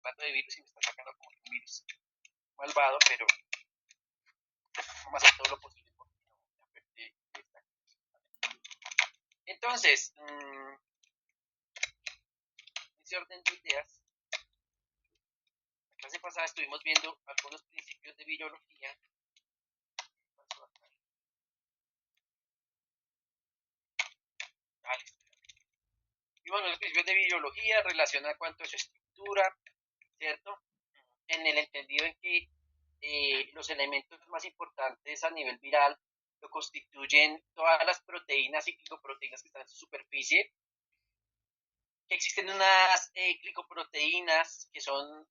hablando de virus y me está sacando como un virus malvado, pero vamos a hacer todo lo posible porque no me afecte esta cosa. Entonces, en ese orden de ideas, la clase pasada estuvimos viendo algunos principios de biología. Y bueno, los principios de biología relacionan cuanto a su estructura, ¿cierto? En el entendido en que los elementos más importantes a nivel viral lo constituyen todas las proteínas y glicoproteínas que están en su superficie. Que existen unas glicoproteínas que son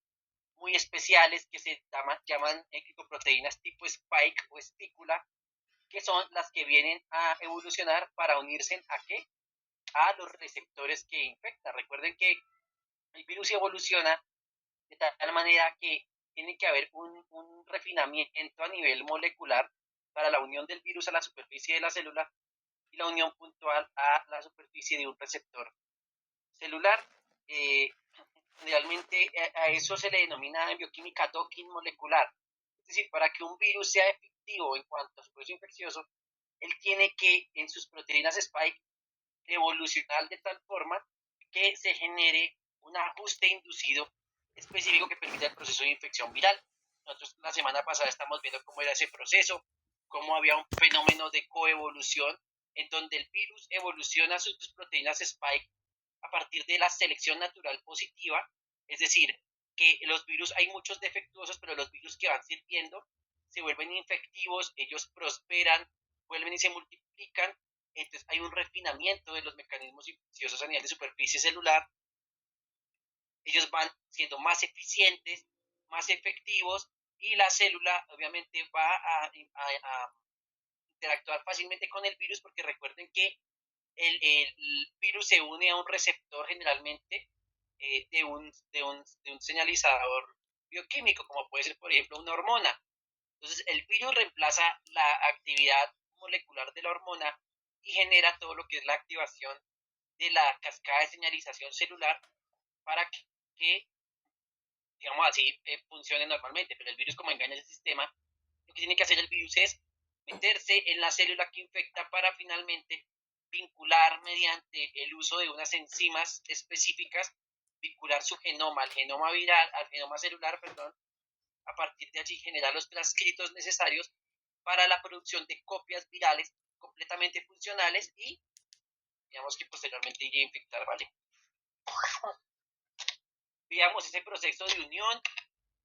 muy especiales, que se llaman glicoproteínas tipo spike o espícula, que son las que vienen a evolucionar para unirse ¿a qué? A los receptores que infectan. Recuerden que el virus evoluciona de tal manera que tiene que haber un refinamiento a nivel molecular para la unión del virus a la superficie de la célula y la unión puntual a la superficie de un receptor celular. Generalmente a eso se le denomina en bioquímica docking molecular. Es decir, para que un virus sea efectivo en cuanto a su proceso infeccioso, él tiene que en sus proteínas spike evolucionar de tal forma que se genere un ajuste inducido específico que permita el proceso de infección viral. Nosotros la semana pasada estamos viendo cómo era ese proceso, cómo había un fenómeno de coevolución en donde el virus evoluciona sus proteínas spike a partir de la selección natural positiva, es decir, que los virus, hay muchos defectuosos, pero los virus que van sirviendo se vuelven infectivos, ellos prosperan, vuelven y se multiplican, entonces hay un refinamiento de los mecanismos infecciosos a nivel de superficie celular, ellos van siendo más eficientes, más efectivos, y la célula obviamente va a interactuar fácilmente con el virus, porque recuerden que el virus se une a un receptor generalmente de un señalizador bioquímico, como puede ser, por ejemplo, una hormona. Entonces, el virus reemplaza la actividad molecular de la hormona y genera todo lo que es la activación de la cascada de señalización celular para que digamos así, funcione normalmente. Pero el virus, como engaña el sistema, lo que tiene que hacer el virus es meterse en la célula que infecta para finalmente vincular mediante el uso de unas enzimas específicas, vincular su genoma al genoma viral, al genoma celular, perdón, a partir de allí generar los transcritos necesarios para la producción de copias virales completamente funcionales y digamos que posteriormente llegue a infectar, ¿vale? Veamos ese proceso de unión,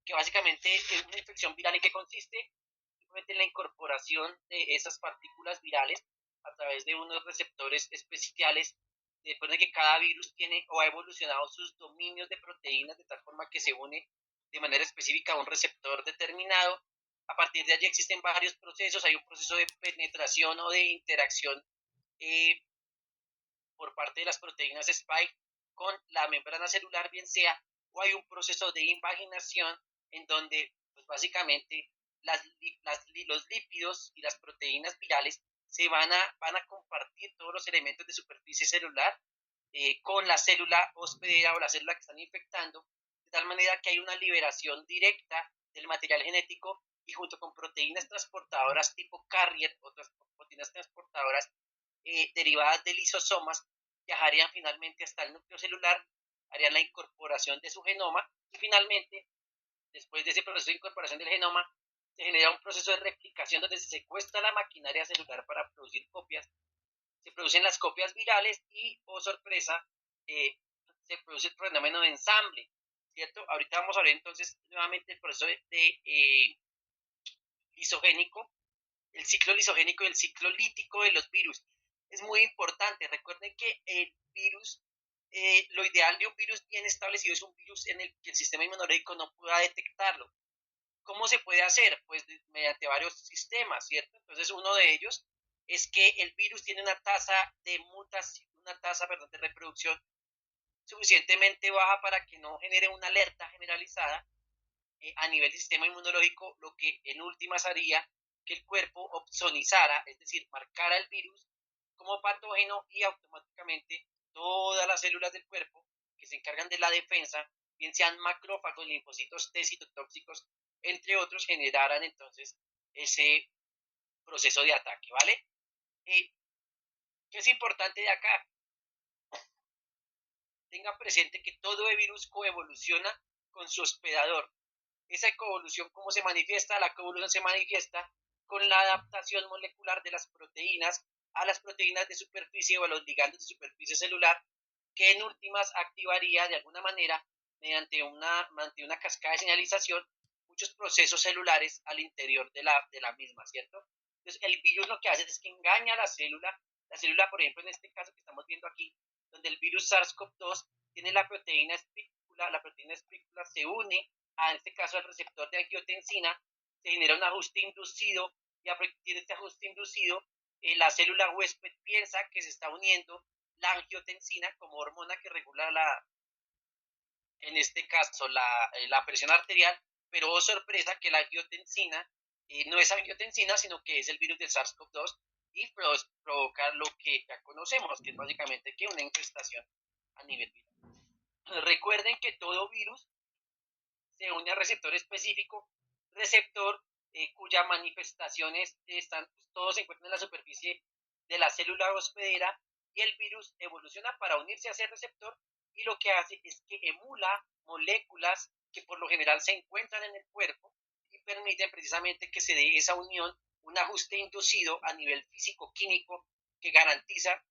que básicamente es una infección viral. ¿En qué consiste? Simplemente en la incorporación de esas partículas virales a través de unos receptores especiales. Después de que cada virus tiene o ha evolucionado sus dominios de proteínas de tal forma que se une de manera específica a un receptor determinado. A partir de allí existen varios procesos. Hay un proceso de penetración o de interacción por parte de las proteínas spike con la membrana celular, bien sea, o hay un proceso de invaginación en donde pues básicamente los lípidos y las proteínas virales van a compartir todos los elementos de superficie celular con la célula hospedera o la célula que están infectando, de tal manera que hay una liberación directa del material genético y junto con proteínas transportadoras tipo carrier, otras proteínas transportadoras derivadas de lisosomas, viajarían finalmente hasta el núcleo celular, harían la incorporación de su genoma y finalmente, después de ese proceso de incorporación del genoma, se genera un proceso de replicación donde se secuestra la maquinaria celular para producir copias, se producen las copias virales y, oh sorpresa, se produce el fenómeno de ensamble, ¿cierto? Ahorita vamos a ver entonces nuevamente el proceso de lisogénico, el ciclo lisogénico y el ciclo lítico de los virus. Es muy importante, recuerden que el virus, lo ideal de un virus bien establecido es un virus en el que el sistema inmunológico no pueda detectarlo. ¿Cómo se puede hacer? Pues mediante varios sistemas, ¿cierto? Entonces uno de ellos es que el virus tiene una tasa de mutación, una tasa, perdón, de reproducción suficientemente baja para que no genere una alerta generalizada a nivel del sistema inmunológico, lo que en últimas haría que el cuerpo opsonizara, es decir, marcara el virus como patógeno y automáticamente todas las células del cuerpo que se encargan de la defensa bien sean macrófagos, linfocitos T citotóxicos, entre otros, generaran entonces ese proceso de ataque, ¿vale? ¿Qué es importante de acá? Tengan presente que todo virus coevoluciona con su hospedador. Esa coevolución, ¿cómo se manifiesta? La coevolución se manifiesta con la adaptación molecular de las proteínas a las proteínas de superficie o a los ligandos de superficie celular, que en últimas activaría de alguna manera, mediante una cascada de señalización, muchos procesos celulares al interior de la misma, ¿cierto? Entonces, el virus lo que hace es que engaña a la célula, por ejemplo, en este caso que estamos viendo aquí, donde el virus SARS-CoV-2 tiene la proteína espícula se une en este caso al receptor de angiotensina, se genera un ajuste inducido y a partir de este ajuste inducido, la célula huésped piensa que se está uniendo la angiotensina como hormona que regula en este caso la presión arterial, pero oh sorpresa que la angiotensina no es angiotensina, sino que es el virus del SARS-CoV-2 y provoca lo que ya conocemos, que es básicamente que una infestación a nivel viral. Recuerden que todo virus se une a receptor específico, receptor cuyas manifestaciones están, todos se encuentran en la superficie de la célula hospedera y el virus evoluciona para unirse a ese receptor y lo que hace es que emula moléculas que por lo general se encuentran en el cuerpo y permiten precisamente que se dé esa unión, un ajuste inducido a nivel físico-químico que garantiza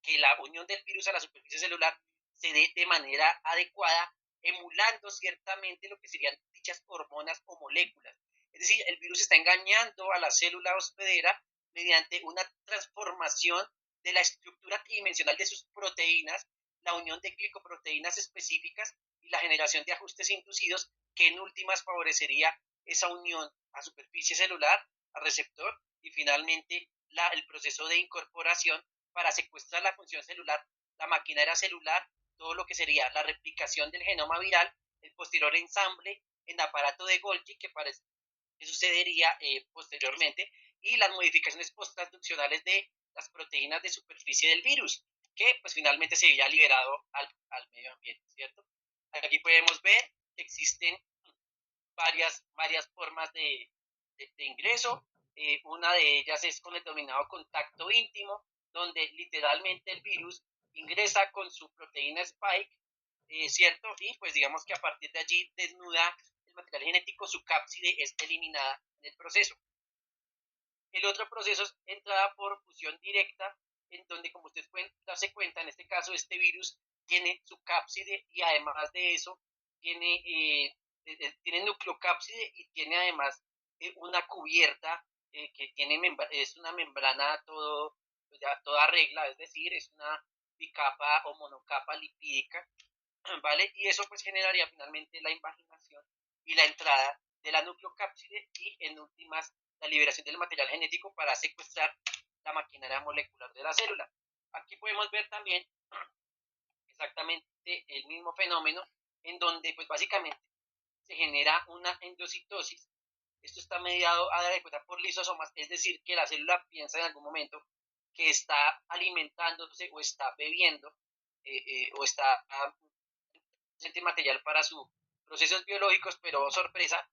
que la unión del virus a la superficie celular se dé de manera adecuada, emulando ciertamente lo que serían dichas hormonas o moléculas. Es decir, el virus está engañando a la célula hospedera mediante una transformación de la estructura tridimensional de sus proteínas, la unión de glicoproteínas específicas y la generación de ajustes inducidos que en últimas favorecería esa unión a superficie celular, a receptor y finalmente el proceso de incorporación para secuestrar la función celular, la maquinaria celular, todo lo que sería la replicación del genoma viral, el posterior ensamble en aparato de Golgi, que sucedería posteriormente, y las modificaciones posttransduccionales de las proteínas de superficie del virus, que pues finalmente se había liberado al medio ambiente, ¿cierto? Aquí podemos ver que existen varias formas de ingreso. Una de ellas es con el denominado contacto íntimo, donde literalmente el virus ingresa con su proteína spike, ¿cierto? Y pues digamos que a partir de allí desnuda el material genético, su cápside es eliminada en el proceso. El otro proceso es entrada por fusión directa, en donde como ustedes pueden darse cuenta, en este caso este virus tiene su cápside y además de eso tiene nucleocápside y tiene además una cubierta que es una membrana toda regla, es decir, es una bicapa o monocapa lipídica, ¿vale? Y eso pues generaría finalmente la invaginación y la entrada de la nucleocápside y en últimas la liberación del material genético para secuestrar la maquinaria molecular de la célula. Aquí podemos ver también exactamente el mismo fenómeno en donde pues básicamente se genera una endocitosis. Esto está mediado a dar cuenta por lisosomas, es decir, que la célula piensa en algún momento que está alimentándose o está bebiendo o está material para sus procesos biológicos, pero sorpresa,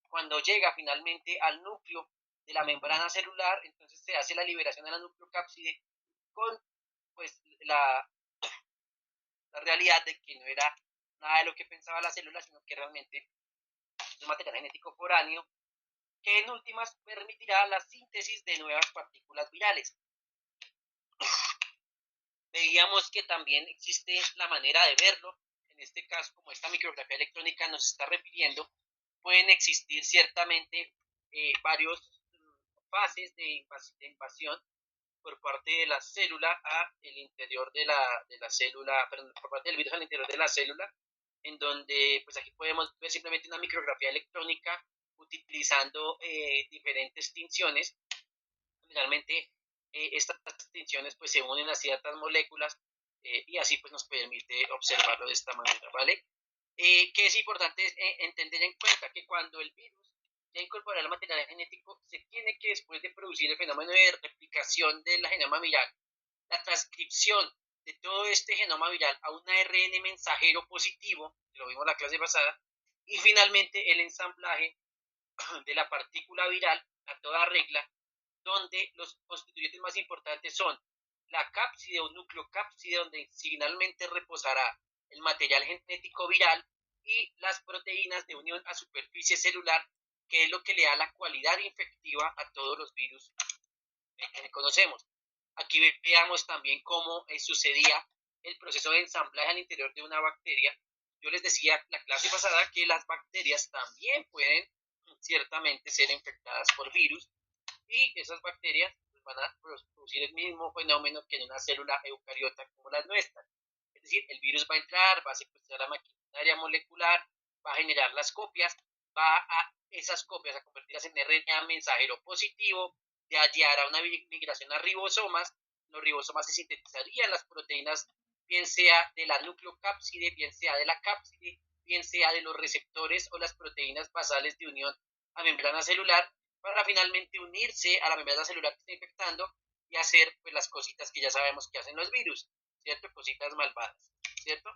cuando llega finalmente al núcleo de la membrana celular, entonces se hace la liberación de la nucleocápside con pues la realidad de que no era nada de lo que pensaba la célula, sino que realmente es un material genético foráneo que en últimas permitirá la síntesis de nuevas partículas virales. Veíamos que también existe la manera de verlo, en este caso, como esta micrografía electrónica nos está refiriendo, pueden existir ciertamente varios fases de invasión por parte de la célula a el interior de la célula, perdón, por parte del virus al interior de la célula, en donde pues aquí podemos ver simplemente una micrografía electrónica utilizando diferentes tinciones. Generalmente estas tinciones pues se unen a ciertas moléculas y así pues nos permite observarlo de esta manera, ¿vale? Que es importante entender en cuenta que cuando el virus ya incorpora el material genético, se tiene que después de producir el fenómeno de replicación del genoma viral, la transcripción de todo este genoma viral a un ARN mensajero positivo, que lo vimos en la clase pasada, y finalmente el ensamblaje de la partícula viral a toda regla, donde los constituyentes más importantes son la cápside o nucleocápside, donde finalmente reposará el material genético viral, y las proteínas de unión a superficie celular, que es lo que le da la cualidad infectiva a todos los virus que conocemos. Aquí veamos también cómo sucedía el proceso de ensamblaje al interior de una bacteria. Yo les decía la clase pasada que las bacterias también pueden ciertamente ser infectadas por virus, y esas bacterias van a producir el mismo fenómeno que en una célula eucariota como las nuestras. Es decir, el virus va a entrar, va a secuestrar la maquinaria molecular, va a generar las copias, va a esas copias a convertirlas en RNA mensajero positivo, de allí hará una migración a ribosomas. Los ribosomas se sintetizarían las proteínas, bien sea de la nucleocápside, bien sea de la cápside, bien sea de los receptores o las proteínas basales de unión a membrana celular, para finalmente unirse a la membrana celular que está infectando y hacer pues las cositas que ya sabemos que hacen los virus, ¿cierto? Cositas malvadas, ¿cierto?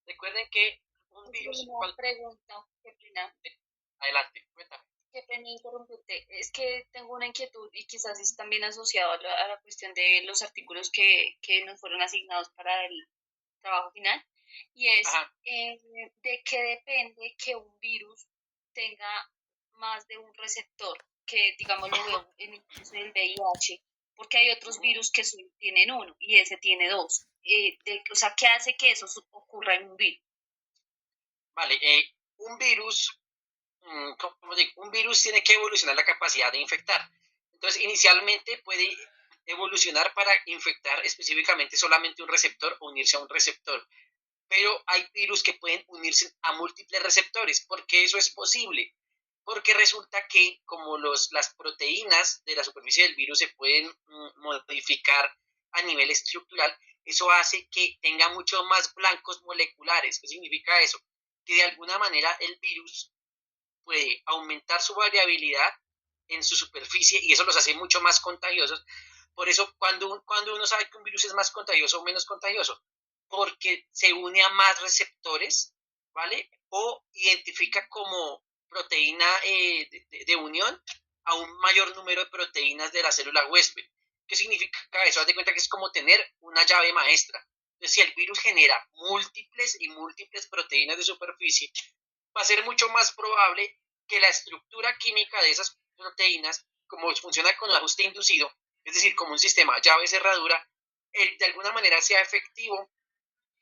Recuerden que un virus... Una pregunta, qué pena, Adelante, cuéntame. qué pena interrumpirte. Es que tengo una inquietud y quizás es también asociado a la cuestión de los artículos que nos fueron asignados para el trabajo final. Y es, Ajá. ¿de qué depende que un virus tenga más de un receptor? Que, digamos, lo veo en el caso del VIH, porque hay otros virus que solo tienen uno y ese tiene dos. O sea, ¿qué hace que eso ocurra en un virus? Vale, un virus, como digo, un virus tiene que evolucionar la capacidad de infectar. Entonces, inicialmente puede evolucionar para infectar específicamente solamente un receptor o unirse a un receptor. Pero hay virus que pueden unirse a múltiples receptores. ¿Por qué eso es posible? Porque resulta que como las proteínas de la superficie del virus se pueden modificar a nivel estructural, eso hace que tenga mucho más blancos moleculares. ¿Qué significa eso? Que de alguna manera el virus puede aumentar su variabilidad en su superficie, y eso los hace mucho más contagiosos. Por eso, cuando uno sabe que un virus es más contagioso o menos contagioso, porque se une a más receptores, ¿vale? O identifica como proteína de unión a un mayor número de proteínas de la célula huésped. ¿Qué significa eso? Haz de cuenta que es como tener una llave maestra. Entonces, si el virus genera múltiples y múltiples proteínas de superficie, va a ser mucho más probable que la estructura química de esas proteínas, como funciona con el ajuste inducido, es decir, como un sistema llave-cerradura, de alguna manera sea efectivo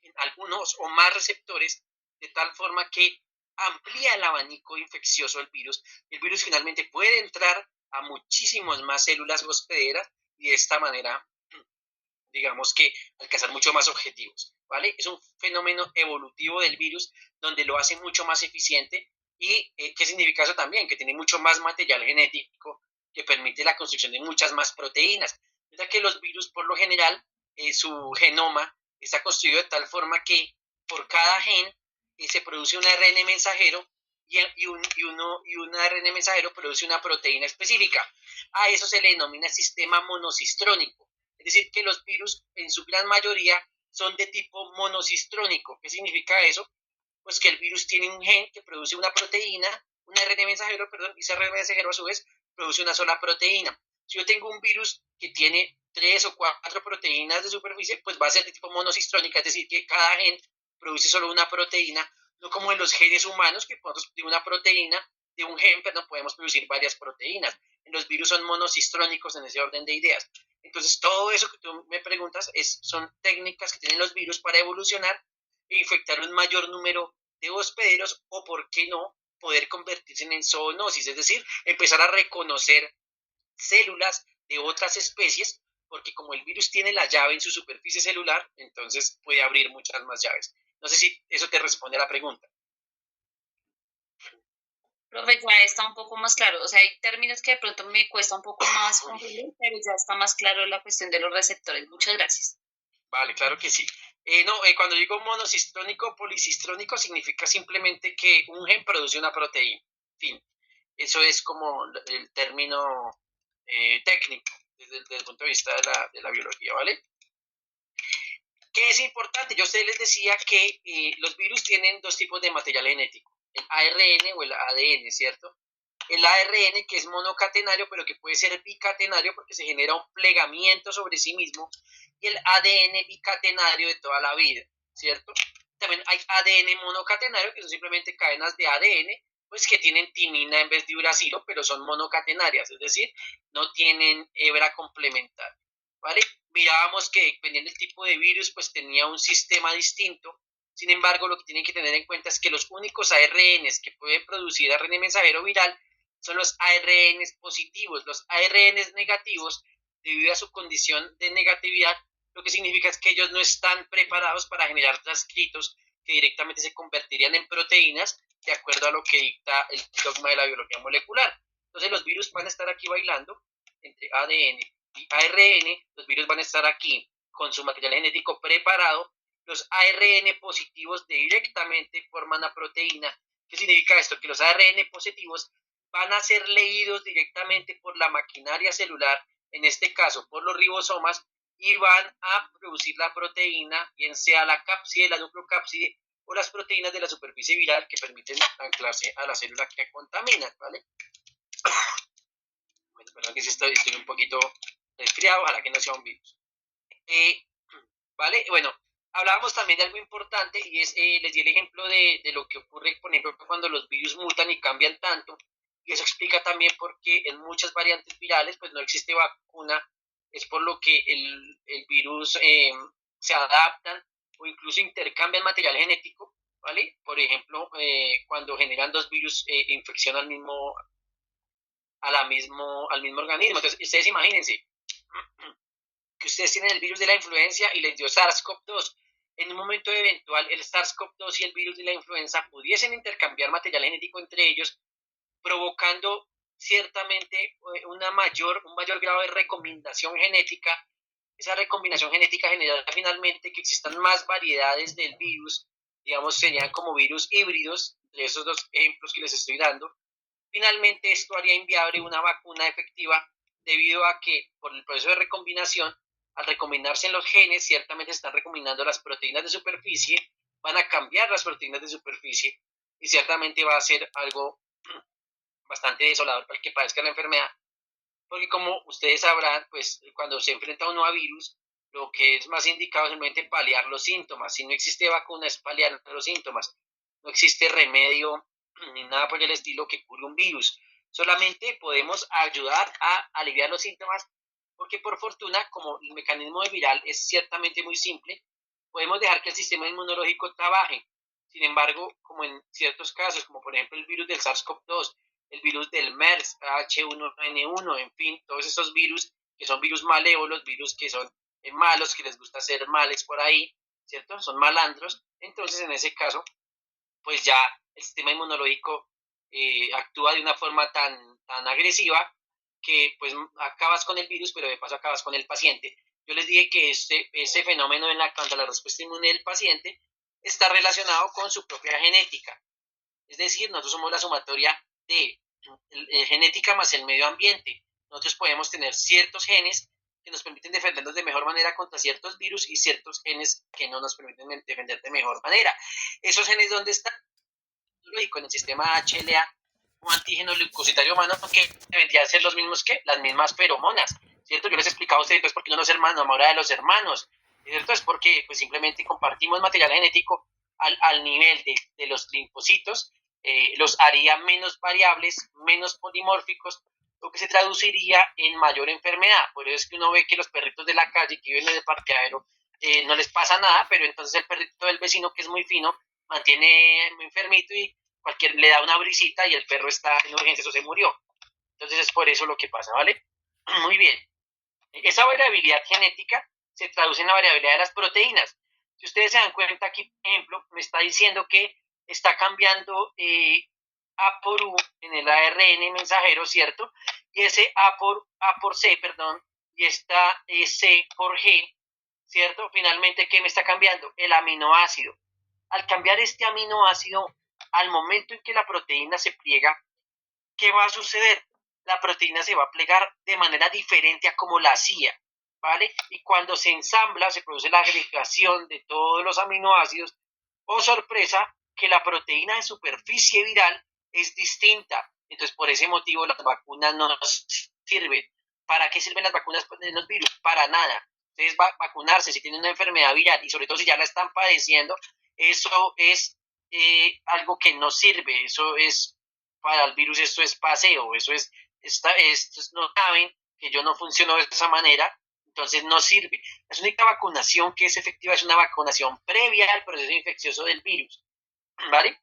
en algunos o más receptores, de tal forma que amplía el abanico infeccioso del virus. El virus finalmente puede entrar a muchísimas más células hospederas y de esta manera, digamos que alcanzar mucho más objetivos, ¿vale? Es un fenómeno evolutivo del virus donde lo hace mucho más eficiente. ¿Y qué significa eso también? Que tiene mucho más material genético que permite la construcción de muchas más proteínas. Ya que los virus, por lo general, su genoma está construido de tal forma que por cada gen se produce un ARN mensajero, y un ARN mensajero produce una proteína específica. A eso se le denomina sistema monocistrónico. Es decir, que los virus en su gran mayoría son de tipo monocistrónico. ¿Qué significa eso? Pues que el virus tiene un gen que produce una proteína, un ARN mensajero, perdón, y ese ARN mensajero a su vez produce una sola proteína. Si yo tengo un virus que tiene 3 o 4 proteínas de superficie, pues va a ser de tipo monocistrónica, es decir, que cada gen produce solo una proteína, no como en los genes humanos, que nosotros de una proteína, de un gen, perdón, podemos producir varias proteínas. En los virus son monocistrónicos en ese orden de ideas. Entonces, todo eso que tú me preguntas son técnicas que tienen los virus para evolucionar e infectar un mayor número de hospederos, o, por qué no, poder convertirse en zoonosis, es decir, empezar a reconocer células de otras especies, porque como el virus tiene la llave en su superficie celular, entonces puede abrir muchas más llaves. No sé si eso te responde a la pregunta. Profe, ya está un poco más claro. O sea, hay términos que de pronto me cuesta un poco más comprender, pero ya está más claro la cuestión de los receptores. Muchas gracias. Vale, claro que sí. No, cuando digo monocistrónico o policistrónico, significa simplemente que un gen produce una proteína. Fin. Eso es como el término técnico desde el punto de vista de la biología, ¿vale? ¿Qué es importante? Yo a ustedes les decía que los virus tienen dos tipos de material genético, el ARN o el ADN, ¿cierto? El ARN, que es monocatenario, pero que puede ser bicatenario porque se genera un plegamiento sobre sí mismo, y el ADN bicatenario de toda la vida, ¿cierto? También hay ADN monocatenario, que son simplemente cadenas de ADN, pues que tienen timina en vez de uracilo, pero son monocatenarias, es decir, no tienen hebra complementaria, ¿vale? Mirábamos que dependiendo del tipo de virus, pues tenía un sistema distinto. Sin embargo, lo que tienen que tener en cuenta es que los únicos ARNs que pueden producir ARN mensajero viral son los ARNs positivos. Los ARNs negativos, debido a su condición de negatividad, lo que significa es que ellos no están preparados para generar transcritos que directamente se convertirían en proteínas de acuerdo a lo que dicta el dogma de la biología molecular. Entonces los virus van a estar aquí bailando entre ADN y ARN, los virus van a estar aquí con su material genético preparado, los ARN positivos directamente forman la proteína. ¿Qué significa esto? Que los ARN positivos van a ser leídos directamente por la maquinaria celular, en este caso por los ribosomas, y van a producir la proteína, bien sea la cápside, la nucleocápside o las proteínas de la superficie viral que permiten anclarse a la célula que contamina, ¿vale? Bueno, perdón que si estoy un poquito resfriado, ojalá que no sea un virus. ¿Vale? Bueno, hablábamos también de algo importante y es, les di el ejemplo de lo que ocurre, por ejemplo, cuando los virus mutan y cambian tanto, y eso explica también por qué en muchas variantes virales pues no existe vacuna, es por lo que el virus se adaptan o incluso intercambian material genético, ¿vale? Por ejemplo, cuando generan dos virus infección al mismo organismo. Entonces, ustedes imagínense que ustedes tienen el virus de la influenza y les dio SARS-CoV-2. En un momento eventual, el SARS-CoV-2 y el virus de la influenza pudiesen intercambiar material genético entre ellos, provocando ciertamente un mayor grado de recombinación genética. Esa recombinación genética genera finalmente que existan más variedades del virus, digamos, serían como virus híbridos, de esos dos ejemplos que les estoy dando. Finalmente, esto haría inviable una vacuna efectiva debido a que por el proceso de recombinación, al recombinarse en los genes, ciertamente están recombinando las proteínas de superficie, van a cambiar las proteínas de superficie y ciertamente va a ser algo bastante desolador para el que padezca la enfermedad, porque como ustedes sabrán, pues cuando se enfrenta uno a virus, lo que es más indicado es simplemente paliar los síntomas. Si no existe vacuna, es paliar los síntomas. No existe remedio ni nada por el estilo que cure un virus. Solamente podemos ayudar a aliviar los síntomas, porque por fortuna, como el mecanismo de viral es ciertamente muy simple, podemos dejar que el sistema inmunológico trabaje. Sin embargo, como en ciertos casos, como por ejemplo el virus del SARS-CoV-2, el virus del MERS, H1N1, en fin, todos esos virus que son virus malévolos, virus que son malos, que les gusta hacer males por ahí, ¿cierto? Son malandros. Entonces, en ese caso, pues ya el sistema inmunológico actúa de una forma tan agresiva que pues acabas con el virus, pero de paso acabas con el paciente. Yo les dije que ese fenómeno en cuanto a la respuesta inmune del paciente está relacionado con su propia genética. Es decir, nosotros somos la sumatoria de genética más el medio ambiente. Nosotros podemos tener ciertos genes que nos permiten defendernos de mejor manera contra ciertos virus y ciertos genes que no nos permiten defender de mejor manera. ¿Esos genes dónde están? En el sistema HLA o antígeno leucocitario humano, que deberían ser los mismos que las mismas feromonas, ¿cierto? Yo les he explicado a ustedes pues, por qué no nos enamora de los hermanos, ¿cierto? Es porque pues, simplemente compartimos material genético al nivel de los linfocitos, los haría menos variables, menos polimórficos, lo que se traduciría en mayor enfermedad. Por eso es que uno ve que los perritos de la calle que viven en el parqueadero no les pasa nada, pero entonces el perrito del vecino que es muy fino mantiene enfermito y le da una brisita y el perro está en urgencias o se murió. Entonces es por eso lo que pasa, ¿vale? Muy bien. Esa variabilidad genética se traduce en la variabilidad de las proteínas. Si ustedes se dan cuenta aquí, por ejemplo, me está diciendo que está cambiando A por U en el ARN mensajero, ¿cierto? Y ese A por C, perdón, y esta C por G, ¿cierto? Finalmente, ¿qué me está cambiando? El aminoácido. Al cambiar este aminoácido, al momento en que la proteína se pliega, ¿qué va a suceder? La proteína se va a plegar de manera diferente a como la hacía, ¿vale? Y cuando se ensambla, se produce la agregación de todos los aminoácidos. ¡Oh, sorpresa! Que la proteína de superficie viral es distinta. Entonces, por ese motivo, las vacunas no nos sirven. ¿Para qué sirven las vacunas de los virus? Para nada. Entonces, vacunarse si tienen una enfermedad viral y sobre todo si ya la están padeciendo, eso es algo que no sirve. Eso es, para el virus, esto es paseo. Eso es, estos no saben que yo no funciono de esa manera, entonces no sirve. La única vacunación que es efectiva es una vacunación previa al proceso infeccioso del virus, ¿vale?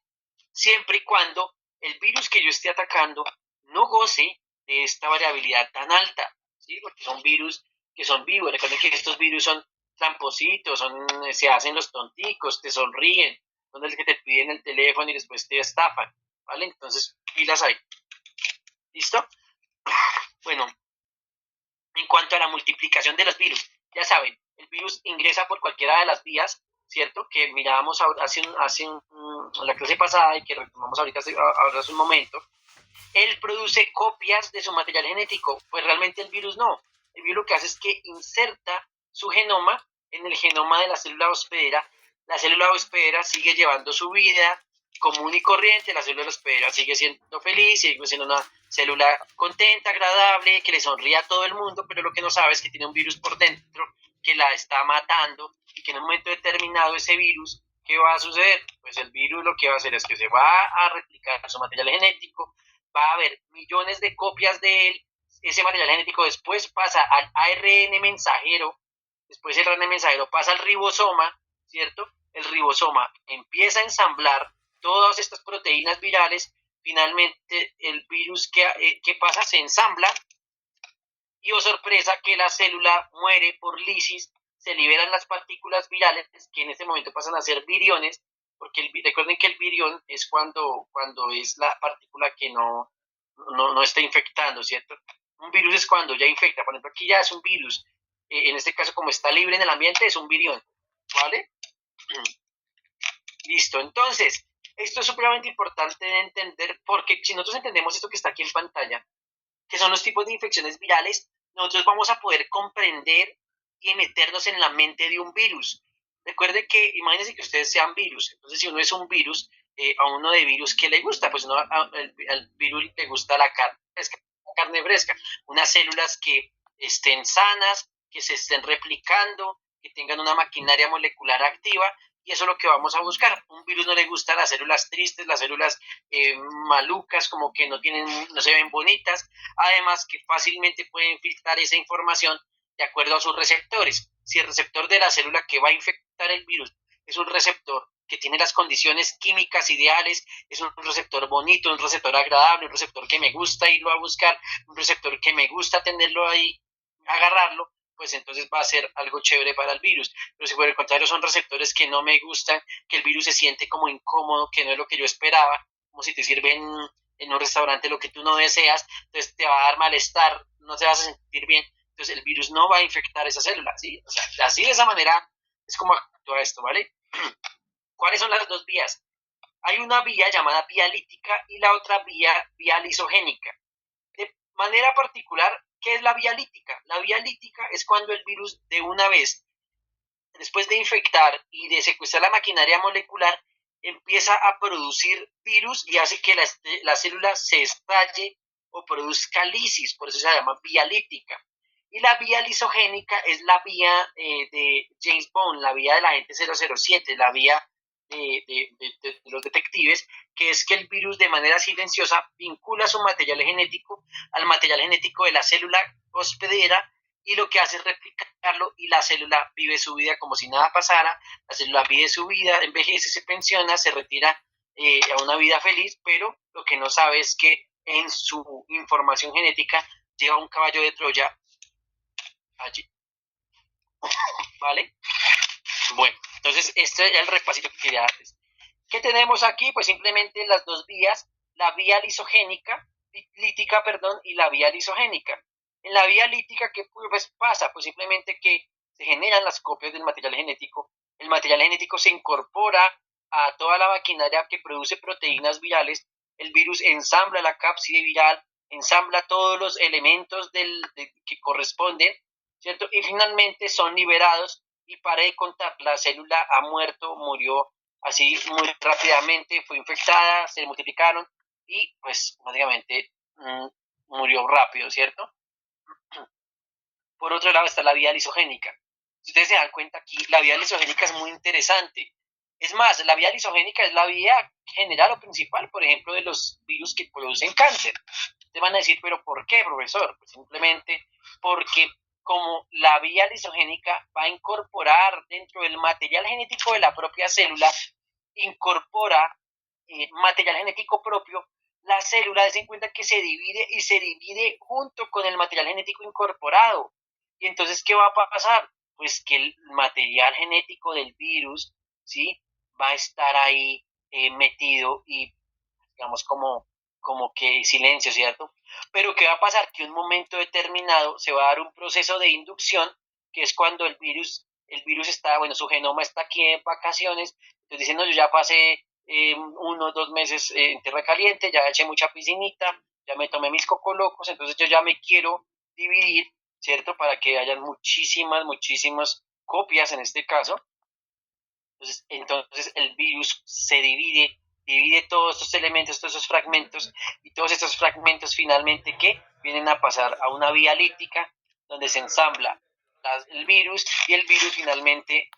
Siempre y cuando el virus que yo esté atacando no goce de esta variabilidad tan alta, ¿sí? Porque son virus que son vivos. Recuerden que estos virus son trampositos, se hacen los tonticos, te sonríen, son los que te piden el teléfono y después te estafan, ¿vale? Entonces, pilas ahí. ¿Listo? Bueno, en cuanto a la multiplicación de los virus, ya saben, el virus ingresa por cualquiera de las vías, ¿cierto? Que mirábamos la clase pasada y que retomamos ahorita hace un momento. Él produce copias de su material genético, pues realmente el virus no. El virus lo que hace es que inserta su genoma en el genoma de la célula hospedera. La célula hospedera sigue llevando su vida común y corriente, la célula hospedera sigue siendo feliz, sigue siendo una célula contenta, agradable, que le sonríe a todo el mundo, pero lo que no sabe es que tiene un virus por dentro que la está matando y que en un momento determinado ese virus, ¿qué va a suceder? Pues el virus lo que va a hacer es que se va a replicar su material genético, va a haber millones de copias de él, ese material genético después pasa al ARN mensajero, después el ARN mensajero pasa al ribosoma, ¿cierto? El ribosoma empieza a ensamblar todas estas proteínas virales, finalmente el virus que pasa se ensambla y, oh sorpresa, que la célula muere por lisis, se liberan las partículas virales que en este momento pasan a ser viriones, porque recuerden que el virión es cuando es la partícula que no está infectando, ¿cierto? Un virus es cuando ya infecta, por ejemplo, aquí ya es un virus, en este caso como está libre en el ambiente es un virión, ¿vale? Listo, entonces, esto es supremamente importante de entender porque si nosotros entendemos esto que está aquí en pantalla, que son los tipos de infecciones virales, nosotros vamos a poder comprender y meternos en la mente de un virus. Recuerde que, imagínense que ustedes sean virus, entonces si uno es un virus, a uno de virus, ¿qué le gusta? Pues al virus le gusta la carne fresca, unas células que estén sanas, que se estén replicando, que tengan una maquinaria molecular activa, y eso es lo que vamos a buscar. Un virus no le gustan las células tristes, las células malucas, como que no se ven bonitas, además que fácilmente pueden filtrar esa información de acuerdo a sus receptores. Si el receptor de la célula que va a infectar el virus es un receptor que tiene las condiciones químicas ideales, es un receptor bonito, un receptor agradable, un receptor que me gusta irlo a buscar, un receptor que me gusta tenerlo ahí, agarrarlo, pues entonces va a ser algo chévere para el virus. Pero si por el contrario son receptores que no me gustan, que el virus se siente como incómodo, que no es lo que yo esperaba, como si te sirven en un restaurante lo que tú no deseas, entonces te va a dar malestar, no te vas a sentir bien, entonces el virus no va a infectar esa célula, ¿sí? O sea, así de esa manera es como actúa esto, ¿vale? ¿Cuáles son las dos vías? Hay una vía llamada vía lítica y la otra vía lisogénica. De manera particular, ¿qué es la vía lítica? La vía lítica es cuando el virus de una vez, después de infectar y de secuestrar la maquinaria molecular, empieza a producir virus y hace que la célula se estalle o produzca lisis, por eso se llama vía lítica. Y la vía lisogénica es la vía de James Bond, la vía del agente 007, la vía de los detectives, que es que el virus de manera silenciosa vincula su material genético al material genético de la célula hospedera y lo que hace es replicarlo y la célula vive su vida como si nada pasara, la célula vive su vida, envejece, se pensiona, se retira a una vida feliz, pero lo que no sabe es que en su información genética lleva un caballo de Troya allí, ¿vale? Bueno, entonces este es el repasito que quería darles. ¿Qué tenemos aquí? Pues simplemente las dos vías, la vía lítica, y la vía lisogénica. En la vía lítica, ¿qué pues pasa? Pues simplemente que se generan las copias del material genético, el material genético se incorpora a toda la maquinaria que produce proteínas virales, el virus ensambla la cápside viral, ensambla todos los elementos que corresponden, ¿cierto? Y finalmente son liberados y para de contar, la célula ha muerto, murió así muy rápidamente, fue infectada, se multiplicaron y pues básicamente murió rápido, ¿cierto? Por otro lado está la vía lisogénica. Si ustedes se dan cuenta aquí, la vía lisogénica es muy interesante. Es más, la vía lisogénica es la vía general o principal, por ejemplo, de los virus que producen cáncer. Te van a decir, pero ¿por qué, profesor? Pues simplemente porque como la vía lisogénica va a incorporar dentro del material genético de la propia célula, incorpora material genético propio, la célula se cuenta que se divide y se divide junto con el material genético incorporado. Y entonces, ¿qué va a pasar? Pues que el material genético del virus, ¿sí? Va a estar ahí metido y, digamos, como que silencio, ¿cierto? Pero ¿qué va a pasar? Que en un momento determinado se va a dar un proceso de inducción, que es cuando el virus está, bueno, su genoma está aquí en vacaciones, entonces diciendo, yo ya pasé 1 o 2 meses en tierra caliente, ya eché mucha piscinita, ya me tomé mis cocolocos, entonces yo ya me quiero dividir, ¿cierto? Para que hayan muchísimas copias en este caso. Entonces el virus se divide todos estos elementos, todos esos fragmentos, y todos estos fragmentos finalmente que vienen a pasar a una vía lítica donde se ensambla el virus y el virus finalmente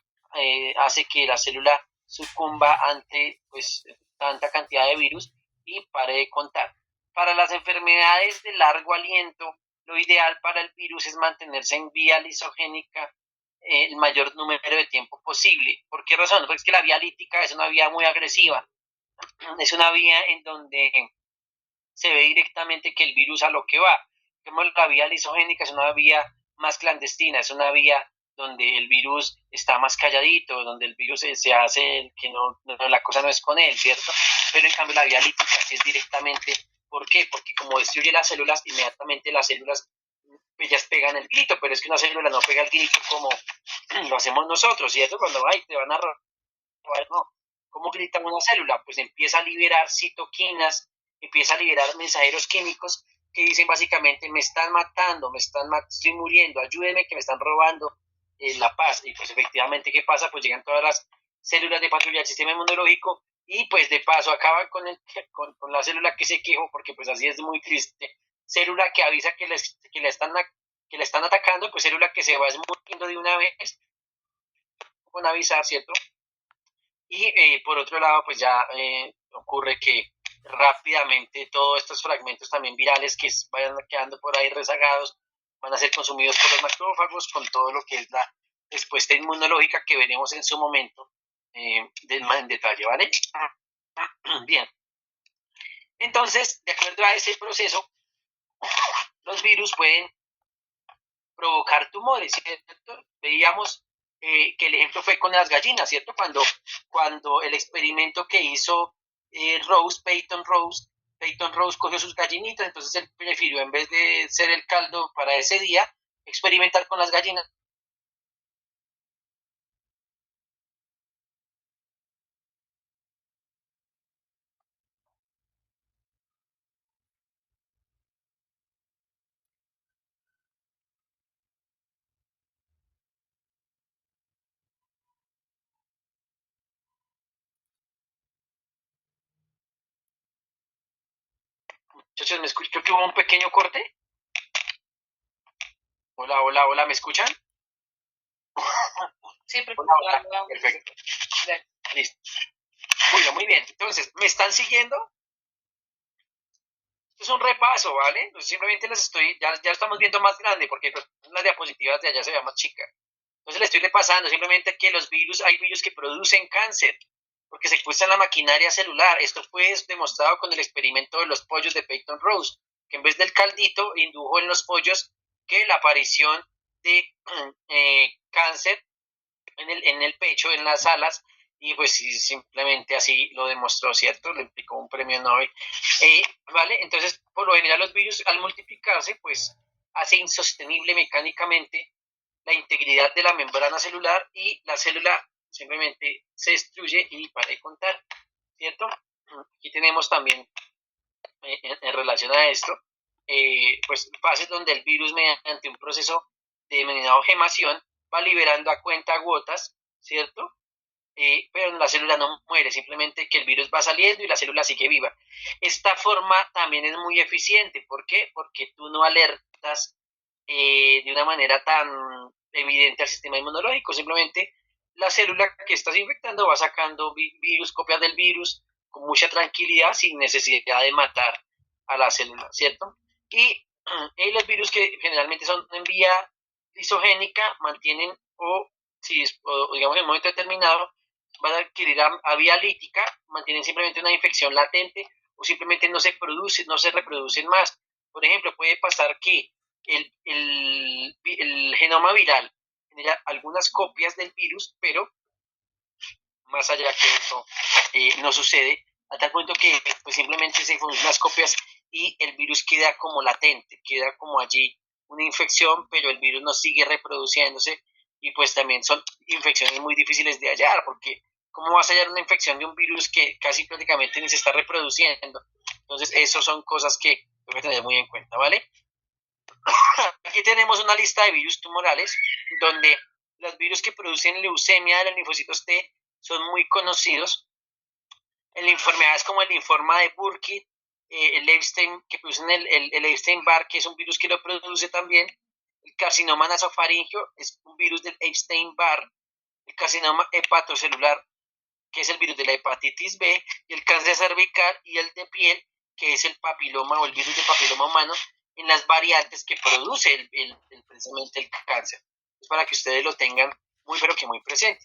hace que la célula sucumba ante pues tanta cantidad de virus y pare de contar. Para las enfermedades de largo aliento, lo ideal para el virus es mantenerse en vía lisogénica el mayor número de tiempo posible. ¿Por qué razón? Porque es que la vía lítica es una vía muy agresiva, es una vía en donde se ve directamente que el virus a lo que va. Como la vía lisogénica es una vía más clandestina, es una vía donde el virus está más calladito, donde el virus se hace el que la cosa no es con él, ¿cierto? Pero en cambio la vía lítica es directamente, ¿por qué? Porque como destruye las células, inmediatamente las células ellas pegan el grito, pero es que una célula no pega el grito como lo hacemos nosotros, ¿cierto? Cuando ay, te van a robar, no. ¿Cómo grita una célula? Pues empieza a liberar citoquinas, empieza a liberar mensajeros químicos que dicen básicamente, me están matando, estoy muriendo, ayúdenme que me están robando la paz. Y pues efectivamente, ¿qué pasa? Pues llegan todas las células de patrulla del sistema inmunológico y pues de paso acaban con la célula que se quejó, porque pues así es muy triste. Célula que avisa que le están atacando, pues célula que se va muriendo de una vez con avisar, ¿cierto? Y por otro lado, pues ya ocurre que rápidamente todos estos fragmentos también virales que vayan quedando por ahí rezagados van a ser consumidos por los macrófagos con todo lo que es la respuesta inmunológica que veremos en su momento más en detalle, ¿vale? Bien. Entonces, de acuerdo a ese proceso, los virus pueden provocar tumores, ¿cierto? Veíamos que el ejemplo fue con las gallinas, ¿cierto? Cuando el experimento que hizo Peyton Rose cogió sus gallinitas, entonces él prefirió, en vez de ser el caldo para ese día, experimentar con las gallinas. Muchachos, ¿me escuchan? Creo que hubo un pequeño corte. Hola, hola, hola, ¿me escuchan? Sí, Hola, hola. Perfecto. Listo. Bueno, muy bien. Entonces, ¿me están siguiendo? Esto es un repaso, ¿vale? Entonces simplemente les estoy, ya estamos viendo más grande porque pues, las diapositivas de allá se vean más chicas. Entonces le estoy repasando simplemente que hay virus que producen cáncer porque secuestran la maquinaria celular. Esto fue demostrado con el experimento de los pollos de Peyton Rose, que en vez del caldito indujo en los pollos que la aparición de cáncer en el pecho, en las alas, y pues sí, simplemente así lo demostró, ¿cierto? Le implicó un premio Nobel. ¿Vale? Entonces, por lo general los virus al multiplicarse, pues hace insostenible mecánicamente la integridad de la membrana celular y la célula simplemente se destruye y para de contar, ¿cierto? Aquí tenemos también, en relación a esto, pues fases donde el virus mediante un proceso denominado gemación, va liberando a cuentagotas, ¿cierto? Pero la célula no muere, simplemente que el virus va saliendo y la célula sigue viva. Esta forma también es muy eficiente. ¿Por qué? Porque tú no alertas de una manera tan evidente al sistema inmunológico. Simplemente la célula que estás infectando va sacando virus, copias del virus, con mucha tranquilidad, sin necesidad de matar a la célula, ¿cierto? Y los virus que generalmente son en vía lisogénica mantienen, o si o, digamos en un momento determinado, van a adquirir a vía lítica, mantienen simplemente una infección latente o simplemente no se producen, no se reproducen más. Por ejemplo, puede pasar que el genoma viral genera algunas copias del virus, pero más allá que eso no sucede, a tal punto que pues, simplemente se producen las copias y el virus queda como latente, queda como allí una infección, pero el virus no sigue reproduciéndose y pues también son infecciones muy difíciles de hallar, porque ¿cómo vas a hallar una infección de un virus que casi prácticamente ni se está reproduciendo? Entonces, eso son cosas que hay que tener muy en cuenta, ¿vale? Aquí tenemos una lista de virus tumorales, donde los virus que producen leucemia de los linfocitos T son muy conocidos en enfermedades como el linfoma de Burkitt, el Epstein, que producen el Epstein-Barr, que es un virus que lo produce también, el carcinoma nasofaringeo es un virus del Epstein-Barr, el carcinoma hepatocelular, que es el virus de la hepatitis B, y el cáncer cervical y el de piel, que es el papiloma o el virus del papiloma humano, en las variantes que produce precisamente el cáncer. Es para que ustedes lo tengan muy, pero que muy presente.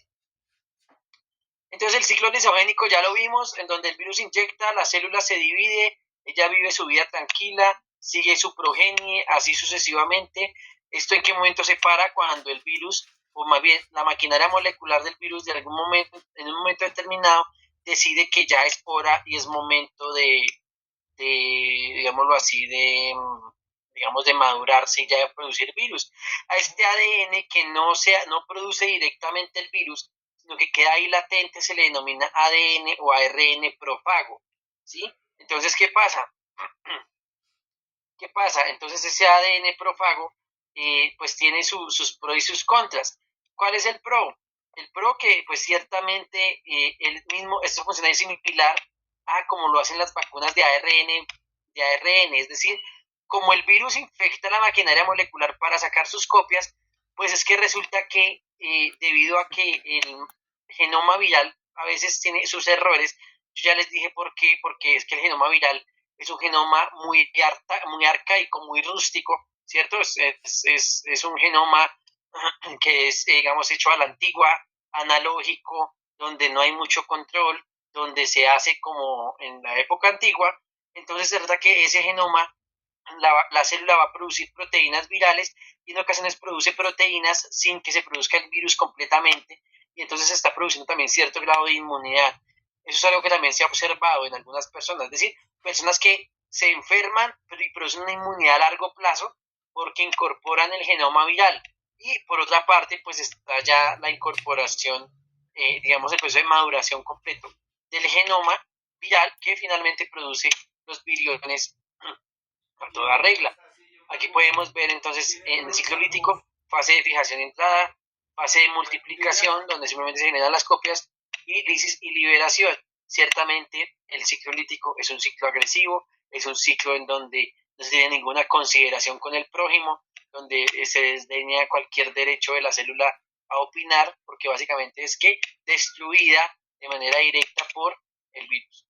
Entonces el ciclo lisogénico ya lo vimos, en donde el virus inyecta, la célula se divide, ella vive su vida tranquila, sigue su progenie, así sucesivamente. ¿Esto en qué momento se para? Cuando el virus, o más bien la maquinaria molecular del virus de algún momento, en un momento determinado, decide que ya es hora y es momento de digámoslo así, digamos, de madurarse y ya de producir virus. A este ADN que no produce directamente el virus, sino que queda ahí latente, se le denomina ADN o ARN profago, ¿sí? Entonces, ¿qué pasa? ¿Qué pasa? Entonces ese ADN profago pues tiene sus pros y sus contras. ¿Cuál es el pro? El pro que pues ciertamente el mismo, esto funciona similar a como lo hacen las vacunas de ARN, es decir, como el virus infecta la maquinaria molecular para sacar sus copias, pues es que resulta que debido a que el genoma viral a veces tiene sus errores, yo ya les dije por qué, porque es que el genoma viral es un genoma muy arcaico, muy rústico, ¿cierto? Es un genoma que es, digamos, hecho a la antigua, analógico, donde no hay mucho control, donde se hace como en la época antigua. Entonces se trata que ese genoma, la célula va a producir proteínas virales y en ocasiones produce proteínas sin que se produzca el virus completamente y entonces se está produciendo también cierto grado de inmunidad. Eso es algo que también se ha observado en algunas personas, es decir, personas que se enferman y producen una inmunidad a largo plazo porque incorporan el genoma viral. Y por otra parte, pues está ya la incorporación, digamos, el proceso de maduración completo del genoma viral que finalmente produce los viriones a toda regla. Aquí podemos ver entonces en el ciclo lítico, fase de fijación y entrada, fase de multiplicación, donde simplemente se generan las copias, y lisis y liberación. Ciertamente el ciclo lítico es un ciclo agresivo, es un ciclo en donde no se tiene ninguna consideración con el prójimo, donde se desdeña cualquier derecho de la célula a opinar, porque básicamente es que destruida de manera directa por el virus.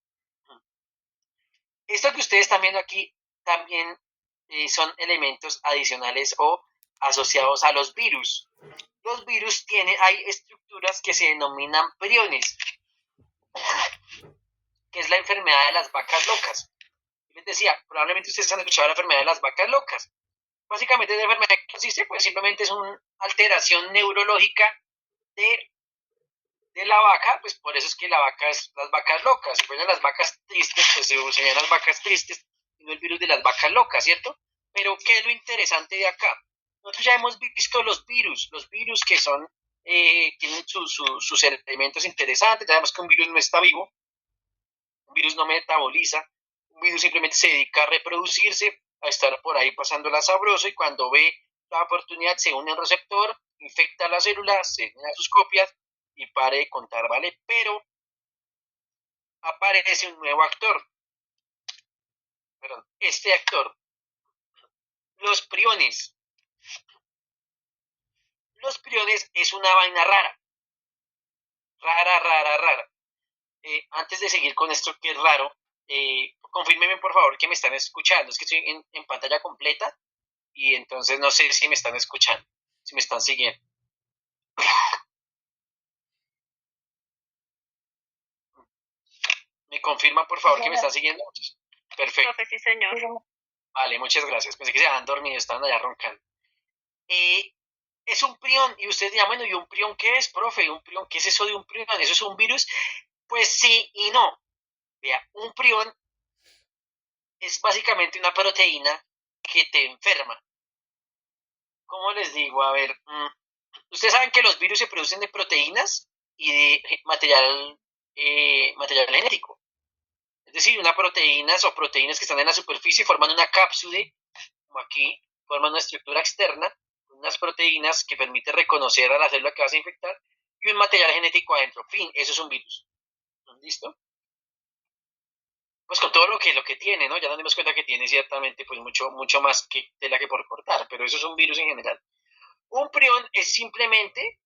Esto que ustedes están viendo aquí también son elementos adicionales o asociados a los virus. Los virus hay estructuras que se denominan priones, que es la enfermedad de las vacas locas. Les decía, probablemente ustedes han escuchado la enfermedad de las vacas locas. Básicamente la enfermedad que consiste, pues simplemente es una alteración neurológica de la vaca, pues por eso es que las vacas locas, si fueran las vacas tristes, pues se serían las vacas tristes, y no el virus de las vacas locas, ¿cierto? Pero ¿qué es lo interesante de acá? Nosotros ya hemos visto los virus que son, tienen sus elementos interesantes, ya sabemos que un virus no está vivo, un virus no metaboliza, un virus simplemente se dedica a reproducirse, a estar por ahí pasándola sabroso, y cuando ve la oportunidad se une a un receptor, infecta la célula, se une a sus copias y pare de contar, ¿vale? Pero aparece un nuevo actor, perdón, este actor, los priones. Los priones es una vaina rara, rara. Antes de seguir con esto que es raro, confírmenme por favor que me están escuchando. Es que estoy en pantalla completa y entonces no sé si me están escuchando, si me están siguiendo. ¿Me confirman por favor que me están siguiendo? Perfecto. Profe, sí, señor. Vale, muchas gracias. Pensé que se habían dormido, estaban allá roncando. Es un prión y ustedes dirán, bueno, ¿y un prión qué es, profe? ¿Un prión? ¿Qué es eso de un prión? ¿Eso es un virus? Pues sí y no. Vea, un prión es básicamente una proteína que te enferma. ¿Cómo les digo? A ver, ustedes saben que los virus se producen de proteínas y de material genético. Es decir, unas proteínas o proteínas que están en la superficie forman una cápsula, como aquí, forman una estructura externa, unas proteínas que permiten reconocer a la célula que vas a infectar y un material genético adentro. Fin, eso es un virus. ¿Listo? Pues con todo lo que tiene, ¿no? Ya nos dimos cuenta que tiene ciertamente pues mucho más que tela que por cortar, pero eso es un virus en general. Un prión es simplemente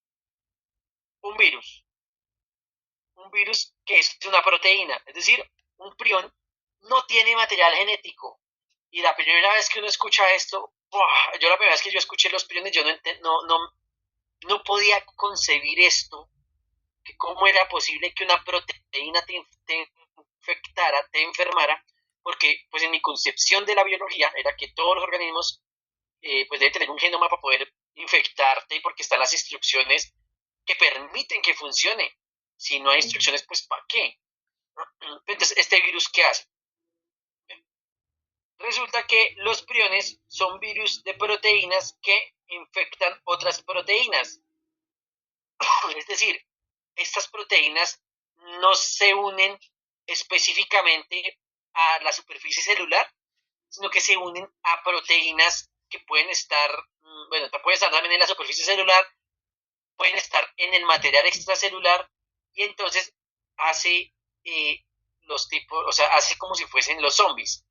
un virus. Un virus que es una proteína. Es decir, un prión no tiene material genético. Y la primera vez que uno escucha esto, yo la primera vez que yo escuché los priones, yo no podía concebir esto, que cómo era posible que una proteína te infectara, te enfermara, porque pues en mi concepción de la biología era que todos los organismos pues deben tener un genoma para poder infectarte, porque están las instrucciones que permiten que funcione. Si no hay instrucciones, pues ¿para qué? Entonces, ¿este virus qué hace? Resulta que los priones son virus de proteínas que infectan otras proteínas. Es decir, estas proteínas no se unen específicamente a la superficie celular, sino que se unen a proteínas que pueden estar, bueno, pueden estar también en la superficie celular, pueden estar en el material extracelular y entonces hace los tipos, o sea, hace como si fuesen los zombies.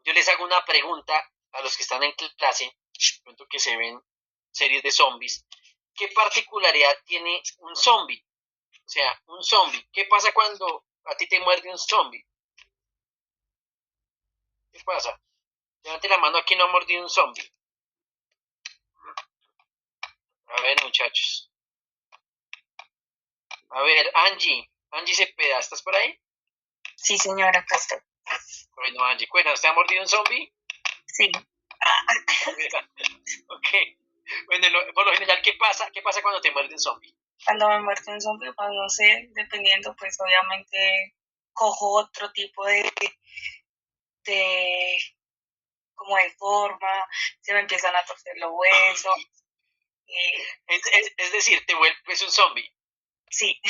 Yo les hago una pregunta a los que están en clase, pronto que se ven series de zombies, ¿qué particularidad tiene un zombie? O sea, un zombie, ¿qué pasa cuando a ti te muerde un zombie? ¿Qué pasa? Levante la mano a quien no ha mordido un zombie. A ver, muchachos. A ver, Angie Cepeda, ¿estás por ahí? Sí, señora, acá estoy. Bueno, Angie, cuéntanos, ¿te ha mordido un zombie? Sí. Ok. Bueno, por lo general, ¿qué pasa? ¿Qué pasa cuando te muerde un zombie? Cuando me muerde un zombie, pues no sé, dependiendo, pues obviamente cojo otro tipo de como de forma, se me empiezan a torcer los huesos. Es decir, te vuelves un zombie. Sí.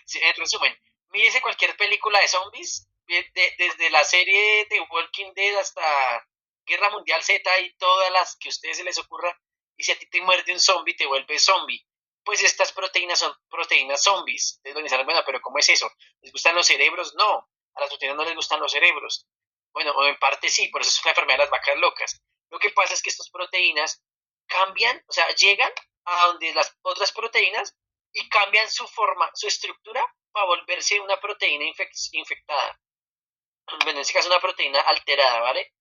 Sí, en resumen, mírese cualquier película de zombies, desde la serie de Walking Dead hasta Guerra Mundial Z y todas las que a ustedes se les ocurra, y si a ti te muerde un zombie, te vuelves zombie. Pues estas proteínas son proteínas zombies. Entonces, bueno, pero ¿cómo es eso? ¿Les gustan los cerebros? No, a las proteínas no les gustan los cerebros. Bueno, o en parte sí, por eso es una enfermedad de las vacas locas. Lo que pasa es que estas proteínas cambian, o sea, llegan a donde las otras proteínas y cambian su forma, su estructura para volverse una proteína infectada. Bueno, en este caso una proteína alterada, ¿vale?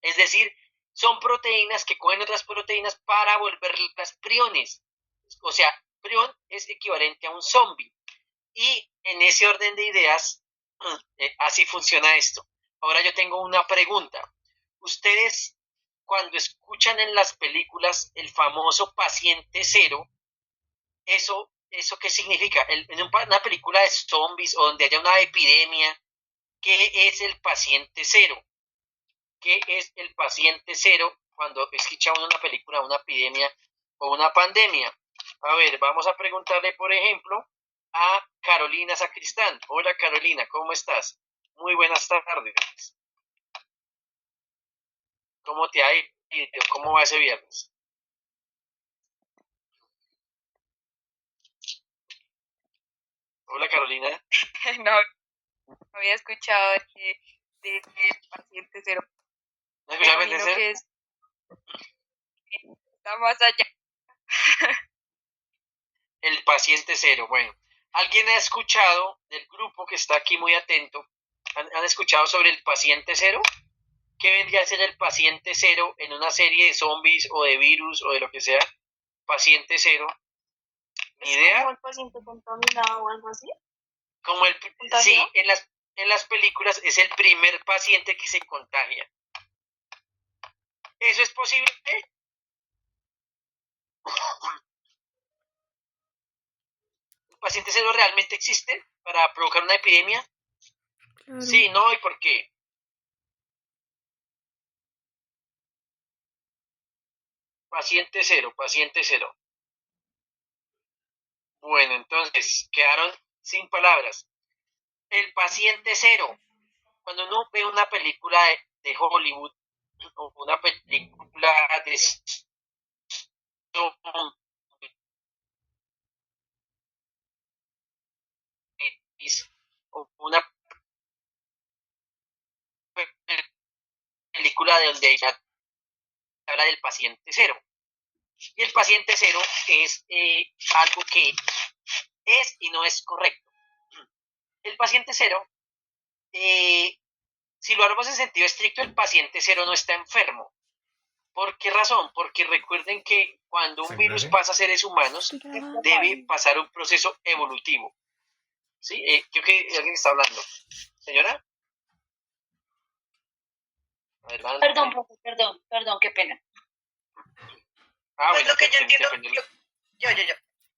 Es decir, son proteínas que cogen otras proteínas para volverlas priones. O sea, prión es equivalente a un zombie. Y en ese orden de ideas, así funciona esto. Ahora yo tengo una pregunta. Ustedes, cuando escuchan en las películas el famoso paciente cero, ¿eso qué significa? En una película de zombies o donde haya una epidemia, ¿qué es el paciente cero? ¿Qué es el paciente cero cuando escucha uno una película, una epidemia o una pandemia? A ver, vamos a preguntarle, por ejemplo, a Carolina Sacristán. Hola Carolina, ¿cómo estás? Muy buenas tardes. ¿Cómo te ha ¿Cómo va ese viernes? Hola, Carolina. No había escuchado de paciente cero. ¿No Me escuchaste imagino que está más allá. El paciente cero? Bueno, ¿alguien ha escuchado del grupo que está aquí muy atento? ¿Han escuchado sobre el paciente cero? ¿Qué vendría a ser el paciente cero en una serie de zombies o de virus o de lo que sea? Paciente cero. ¿Ni idea? ¿Como el paciente contaminado o algo así? Como el, sí, en las películas es el primer paciente que se contagia. ¿Eso es posible? ¿El paciente cero realmente existe para provocar una epidemia? Claro. Sí, no, ¿y por qué? Paciente cero, paciente cero. Bueno, entonces quedaron sin palabras. El paciente cero. Cuando uno ve una película de Hollywood o una película de zombies, o una película de donde ella habla del paciente cero. Y el paciente cero es algo que es y no es correcto. El paciente cero, si lo hablamos en sentido estricto, el paciente cero no está enfermo. ¿Por qué razón? Porque recuerden que cuando un virus pasa a seres humanos, debe pasar un proceso evolutivo. ¿Sí? Creo que alguien está hablando. ¿Señora? Adelante. Perdón, qué pena. Pues lo que yo entiendo,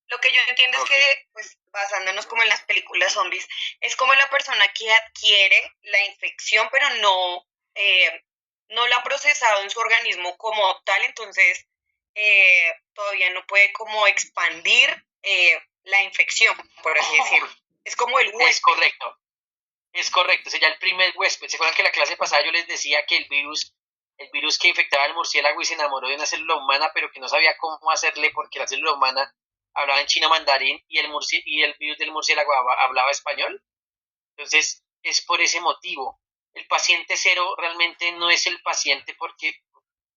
lo que yo entiendo es que, pues, basándonos como en las películas zombies, es como la persona que adquiere la infección, pero no la ha procesado en su organismo como tal, entonces todavía no puede como expandir la infección, por así decirlo. Es como el huésped. Es correcto. Es correcto, sería el primer huésped. ¿Se acuerdan que la clase pasada yo les decía que el virus que infectaba al murciélago y se enamoró de una célula humana, pero que no sabía cómo hacerle porque la célula humana hablaba en chino mandarín y el virus del murciélago hablaba español? Entonces, es por ese motivo. El paciente cero realmente no es el paciente porque,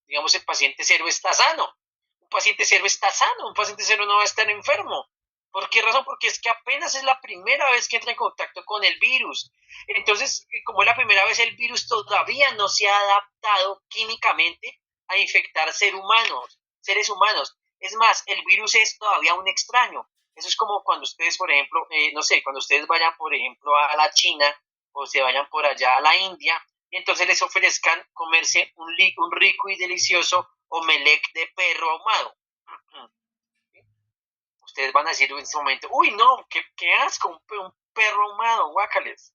digamos, el paciente cero está sano. Un paciente cero está sano, un paciente cero no va a estar enfermo. ¿Por qué razón? Porque es que apenas es la primera vez que entra en contacto con el virus. Entonces, como es la primera vez, el virus todavía no se ha adaptado químicamente a infectar seres humanos. Es más, el virus es todavía un extraño. Eso es como cuando ustedes, por ejemplo, no sé, cuando ustedes vayan, por ejemplo, a la China o se vayan por allá a la India, y entonces les ofrezcan comerse un rico y delicioso omelette de perro ahumado. Ustedes van a decir en ese momento, uy, no, qué asco, un perro ahumado, guácales.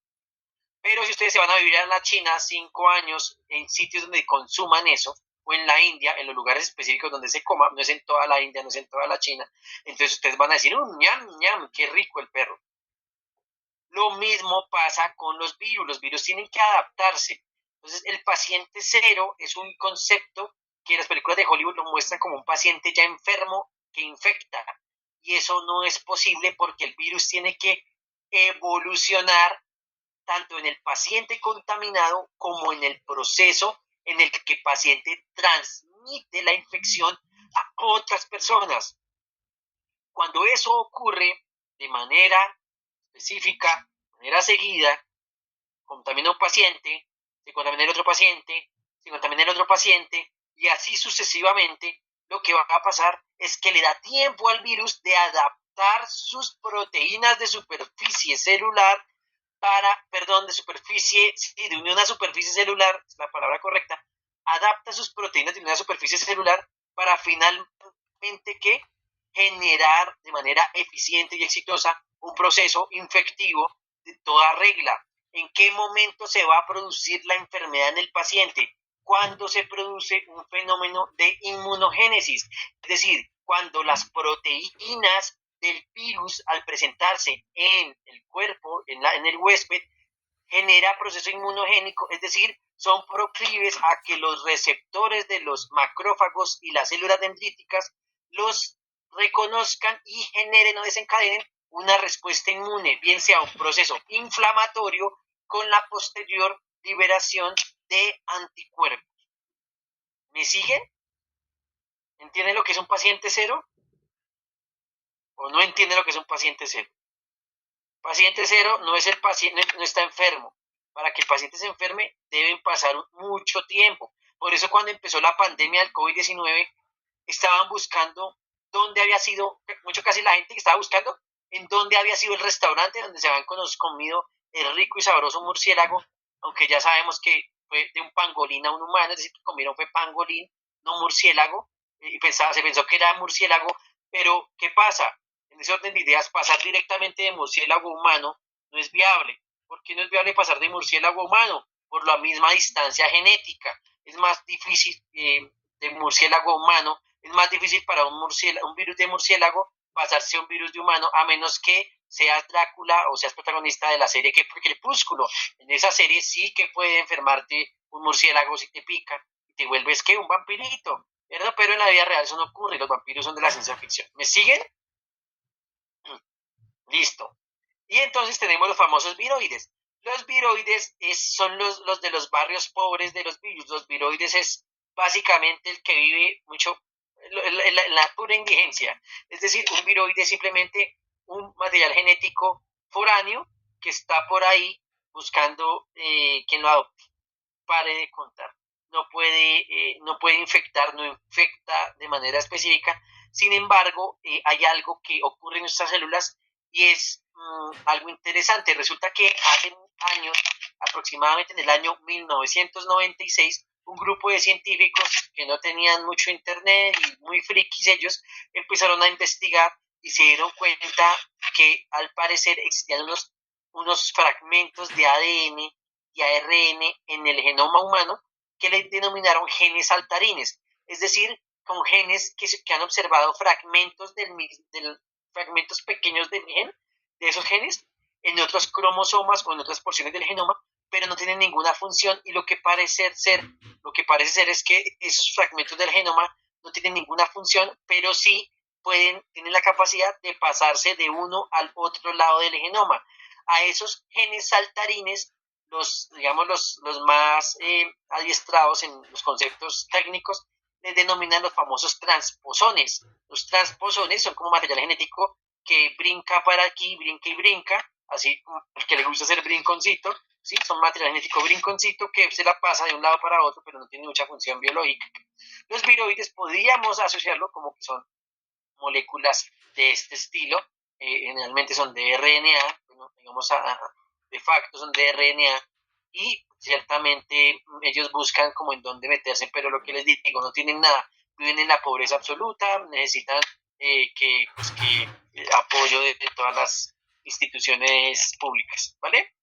Pero si ustedes se van a vivir a la China 5 años en sitios donde consuman eso, o en la India, en los lugares específicos donde se coma, no es en toda la India, no es en toda la China, entonces ustedes van a decir, ñam, ñam, qué rico el perro. Lo mismo pasa con los virus tienen que adaptarse. Entonces, el paciente cero es un concepto que las películas de Hollywood lo muestran como un paciente ya enfermo que infecta. Y eso no es posible porque el virus tiene que evolucionar tanto en el paciente contaminado como en el proceso en el que el paciente transmite la infección a otras personas. Cuando eso ocurre de manera específica, de manera seguida, contamina a un paciente, se contamina el otro paciente, se contamina el otro paciente, y así sucesivamente, lo que va a pasar es que le da tiempo al virus de adaptar sus proteínas de superficie celular de unión a superficie celular, es la palabra correcta, adapta sus proteínas de unión a superficie celular para finalmente que generar de manera eficiente y exitosa un proceso infectivo de toda regla. ¿En qué momento se va a producir la enfermedad en el paciente? Cuando se produce un fenómeno de inmunogénesis, es decir, cuando las proteínas del virus al presentarse en el cuerpo, en el huésped, genera proceso inmunogénico, es decir, son proclives a que los receptores de los macrófagos y las células dendríticas los reconozcan y generen o desencadenen una respuesta inmune, bien sea un proceso inflamatorio con la posterior liberación de anticuerpos. ¿Me siguen? ¿Entienden lo que es un paciente cero? ¿O no entienden lo que es un paciente cero? Paciente cero no es el paciente, no está enfermo. Para que el paciente se enferme deben pasar mucho tiempo. Por eso cuando empezó la pandemia del COVID-19 estaban buscando dónde había sido, casi la gente que estaba buscando en dónde había sido el restaurante donde se habían comido el rico y sabroso murciélago, aunque ya sabemos que fue de un pangolín a un humano, es decir, que comieron fue pangolín, no murciélago, y se pensó que era murciélago, pero ¿qué pasa? En ese orden de ideas, pasar directamente de murciélago a humano no es viable. ¿Por qué no es viable pasar de murciélago a humano? Por la misma distancia genética. Es más difícil de murciélago a humano, es más difícil para un virus de murciélago pasarse a un virus de humano, a menos que seas Drácula o seas protagonista de la serie Crepúsculo. En esa serie sí que puede enfermarte un murciélago si te pica y te vuelves que un vampirito, ¿verdad? Pero en la vida real eso no ocurre, los vampiros son de la ciencia ficción. ¿Me siguen? Listo. Y entonces tenemos los famosos viroides. Los viroides son los de los barrios pobres de los virus. Los viroides es básicamente el que vive mucho en la pura indigencia. Es decir, un viroide es simplemente un material genético foráneo que está por ahí buscando quien lo adopte. Pare de contar. No puede infectar, no infecta de manera específica. Sin embargo, hay algo que ocurre en nuestras células y es algo interesante. Resulta que hace años, aproximadamente en el año 1996, un grupo de científicos que no tenían mucho internet y muy frikis ellos, empezaron a investigar y se dieron cuenta que al parecer existían unos fragmentos de ADN y ARN en el genoma humano que le denominaron genes saltarines, es decir, con genes que han observado fragmentos pequeños del gen, de esos genes, en otros cromosomas o en otras porciones del genoma, pero no tienen ninguna función y lo que parece ser es que esos fragmentos del genoma no tienen ninguna función, pero sí tienen la capacidad de pasarse de uno al otro lado del genoma. A esos genes saltarines, digamos, los más adiestrados en los conceptos técnicos, les denominan los famosos transposones. Los transposones son como material genético que brinca para aquí, brinca y brinca, así como el que le gusta hacer brinconcito, ¿sí? Son material genético brinconcito que se la pasa de un lado para otro, pero no tiene mucha función biológica. Los viroides podríamos asociarlo como que son moléculas de este estilo, generalmente son de RNA, bueno, digamos de facto son de RNA, y ciertamente ellos buscan como en dónde meterse, pero lo que les digo, no tienen nada, viven en la pobreza absoluta, necesitan apoyo de todas las instituciones públicas, ¿vale?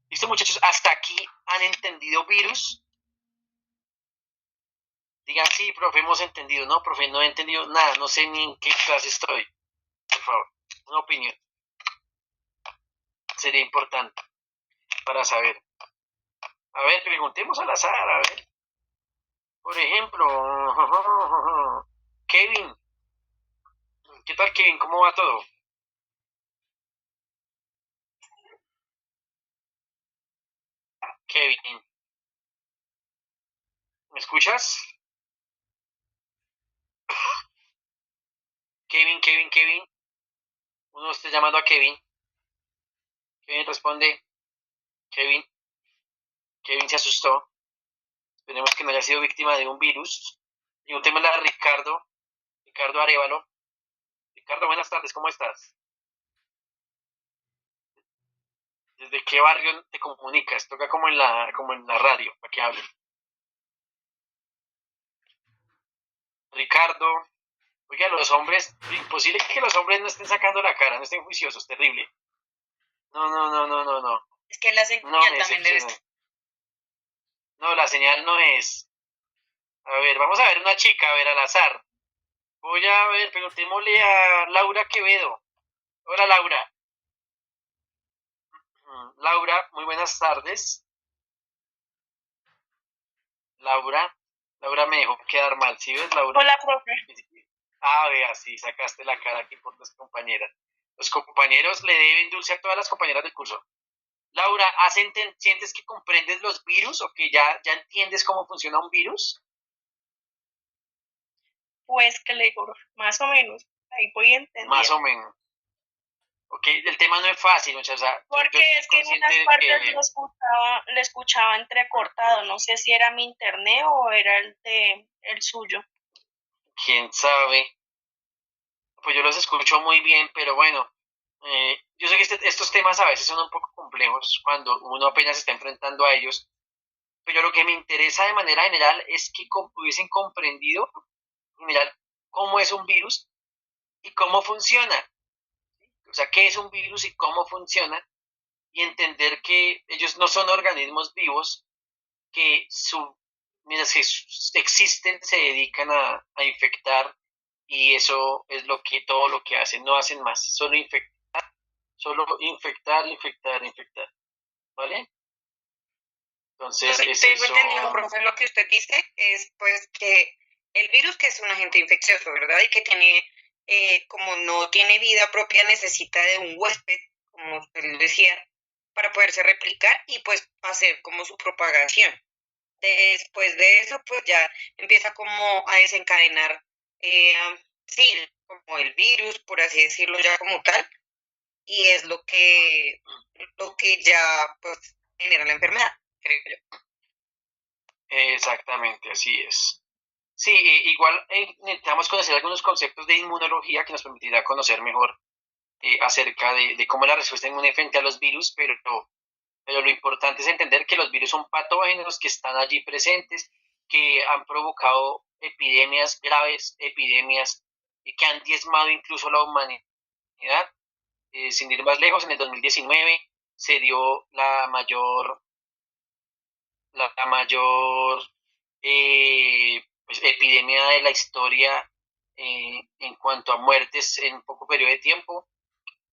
Listo, muchachos, hasta aquí han entendido virus. Digan, sí, profe, hemos entendido. No, profe, no he entendido nada, no sé ni en qué clase estoy. Por favor, una opinión. Sería importante para saber. A ver, preguntemos al azar, a ver. Por ejemplo, Kevin. ¿Qué tal, Kevin? ¿Cómo va todo? Kevin, ¿me escuchas? Kevin. Uno está llamando a Kevin. Kevin responde. Kevin se asustó. Esperemos que no haya sido víctima de un virus. Preguntémosle a Ricardo Arevalo. Ricardo, buenas tardes, ¿cómo estás? ¿Desde qué barrio te comunicas? Toca como en la radio, para que hable. Ricardo, oiga, los hombres, imposible que los hombres no estén sacando la cara, no estén juiciosos, terrible. No. Es que la señal No, también debe estar. No, la señal no es. A ver, vamos a ver una chica, a ver, al azar. Voy a ver, preguntémosle a Laura Quevedo. Hola, Laura. Laura, muy buenas tardes. Laura me dejó quedar mal, ¿sí ves, Laura? Hola, profe. Vea, sí, sacaste la cara aquí por tus compañeras. Los compañeros le deben dulce a todas las compañeras del curso. Laura, ¿sientes que comprendes los virus o que ya entiendes cómo funciona un virus? Pues que le digo, más o menos, ahí voy Más entendiendo. o menos. Ok, el tema no es fácil, muchachos. O sea, yo Porque estoy es que en consciente unas de partes que, lo escuchaba entrecortado, no sé si era mi internet o era el suyo. quién sabe, pues yo los escucho muy bien, pero bueno, yo sé que estos temas a veces son un poco complejos cuando uno apenas se está enfrentando a ellos, pero lo que me interesa de manera general es que hubiesen comprendido, en general, cómo es un virus y cómo funciona. O sea, qué es un virus y cómo funciona, y entender que ellos no son organismos vivos que mientras que existen se dedican a infectar, y eso es todo lo que hacen, no hacen más, solo infectar, infectar, infectar, ¿vale? Entonces es Tengo eso. entendido, profe, lo que usted dice es pues que el virus, que es un agente infeccioso, ¿verdad? Y que tiene, como no tiene vida propia, necesita de un huésped, como usted lo decía, para poderse replicar y pues hacer como su propagación. Después de eso, pues ya empieza como a desencadenar, eh, sí, como el virus, por así decirlo, ya como tal, y es lo que ya pues genera la enfermedad, creo yo. Exactamente, así es. Sí, igual necesitamos conocer algunos conceptos de inmunología que nos permitirá conocer mejor acerca de cómo es la respuesta inmune frente a los virus, pero lo importante es entender que los virus son patógenos que están allí presentes, que han provocado epidemias, graves epidemias, y que han diezmado incluso la humanidad. Sin ir más lejos, en el 2019 se dio la mayor pues, epidemia de la historia en cuanto a muertes en un poco periodo de tiempo,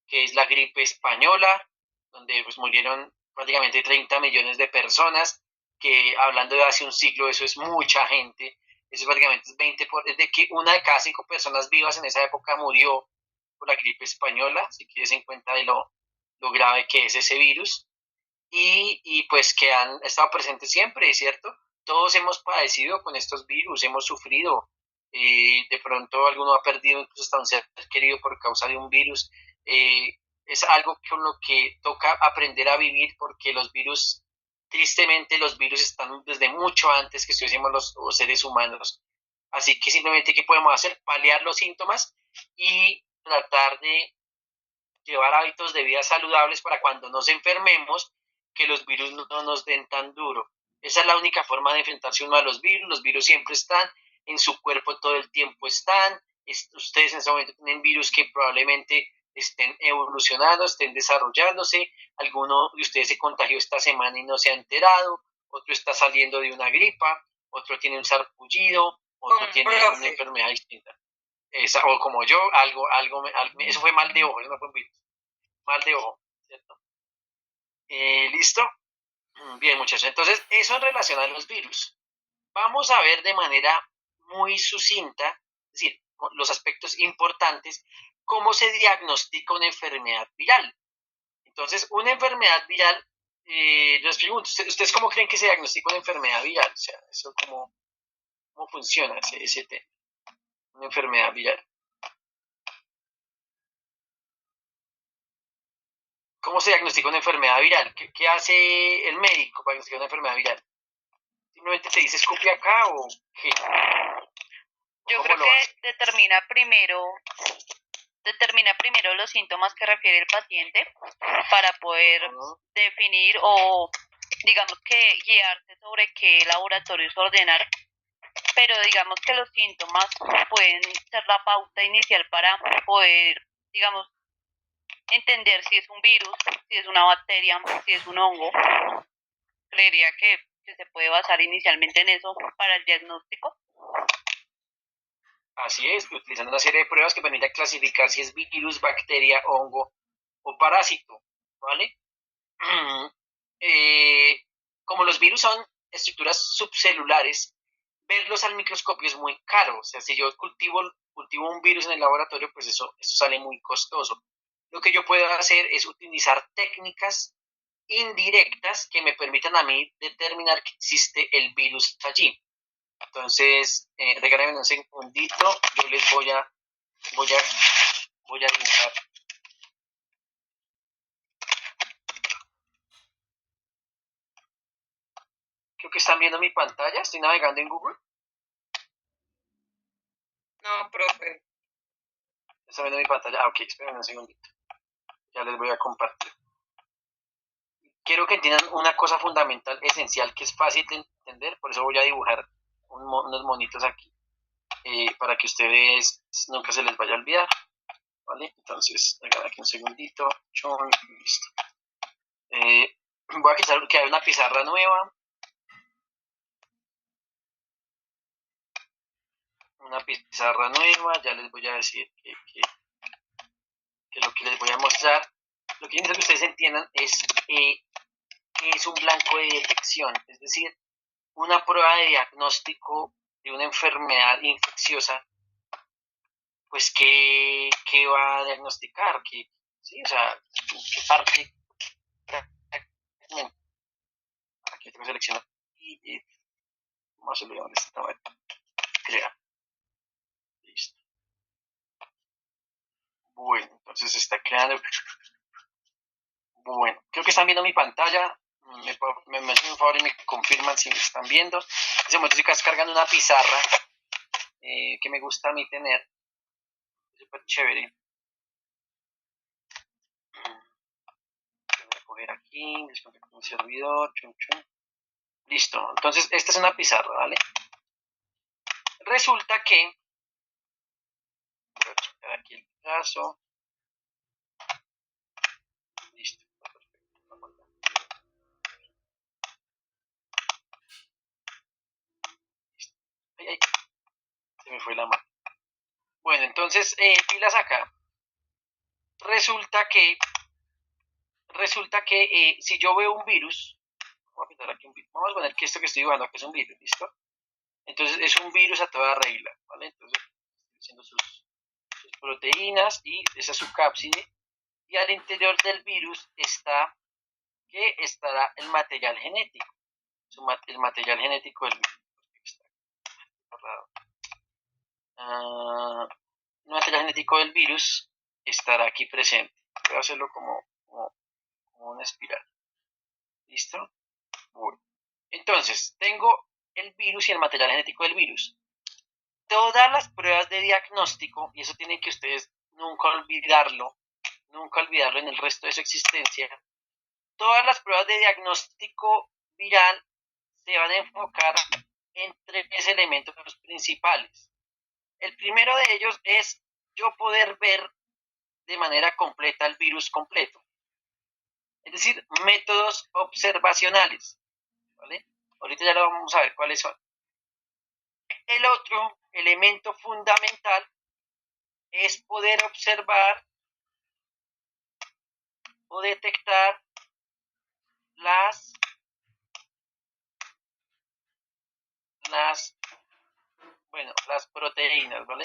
que es la gripe española, donde pues murieron prácticamente 30 millones de personas, que hablando de hace un siglo, eso es mucha gente. Eso prácticamente es es de que una de cada 5 personas vivas en esa época murió por la gripe española, así que des en cuenta de lo grave que es ese virus, y pues que han estado presentes siempre, ¿cierto? Todos hemos padecido con estos virus, hemos sufrido, de pronto alguno ha perdido incluso hasta un ser querido por causa de un virus. Es algo con lo que toca aprender a vivir, porque tristemente los virus están desde mucho antes que estuviésemos los seres humanos. Así que simplemente, ¿qué podemos hacer? Paliar los síntomas y tratar de llevar hábitos de vida saludables para cuando nos enfermemos, que los virus no nos den tan duro. Esa es la única forma de enfrentarse uno a los virus siempre están, en su cuerpo todo el tiempo están, ustedes en ese momento tienen virus que probablemente estén evolucionando, estén desarrollándose, alguno de ustedes se contagió esta semana y no se ha enterado, otro está saliendo de una gripa, otro tiene un sarpullido, otro tiene una enfermedad distinta. O como yo, eso fue mal de ojo, eso no fue un virus, mal de ojo, ¿cierto? ¿Listo? Bien, muchachos, entonces eso en relación a los virus. Vamos a ver de manera muy sucinta, es decir, los aspectos importantes, cómo se diagnostica una enfermedad viral. Entonces, una enfermedad viral, les pregunto, ¿ustedes cómo creen que se diagnostica una enfermedad viral? O sea, eso cómo funciona ese tema, una enfermedad viral. ¿Cómo se diagnostica una enfermedad viral? ¿Qué hace el médico para diagnosticar una enfermedad viral? ¿Simplemente te dice escupe acá o qué? Yo ¿Cómo creo lo que hace? determina primero los síntomas que refiere el paciente para poder definir o digamos que guiarse sobre qué laboratorios ordenar, pero digamos que los síntomas pueden ser la pauta inicial para poder, digamos, entender si es un virus, si es una bacteria, si es un hongo. Creería que se puede basar inicialmente en eso para el diagnóstico. Así es, utilizando una serie de pruebas que permiten clasificar si es virus, bacteria, hongo o parásito, ¿vale? como los virus son estructuras subcelulares, verlos al microscopio es muy caro. O sea, si yo cultivo un virus en el laboratorio, pues eso sale muy costoso. Lo que yo puedo hacer es utilizar técnicas indirectas que me permitan a mí determinar que existe el virus allí. Entonces, regálenme un segundito, yo les voy a dibujar. Creo que están viendo mi pantalla, estoy navegando en Google. No, profe. ¿Están viendo mi pantalla? Ah, ok, esperen un segundito. Ya les voy a compartir. Quiero que entiendan una cosa fundamental, esencial, que es fácil de entender, por eso voy a dibujar unos monitos aquí, para que ustedes nunca se les vaya a olvidar, ¿vale? Entonces, aquí un segundito, listo. Voy a quitar que hay una pizarra nueva. Ya les voy a decir que lo que les voy a mostrar, lo que yo necesito que ustedes entiendan es que es un blanco de detección, es decir, una prueba de diagnóstico de una enfermedad infecciosa, pues ¿qué va a diagnosticar? Sí, o sea, ¿qué parte? Aquí tengo seleccionado y vamos a ver dónde está. Crear. Listo. Bueno, entonces se está creando. Bueno, creo que están viendo mi pantalla. Me hacen un favor y me confirman si me están viendo. En ese momento estoy descargando una pizarra que me gusta a mí tener. Es súper chévere. Voy a coger aquí, desconectar un servidor. Listo, entonces esta es una pizarra, ¿vale? Resulta que, voy a checar aquí el caso. Listo, perfecto. Ay, se me fue la mano. Bueno, entonces, pilas acá. Resulta que si yo veo un virus, voy a pintar aquí un virus. Vamos a poner que esto que estoy dibujando aquí es un virus, ¿listo? Entonces es un virus a toda regla, ¿vale? Entonces estoy haciendo sus proteínas y esa es su cápside. Y al interior del virus estará el material genético. El material genético del virus. El material genético del virus estará aquí presente. Voy a hacerlo como una espiral. ¿Listo? Bueno. Entonces, tengo el virus y el material genético del virus. Todas las pruebas de diagnóstico, y eso tienen que ustedes nunca olvidarlo en el resto de su existencia, todas las pruebas de diagnóstico viral se van a enfocar en tres elementos principales. El primero de ellos es yo poder ver de manera completa el virus completo. Es decir, métodos observacionales, ¿vale? Ahorita ya lo vamos a ver cuáles son. El otro elemento fundamental es poder observar o detectar las proteínas, ¿vale?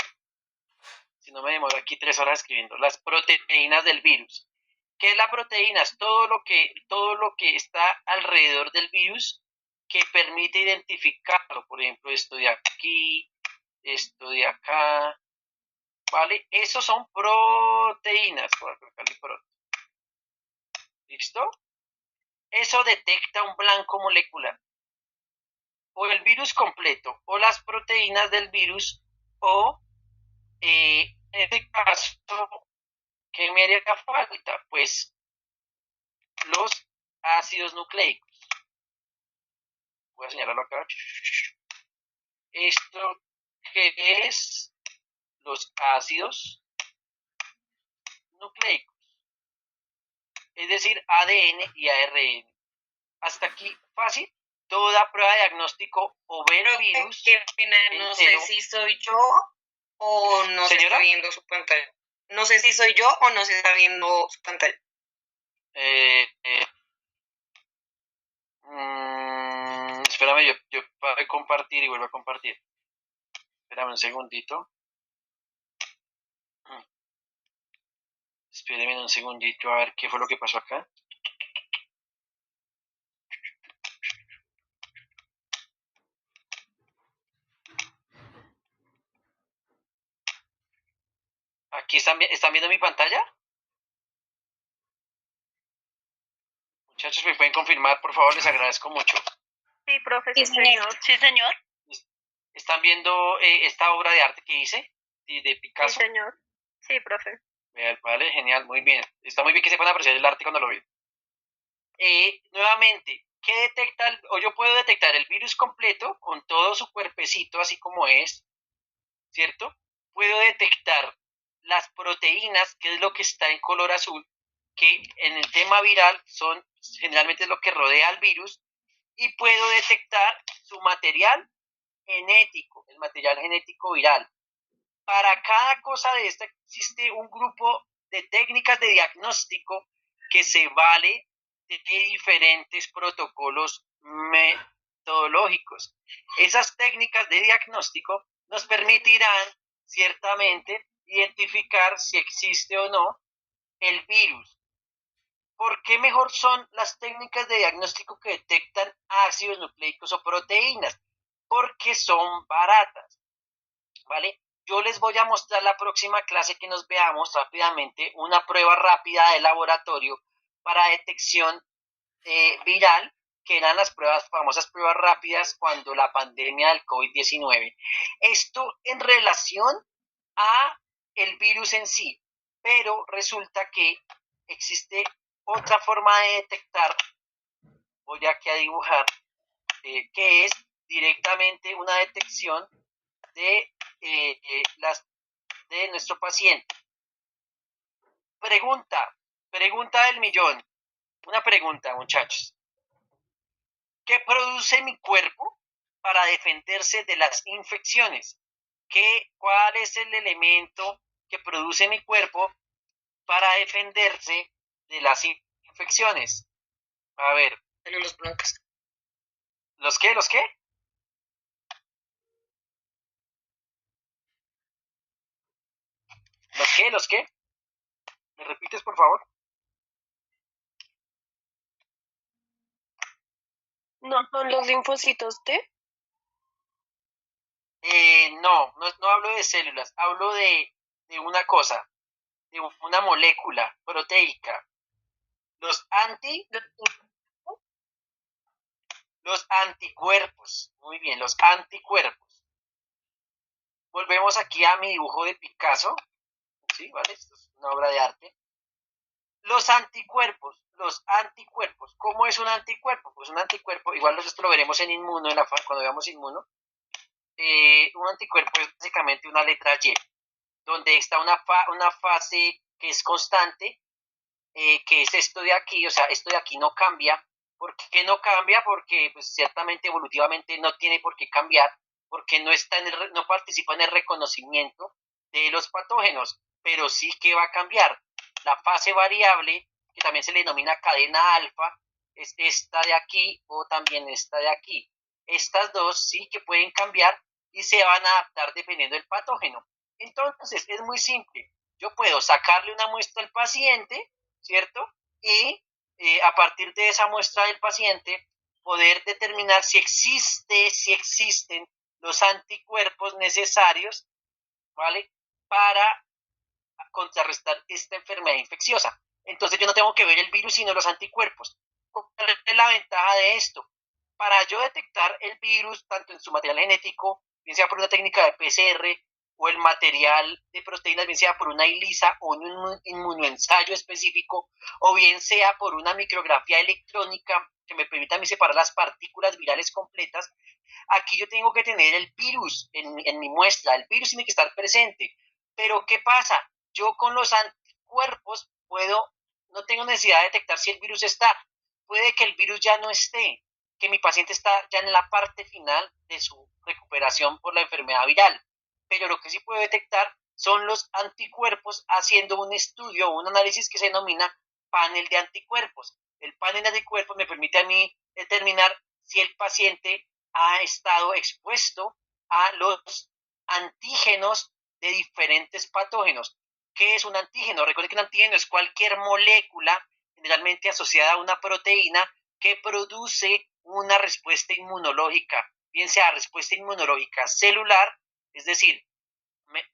Si no me demoro aquí 3 horas escribiendo, las proteínas del virus. ¿Qué es la proteína? Es todo lo que está alrededor del virus que permite identificarlo. Por ejemplo, esto de aquí, esto de acá, ¿vale? Esos son proteínas. ¿Listo? Eso detecta un blanco molecular. O el virus completo, o las proteínas del virus, o en este caso, ¿qué me haría falta? Pues los ácidos nucleicos. Voy a señalarlo acá. Esto que es los ácidos nucleicos, es decir, ADN y ARN. Hasta aquí fácil. Toda prueba de diagnóstico o ver virus. Qué pena, no sé si soy yo o no se está viendo su pantalla. No sé si soy yo o no se está viendo su pantalla. Espérame, yo voy a compartir y vuelvo a compartir. Espérame un segundito. Espérame un segundito a ver qué fue lo que pasó acá. Aquí están viendo mi pantalla. Muchachos, ¿me pueden confirmar, por favor? Les agradezco mucho. Sí, profe, Sí, sí, señor. señor. Sí, señor. ¿Están viendo esta obra de arte que hice? De Sí, Picasso. señor. Sí, profe. Vale, genial, muy bien. Está muy bien que sepan apreciar el arte cuando lo ven. Nuevamente, ¿qué detecta? O yo puedo detectar el virus completo con todo su cuerpecito así como es, ¿cierto? Puedo detectar las proteínas, que es lo que está en color azul, que en el tema viral son generalmente lo que rodea al virus, y puedo detectar su material genético, el material genético viral. Para cada cosa de esta existe un grupo de técnicas de diagnóstico que se vale de diferentes protocolos metodológicos. Esas técnicas de diagnóstico nos permitirán ciertamente identificar si existe o no el virus. ¿Por qué mejor son las técnicas de diagnóstico que detectan ácidos nucleicos o proteínas? Porque son baratas, ¿vale? Yo les voy a mostrar la próxima clase que nos veamos rápidamente una prueba rápida de laboratorio para detección viral, que eran las famosas pruebas rápidas cuando la pandemia del COVID-19. Esto en relación a el virus en sí, pero resulta que existe otra forma de detectar, voy aquí a dibujar, que es directamente una detección de de nuestro paciente. Pregunta del millón. Una pregunta, muchachos. ¿Qué produce mi cuerpo para defenderse de las infecciones? ¿Cuál es el elemento que produce mi cuerpo para defenderse de las infecciones? A ver. Células blancas. ¿Los qué? ¿Los qué? ¿Los qué? ¿Los qué? ¿Me repites, por favor? ¿No son los linfocitos T? No hablo de células, hablo de una cosa, de una molécula proteica. Los anticuerpos, muy bien, los anticuerpos. Volvemos aquí a mi dibujo de Picasso, ¿sí? ¿Vale? Esto es una obra de arte. Los anticuerpos, ¿cómo es un anticuerpo? Pues un anticuerpo, igual esto lo veremos en Inmuno, cuando veamos Inmuno. Un anticuerpo es básicamente una letra Y, donde está una fase que es constante, que es esto de aquí, o sea, esto de aquí no cambia. ¿Por qué no cambia? Porque pues, ciertamente evolutivamente no tiene por qué cambiar, porque no participa en el reconocimiento de los patógenos, pero sí que va a cambiar. La fase variable, que también se le denomina cadena alfa, es esta de aquí o también esta de aquí. Estas dos sí que pueden cambiar y se van a adaptar dependiendo del patógeno. Entonces, es muy simple. Yo puedo sacarle una muestra al paciente, ¿cierto? Y a partir de esa muestra del paciente, poder determinar si existen los anticuerpos necesarios, ¿vale? Para contrarrestar esta enfermedad infecciosa. Entonces yo no tengo que ver el virus, sino los anticuerpos. ¿Cuál es la ventaja de esto? Para yo detectar el virus, tanto en su material genético, bien sea por una técnica de PCR, o el material de proteínas, bien sea por una ELISA o un inmunoensayo específico, o bien sea por una micrografía electrónica que me permita a mí separar las partículas virales completas, aquí yo tengo que tener el virus en mi muestra, el virus tiene que estar presente. Pero ¿qué pasa? Yo con los anticuerpos no tengo necesidad de detectar si el virus está. Puede que el virus ya no esté, que mi paciente está ya en la parte final de su recuperación por la enfermedad viral. Pero lo que sí puedo detectar son los anticuerpos haciendo un estudio o un análisis que se denomina panel de anticuerpos. El panel de anticuerpos me permite a mí determinar si el paciente ha estado expuesto a los antígenos de diferentes patógenos. ¿Qué es un antígeno? Recuerden que un antígeno es cualquier molécula generalmente asociada a una proteína que produce una respuesta inmunológica, bien sea respuesta inmunológica celular, es decir,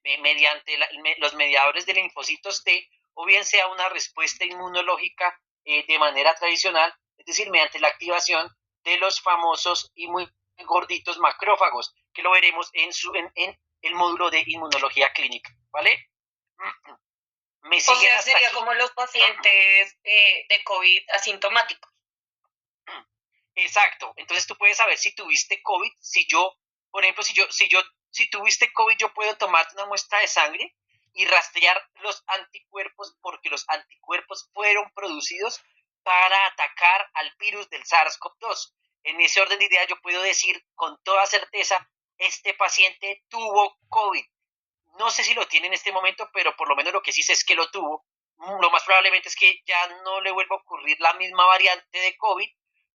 mediante los mediadores de linfocitos T, o bien sea una respuesta inmunológica de manera tradicional, es decir, mediante la activación de los famosos y muy gorditos macrófagos, que lo veremos en el módulo de inmunología clínica, ¿vale? ¿Me o sea, sería aquí? Como los pacientes de COVID asintomáticos. Exacto. Entonces tú puedes saber si tuviste COVID. Si yo, por ejemplo, si tuviste COVID, yo puedo tomarte una muestra de sangre y rastrear los anticuerpos, porque los anticuerpos fueron producidos para atacar al virus del SARS-CoV-2. En ese orden de ideas yo puedo decir con toda certeza, este paciente tuvo COVID. No sé si lo tiene en este momento, pero por lo menos lo que sí sé es que lo tuvo. Lo más probablemente es que ya no le vuelva a ocurrir la misma variante de COVID,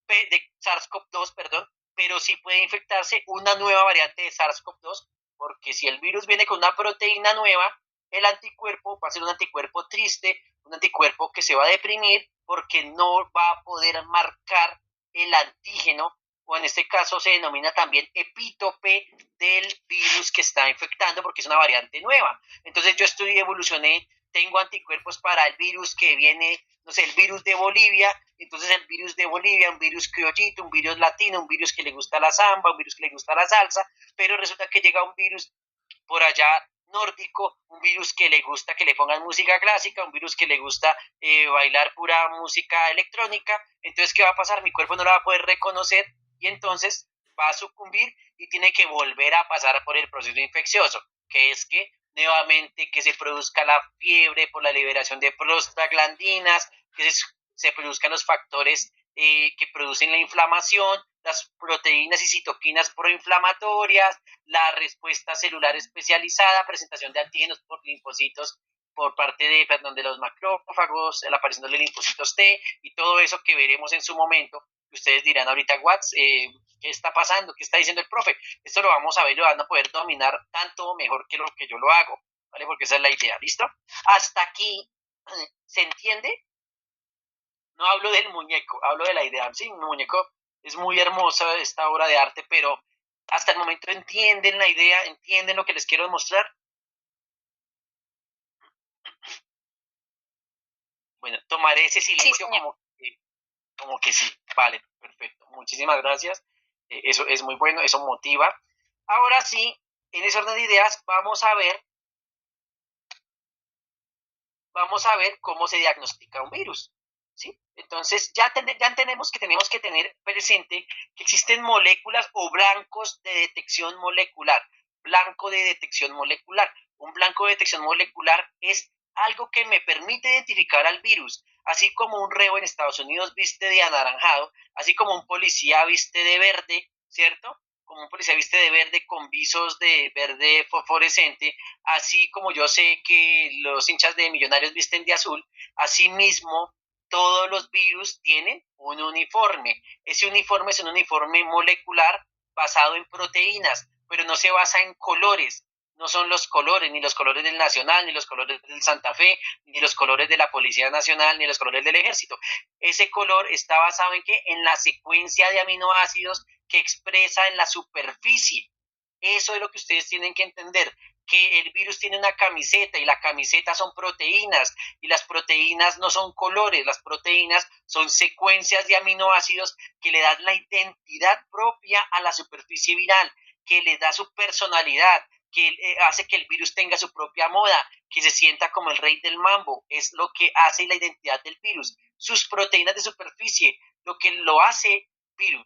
de SARS-CoV-2, perdón, pero sí puede infectarse una nueva variante de SARS-CoV-2, porque si el virus viene con una proteína nueva, el anticuerpo va a ser un anticuerpo triste, un anticuerpo que se va a deprimir porque no va a poder marcar el antígeno, o en este caso se denomina también epítope del virus que está infectando, porque es una variante nueva. Entonces yo evolucioné, tengo anticuerpos para el virus que viene, no sé, el virus de Bolivia, entonces el virus de Bolivia, un virus criollito, un virus latino, un virus que le gusta la samba, un virus que le gusta la salsa, pero resulta que llega un virus por allá nórdico, un virus que le gusta que le pongan música clásica, un virus que le gusta bailar pura música electrónica. Entonces, ¿qué va a pasar? Mi cuerpo no la va a poder reconocer y entonces va a sucumbir y tiene que volver a pasar por el proceso infeccioso, que es que nuevamente que se produzca la fiebre por la liberación de prostaglandinas, que se produzcan los factores que producen la inflamación, las proteínas y citoquinas proinflamatorias, la respuesta celular especializada, presentación de antígenos por linfocitos por parte de los macrófagos, la aparición de los linfocitos T y todo eso que veremos en su momento. Ustedes dirán ahorita, ¿qué está pasando? ¿Qué está diciendo el profe? Esto lo vamos a ver y lo van a poder dominar tanto o mejor que lo que yo lo hago, ¿vale? Porque esa es la idea, ¿listo? Hasta aquí, ¿se entiende? No hablo del muñeco, hablo de la idea. Sí, un muñeco es muy hermosa esta obra de arte, pero hasta el momento entienden la idea, entienden lo que les quiero demostrar. Bueno, tomaré ese silencio sí, como que sí. Vale, perfecto. Muchísimas gracias. Eso es muy bueno, eso motiva. Ahora sí, en ese orden de ideas vamos a ver cómo se diagnostica un virus. ¿Sí? Entonces ya tenemos que tener presente que existen moléculas o blancos de detección molecular. Blanco de detección molecular. Un blanco de detección molecular es algo que me permite identificar al virus, así como un reo en Estados Unidos viste de anaranjado, así como un policía viste de verde, ¿cierto? Como un policía viste de verde con visos de verde fosforescente, así como yo sé que los hinchas de Millonarios visten de azul, así mismo todos los virus tienen un uniforme. Ese uniforme es un uniforme molecular basado en proteínas, pero no se basa en colores. No son los colores, ni los colores del Nacional, ni los colores del Santa Fe, ni los colores de la Policía Nacional, ni los colores del Ejército. Ese color está basado en ¿qué? En la secuencia de aminoácidos que expresa en la superficie. Eso es lo que ustedes tienen que entender, que el virus tiene una camiseta y la camiseta son proteínas y las proteínas no son colores, las proteínas son secuencias de aminoácidos que le dan la identidad propia a la superficie viral, que le da su personalidad, que hace que el virus tenga su propia moda, que se sienta como el rey del mambo, es lo que hace la identidad del virus, sus proteínas de superficie, lo que lo hace virus.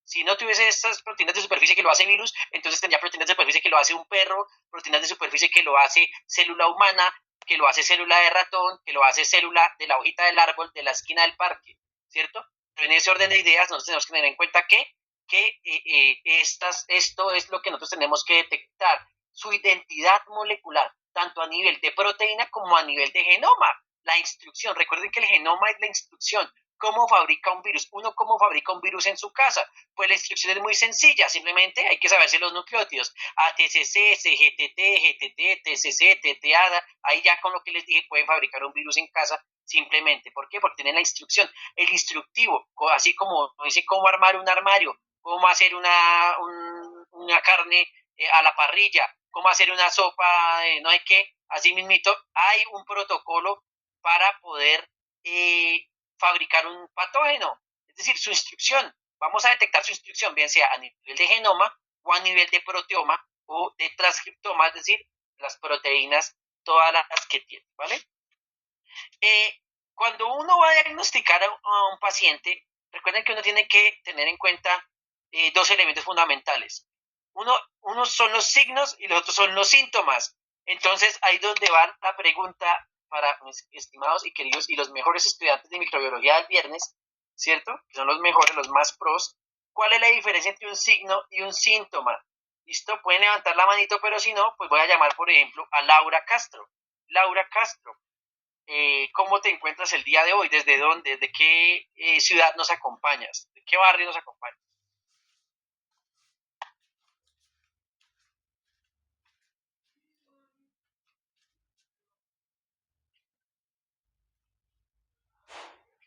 Si no tuviese estas proteínas de superficie que lo hace virus, entonces tendría proteínas de superficie que lo hace un perro, proteínas de superficie que lo hace célula humana, que lo hace célula de ratón, que lo hace célula de la hojita del árbol, de la esquina del parque, ¿cierto? Pero en ese orden de ideas nosotros tenemos que tener en cuenta que esto es lo que nosotros tenemos que detectar, su identidad molecular, tanto a nivel de proteína como a nivel de genoma. La instrucción, recuerden que el genoma es la instrucción, ¿Cómo fabrica un virus? Uno, ¿cómo fabrica un virus en su casa? Pues la instrucción es muy sencilla, simplemente hay que saberse los nucleótidos. ATCC, CGTT, GTT, TCC, TTA, ahí ya con lo que les dije pueden fabricar un virus en casa simplemente. ¿Por qué? Porque tienen la instrucción, el instructivo, así como dice cómo armar un armario, cómo hacer una carne a la parrilla, cómo hacer una sopa, no hay qué, así mismito, hay un protocolo para poder fabricar un patógeno, es decir, su instrucción. Vamos a detectar su instrucción, bien sea a nivel de genoma o a nivel de proteoma o de transcriptoma, es decir, las proteínas, todas las que tiene, ¿vale? Cuando uno va a diagnosticar a un paciente, recuerden que uno tiene que tener en cuenta dos elementos fundamentales. Uno son los signos y los otros son los síntomas. Entonces, ahí donde va la pregunta para mis estimados y queridos y los mejores estudiantes de microbiología del viernes, ¿cierto? Que son los mejores, los más pros. ¿Cuál es la diferencia entre un signo y un síntoma? ¿Listo? Pueden levantar la manito, pero si no, pues voy a llamar, por ejemplo, a Laura Castro. Laura Castro, ¿cómo te encuentras el día de hoy? ¿Desde dónde? ¿De qué ciudad nos acompañas? ¿De qué barrio nos acompañas?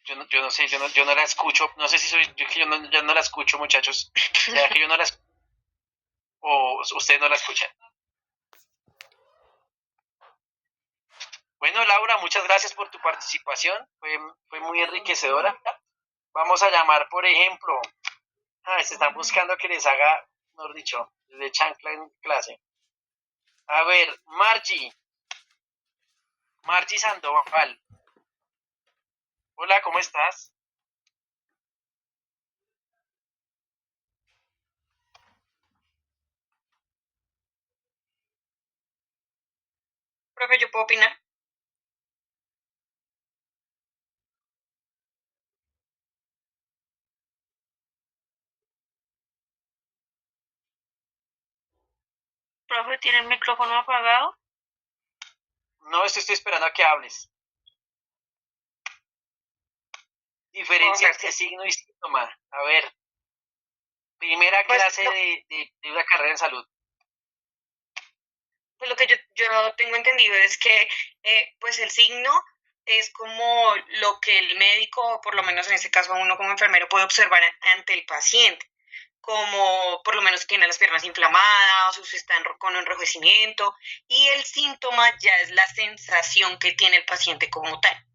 Yo no sé, yo no la escucho, no sé si soy, yo no la escucho, muchachos. ¿Será que yo no la escucho o ustedes no la escuchan? Bueno, Laura, muchas gracias por tu participación, fue muy enriquecedora. Vamos a llamar, por ejemplo, se están buscando que les haga, mejor dicho, de chancla en clase. A ver, Margie Sandoval. Hola, ¿cómo estás? Profe, ¿yo puedo opinar? Profe, ¿tiene el micrófono apagado? No, estoy esperando a que hables. Diferencia entre signo y síntoma. A ver, primera Pues clase de una carrera en salud. Pues lo que yo tengo entendido es que pues el signo es como lo que el médico, o por lo menos en este caso uno como enfermero, puede observar ante el paciente, como por lo menos tiene las piernas inflamadas o si está con enrojecimiento, y el síntoma ya es la sensación que tiene el paciente como tal.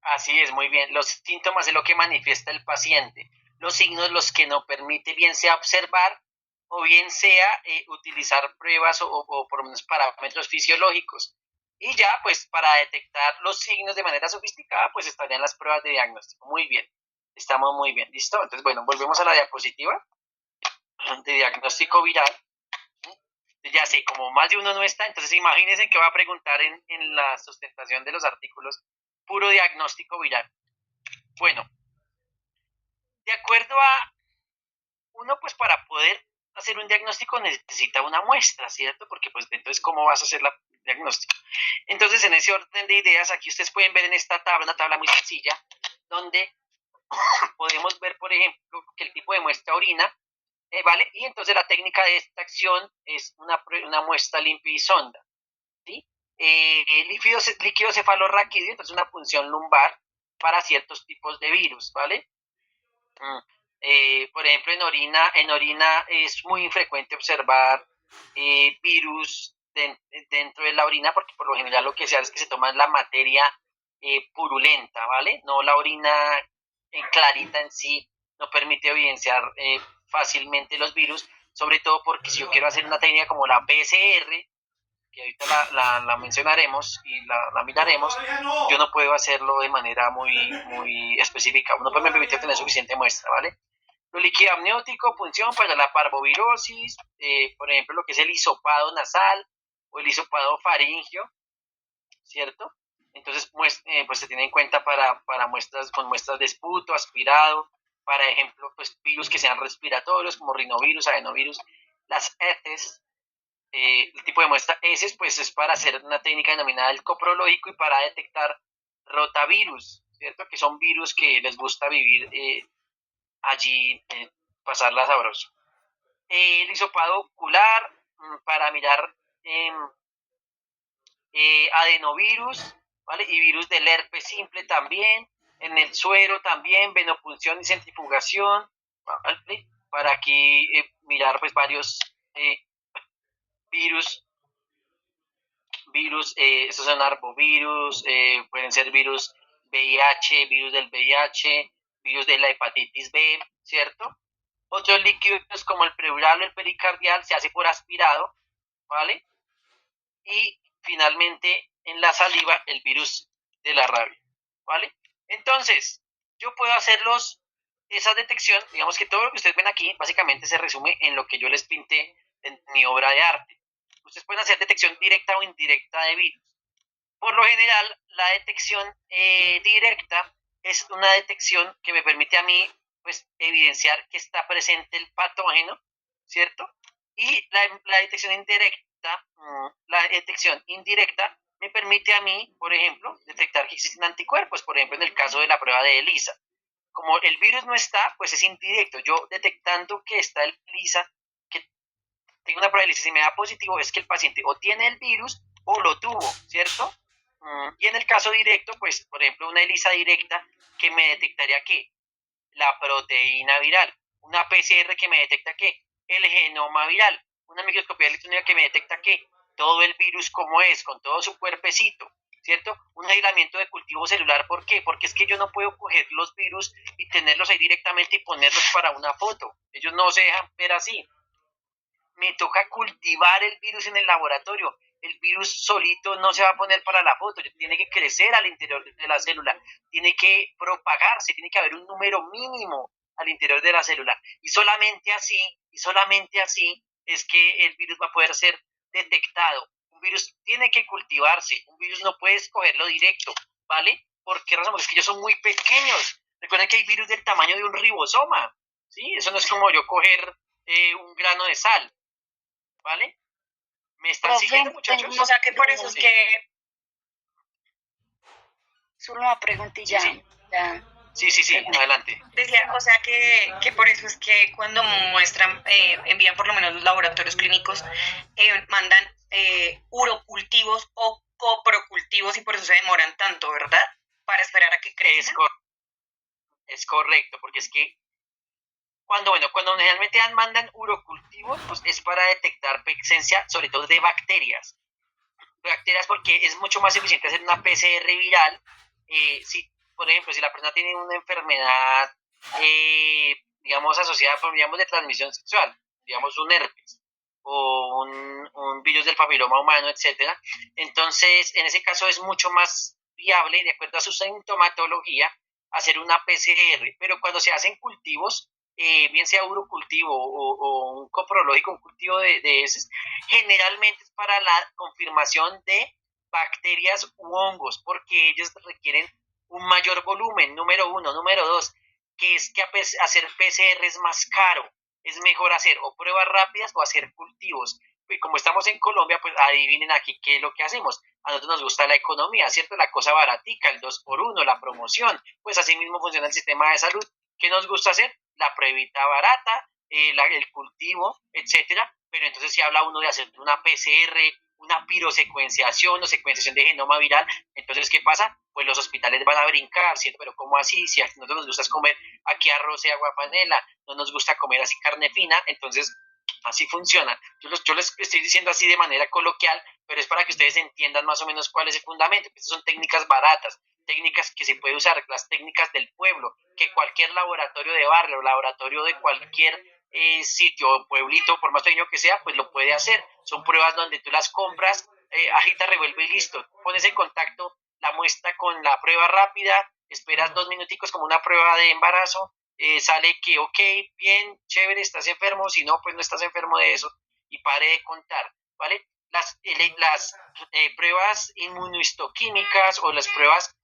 Así es, muy bien. Los síntomas es lo que manifiesta el paciente. Los signos los que no permite bien sea observar o bien sea utilizar pruebas o por lo menos parámetros fisiológicos. Y ya, pues para detectar los signos de manera sofisticada, pues estarían las pruebas de diagnóstico. Muy bien, estamos muy bien. ¿Listo? Entonces, bueno, volvemos a la diapositiva de diagnóstico viral. Ya sé, como más de uno no está, entonces imagínense que va a preguntar en la sustentación de los artículos puro diagnóstico viral. Bueno, de acuerdo a uno, pues para poder hacer un diagnóstico necesita una muestra, ¿cierto? Porque pues entonces, ¿cómo vas a hacer el diagnóstico? Entonces, en ese orden de ideas, aquí ustedes pueden ver en esta tabla, una tabla muy sencilla, donde podemos ver, por ejemplo, que el tipo de muestra orina, ¿vale? Y entonces la técnica de extracción es una muestra limpia y sonda, ¿sí? Líquido cefalorraquídeo, entonces una punción lumbar para ciertos tipos de virus, ¿vale? Por ejemplo, en orina es muy infrecuente observar virus dentro de la orina, porque por lo general lo que se hace es que se toma la materia purulenta, ¿vale? No la orina clarita en sí, no permite evidenciar fácilmente los virus, sobre todo porque si yo quiero hacer una técnica como la PCR, que ahorita la mencionaremos y la miraremos, yo no puedo hacerlo de manera muy específica, no me permite tener suficiente muestra, ¿vale? Lo líquido amniótico, punción para la parvovirosis, por ejemplo, lo que es el hisopado nasal o el hisopado faringio, ¿cierto? Entonces, pues se tiene en cuenta para muestras con muestras de esputo, aspirado, para ejemplo, pues virus que sean respiratorios, como rinovirus, adenovirus, las heces, el tipo de muestra heces, pues es para hacer una técnica denominada el coprológico y para detectar rotavirus, ¿cierto? Que son virus que les gusta vivir allí, pasarla sabroso. El hisopado ocular para mirar adenovirus, ¿vale? Y virus del herpes simple también, en el suero también, venopunción y centrifugación, ¿vale? Para aquí mirar pues varios virus, estos son arbovirus, pueden ser virus VIH, virus del VIH, virus de la hepatitis B, ¿cierto? Otros líquidos como el pleural o el pericardial se hace por aspirado, ¿vale? Y finalmente en la saliva el virus de la rabia, ¿vale? Entonces, yo puedo hacerlos, esa detección, digamos que todo lo que ustedes ven aquí básicamente se resume en lo que yo les pinté en mi obra de arte. Ustedes pueden hacer detección directa o indirecta de virus. Por lo general, la detección directa es una detección que me permite a mí pues evidenciar que está presente el patógeno, ¿cierto? Y la detección indirecta me permite a mí, por ejemplo, detectar que existen anticuerpos, por ejemplo, en el caso de la prueba de ELISA. Como el virus no está, pues es indirecto. Yo detectando que está el ELISA, que tengo una prueba de ELISA, si me da positivo, es que el paciente o tiene el virus o lo tuvo, ¿cierto? Y en el caso directo, pues, por ejemplo, una ELISA directa que me detectaría que la proteína viral, una PCR que me detecta que el genoma viral, una microscopía electrónica que me detecta que todo el virus como es, con todo su cuerpecito, ¿cierto? Un aislamiento de cultivo celular, ¿por qué? Porque es que yo no puedo coger los virus y tenerlos ahí directamente y ponerlos para una foto. Ellos no se dejan ver así. Me toca cultivar el virus en el laboratorio. El virus solito no se va a poner para la foto, tiene que crecer al interior de la célula, tiene que propagarse, tiene que haber un número mínimo al interior de la célula. Y solamente así es que el virus va a poder ser detectado. Un virus tiene que cultivarse, un virus no puede escogerlo directo, ¿vale? ¿Por qué razón? Porque es que ellos son muy pequeños. Recuerden que hay virus del tamaño de un ribosoma, ¿sí? Eso no es como yo coger un grano de sal, ¿vale? ¿Me están Profe, siguiendo, muchachos? o sea que por eso es Sí. que solo una preguntilla. Sí, sí. Ya. Sí, adelante. Decía, o sea que por eso es que cuando muestran, envían por lo menos los laboratorios clínicos, mandan urocultivos o coprocultivos y por eso se demoran tanto, ¿verdad? Para esperar a que crezcan. Es correcto, porque es que cuando generalmente mandan urocultivos, pues es para detectar presencia, sobre todo de bacterias. Bacterias porque es mucho más eficiente hacer una PCR viral. Si, por ejemplo, si la persona tiene una enfermedad, digamos, asociada, digamos, de transmisión sexual, digamos, un herpes o un virus del papiloma humano, etcétera. Entonces, en ese caso es mucho más viable, de acuerdo a su sintomatología, hacer una PCR. Pero cuando se hacen cultivos, bien sea urocultivo o un coprológico, un cultivo de heces, generalmente es para la confirmación de bacterias u hongos, porque ellos requieren un mayor volumen, número uno. Número dos, que es que hacer PCR es más caro, es mejor hacer o pruebas rápidas o hacer cultivos. Y como estamos en Colombia, pues adivinen aquí qué es lo que hacemos. A nosotros nos gusta la economía, ¿cierto? La cosa baratica, el 2x1, la promoción. Pues así mismo funciona el sistema de salud. ¿Qué nos gusta hacer? La pruebita barata, el cultivo, etcétera. Pero entonces si habla uno de hacer una PCR, una pirosecuenciación o secuenciación de genoma viral, entonces ¿qué pasa? Pues los hospitales van a brincar, ¿cierto? Pero ¿cómo así? Si a nosotros nos gusta comer aquí arroz y agua panela, no nos gusta comer así carne fina, entonces así funciona. Yo les estoy diciendo así de manera coloquial, pero es para que ustedes entiendan más o menos cuál es el fundamento. Estas son técnicas baratas, técnicas que se puede usar, las técnicas del pueblo, que cualquier laboratorio de barrio, laboratorio de cualquier sitio o pueblito, por más pequeño que sea, pues lo puede hacer. Son pruebas donde tú las compras, agita, revuelve y listo. Pones en contacto la muestra con la prueba rápida, esperas 2 minuticos como una prueba de embarazo, sale que ok, bien, chévere, estás enfermo, si no, pues no estás enfermo de eso, y pare de contar, ¿vale? Las pruebas inmunohistoquímicas o las pruebas,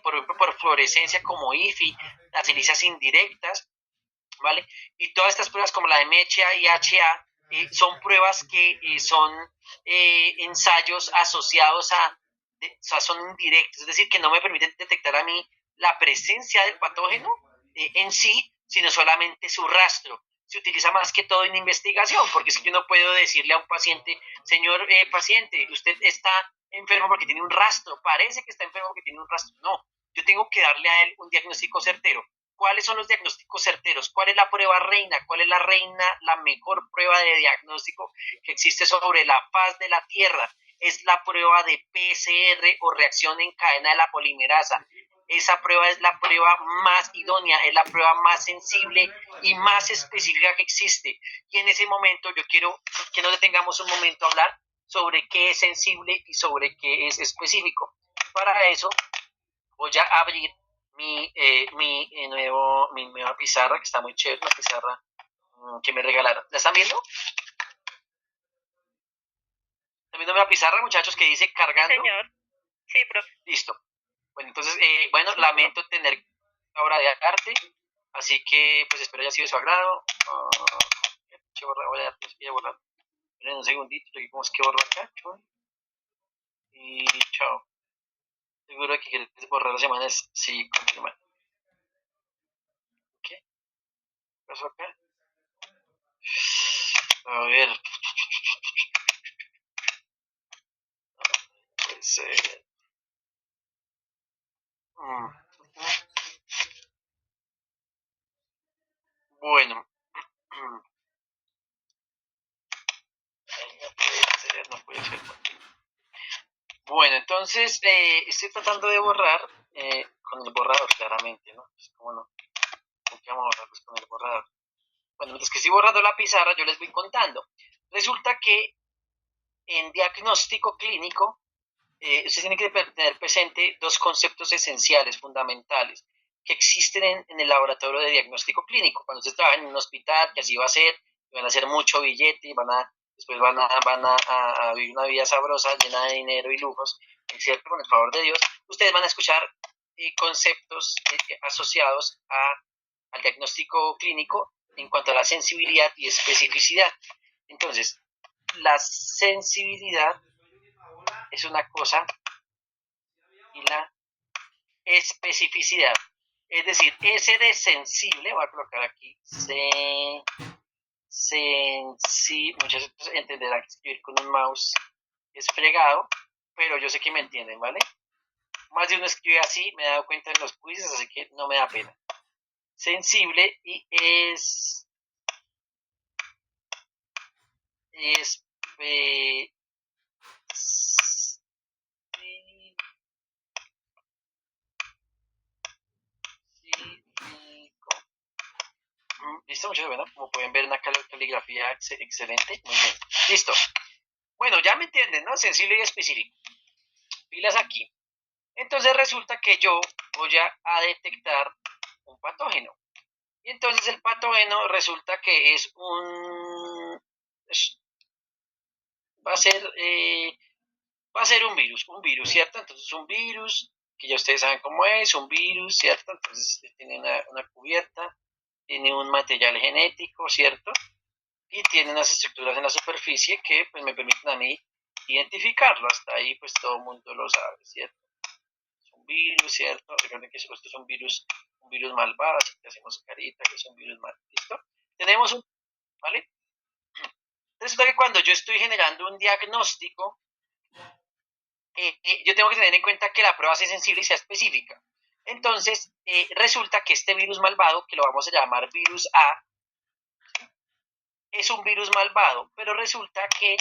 por ejemplo, por fluorescencia como IFI, las ELISAs indirectas, ¿vale? Y todas estas pruebas como la de MECHA y HA son pruebas que son ensayos asociados o sea, son indirectos, es decir, que no me permiten detectar a mí la presencia del patógeno en sí, sino solamente su rastro. Se utiliza más que todo en investigación, porque es que yo no puedo decirle a un paciente, señor paciente, usted está enfermo porque tiene un rastro, parece que está enfermo porque tiene un rastro. No, yo tengo que darle a él un diagnóstico certero. ¿Cuáles son los diagnósticos certeros? ¿Cuál es la prueba reina? ¿Cuál es la mejor prueba de diagnóstico que existe sobre la faz de la Tierra? Es la prueba de PCR o reacción en cadena de la polimerasa. Esa prueba es la prueba más idónea, es la prueba más sensible y más específica que existe. Y en ese momento yo quiero que nos detengamos un momento a hablar sobre qué es sensible y sobre qué es específico. Para eso voy a abrir mi nueva pizarra, que está muy chévere, la pizarra que me regalaron. ¿La están viendo? ¿Están viendo la pizarra, muchachos, que dice Sí, cargando? señor. Sí, profe. Listo. Bueno, entonces, bueno, lamento tener una obra de arte, así que pues espero haya sido de su agrado. Voy a borrar. Esperen un segundito, aquí como es que borro acá. Y chao. Seguro que quieres borrar las semanas, sí, confirmar. ¿Qué pasó acá? A ver. Puede ser. Bueno. No puede ser. Bueno, entonces estoy tratando de borrar con el borrador, claramente, ¿no? Pues, ¿cómo no? ¿Cómo que vamos a borrar pues, con el borrador? Bueno, mientras que estoy borrando la pizarra, yo les voy contando. Resulta que en diagnóstico clínico, usted tiene que tener presente dos conceptos esenciales, fundamentales, que existen en el laboratorio de diagnóstico clínico. Cuando usted trabaja en un hospital, que así va a ser, van a hacer mucho billete, después van a vivir una vida sabrosa, llena de dinero y lujos, es cierto, con el favor de Dios, ustedes van a escuchar conceptos asociados al diagnóstico clínico en cuanto a la sensibilidad y especificidad. Entonces, la sensibilidad es una cosa y la especificidad. Es decir, ese de sensible, voy a colocar aquí, muchas veces entenderán que escribir con un mouse es fregado, pero yo sé que me entienden, ¿vale? Más de uno escribe así, me he dado cuenta en los quizzes, así que no me da pena. Sensible y listo, muchas gracias. Como pueden ver, una caligrafía excelente. Muy bien. Listo. Bueno, ya me entienden, ¿no? Sensible y específico. Pilas aquí. Entonces resulta que yo voy a detectar un patógeno. Y entonces el patógeno resulta que es va a ser un virus, ¿cierto? Entonces un virus, que ya ustedes saben cómo es, un virus, ¿cierto? Entonces tiene una cubierta, tiene un material genético, ¿cierto? Y tiene unas estructuras en la superficie que pues me permiten a mí identificarlo. Hasta ahí pues todo el mundo lo sabe, ¿cierto? Es un virus, ¿cierto? Recuerden que esto es un virus malvado, así que hacemos carita, que es un virus malvado, ¿listo? Tenemos un, ¿vale? Resulta que cuando yo estoy generando un diagnóstico, yo tengo que tener en cuenta que la prueba sea sensible y sea específica. Entonces, resulta que este virus malvado, que lo vamos a llamar virus A, es un virus malvado, pero resulta que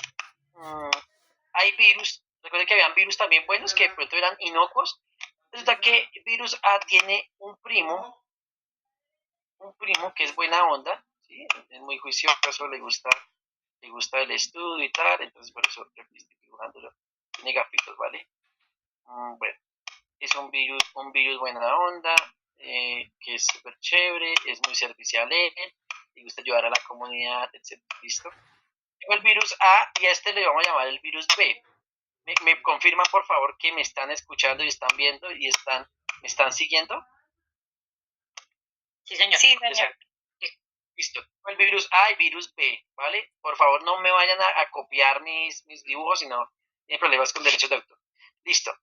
hay virus, recuerden que habían virus también buenos que de pronto eran inocuos. Resulta que virus A tiene un primo que es buena onda, ¿sí? Es muy juicioso, le gusta el estudio y tal, entonces por eso yo aquí estoy dibujándolo. Tiene gafitos, ¿vale? Bueno, es un virus buena onda, que es súper chévere, es muy servicial, le gusta ayudar a la comunidad, etc. ¿Listo? Tengo el virus A y a este le vamos a llamar el virus B. ¿Me confirman, por favor, que me están escuchando y están viendo y me están siguiendo? Sí, señor. Sí, señor. Listo. El virus A y virus B, ¿vale? Por favor, no me vayan a copiar mis dibujos, si no tienen problemas con derechos de autor. Listo.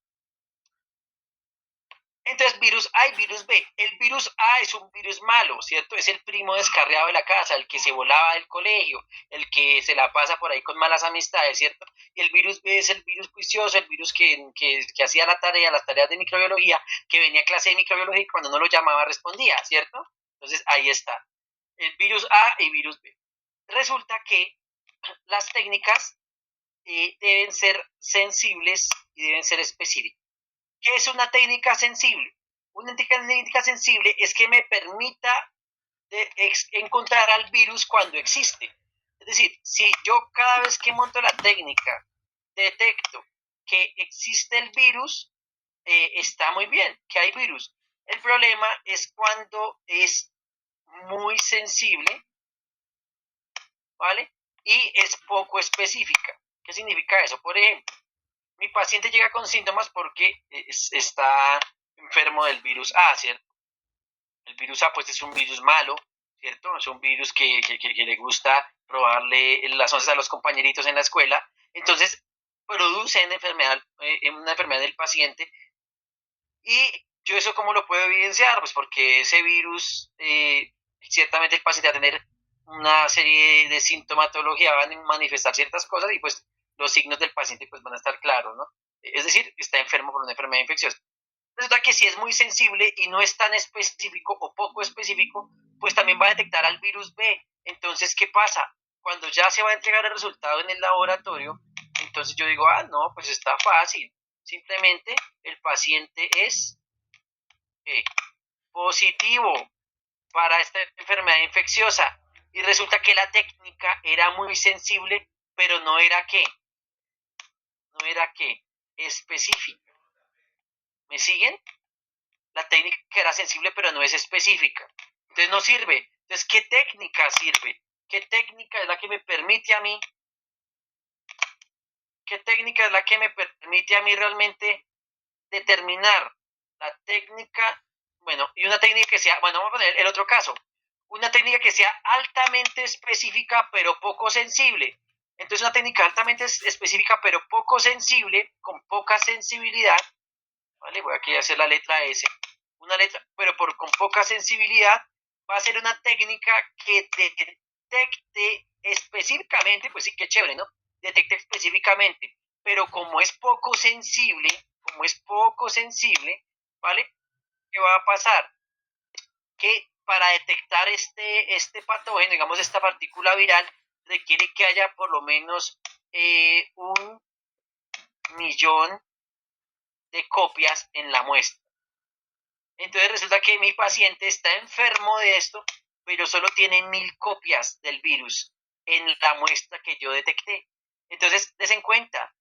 Entonces, virus A y virus B. El virus A es un virus malo, ¿cierto? Es el primo descarriado de la casa, el que se volaba del colegio, el que se la pasa por ahí con malas amistades, ¿cierto? Y el virus B es el virus juicioso, el virus que hacía las tareas de microbiología, que venía a clase de microbiología y cuando uno lo llamaba respondía, ¿cierto? Entonces, ahí está. El virus A y virus B. Resulta que las técnicas deben ser sensibles y deben ser específicas. ¿Qué es una técnica sensible? Una técnica sensible es que me permita encontrar al virus cuando existe. Es decir, si yo cada vez que monto la técnica detecto que existe el virus, está muy bien, que hay virus. El problema es cuando es muy sensible, ¿vale? Y es poco específica. ¿Qué significa eso? Por ejemplo, mi paciente llega con síntomas porque está enfermo del virus A, ¿cierto? El virus A pues es un virus malo, ¿cierto? Es un virus que le gusta robarle las once a los compañeritos en la escuela. Entonces produce una enfermedad del paciente. Y yo eso cómo lo puedo evidenciar, pues porque ese virus, ciertamente el paciente va a tener una serie de sintomatología, van a manifestar ciertas cosas y pues los signos del paciente pues van a estar claros, ¿no? Es decir, está enfermo por una enfermedad infecciosa. Resulta que si es muy sensible y no es tan específico o poco específico, pues también va a detectar al virus B. Entonces, ¿qué pasa? Cuando ya se va a entregar el resultado en el laboratorio, entonces yo digo, no, pues está fácil. Simplemente el paciente es positivo para esta enfermedad infecciosa. Y resulta que la técnica era muy sensible, pero no era específica. ¿Me siguen? La técnica era sensible, pero no es específica. Entonces no sirve. Entonces, ¿qué técnica sirve? ¿Qué técnica es la que me permite a mí? ¿Qué técnica es la que me permite a mí realmente determinar la técnica? Bueno, y una técnica que sea, bueno, vamos a poner el otro caso. Una técnica que sea altamente específica, pero poco sensible. Entonces, una técnica altamente específica, pero poco sensible, con poca sensibilidad, ¿vale? Voy aquí a hacer la letra S. Una letra, pero con poca sensibilidad, va a ser una técnica que detecte específicamente, pues sí, qué chévere, ¿no? Detecte específicamente, pero como es poco sensible, ¿vale? ¿Qué va a pasar? Que para detectar este patógeno, digamos esta partícula viral, requiere que haya por lo menos 1.000.000 de copias en la muestra. Entonces resulta que mi paciente está enfermo de esto, pero solo tiene 1.000 copias del virus en la muestra que yo detecté. Entonces, des en cuenta,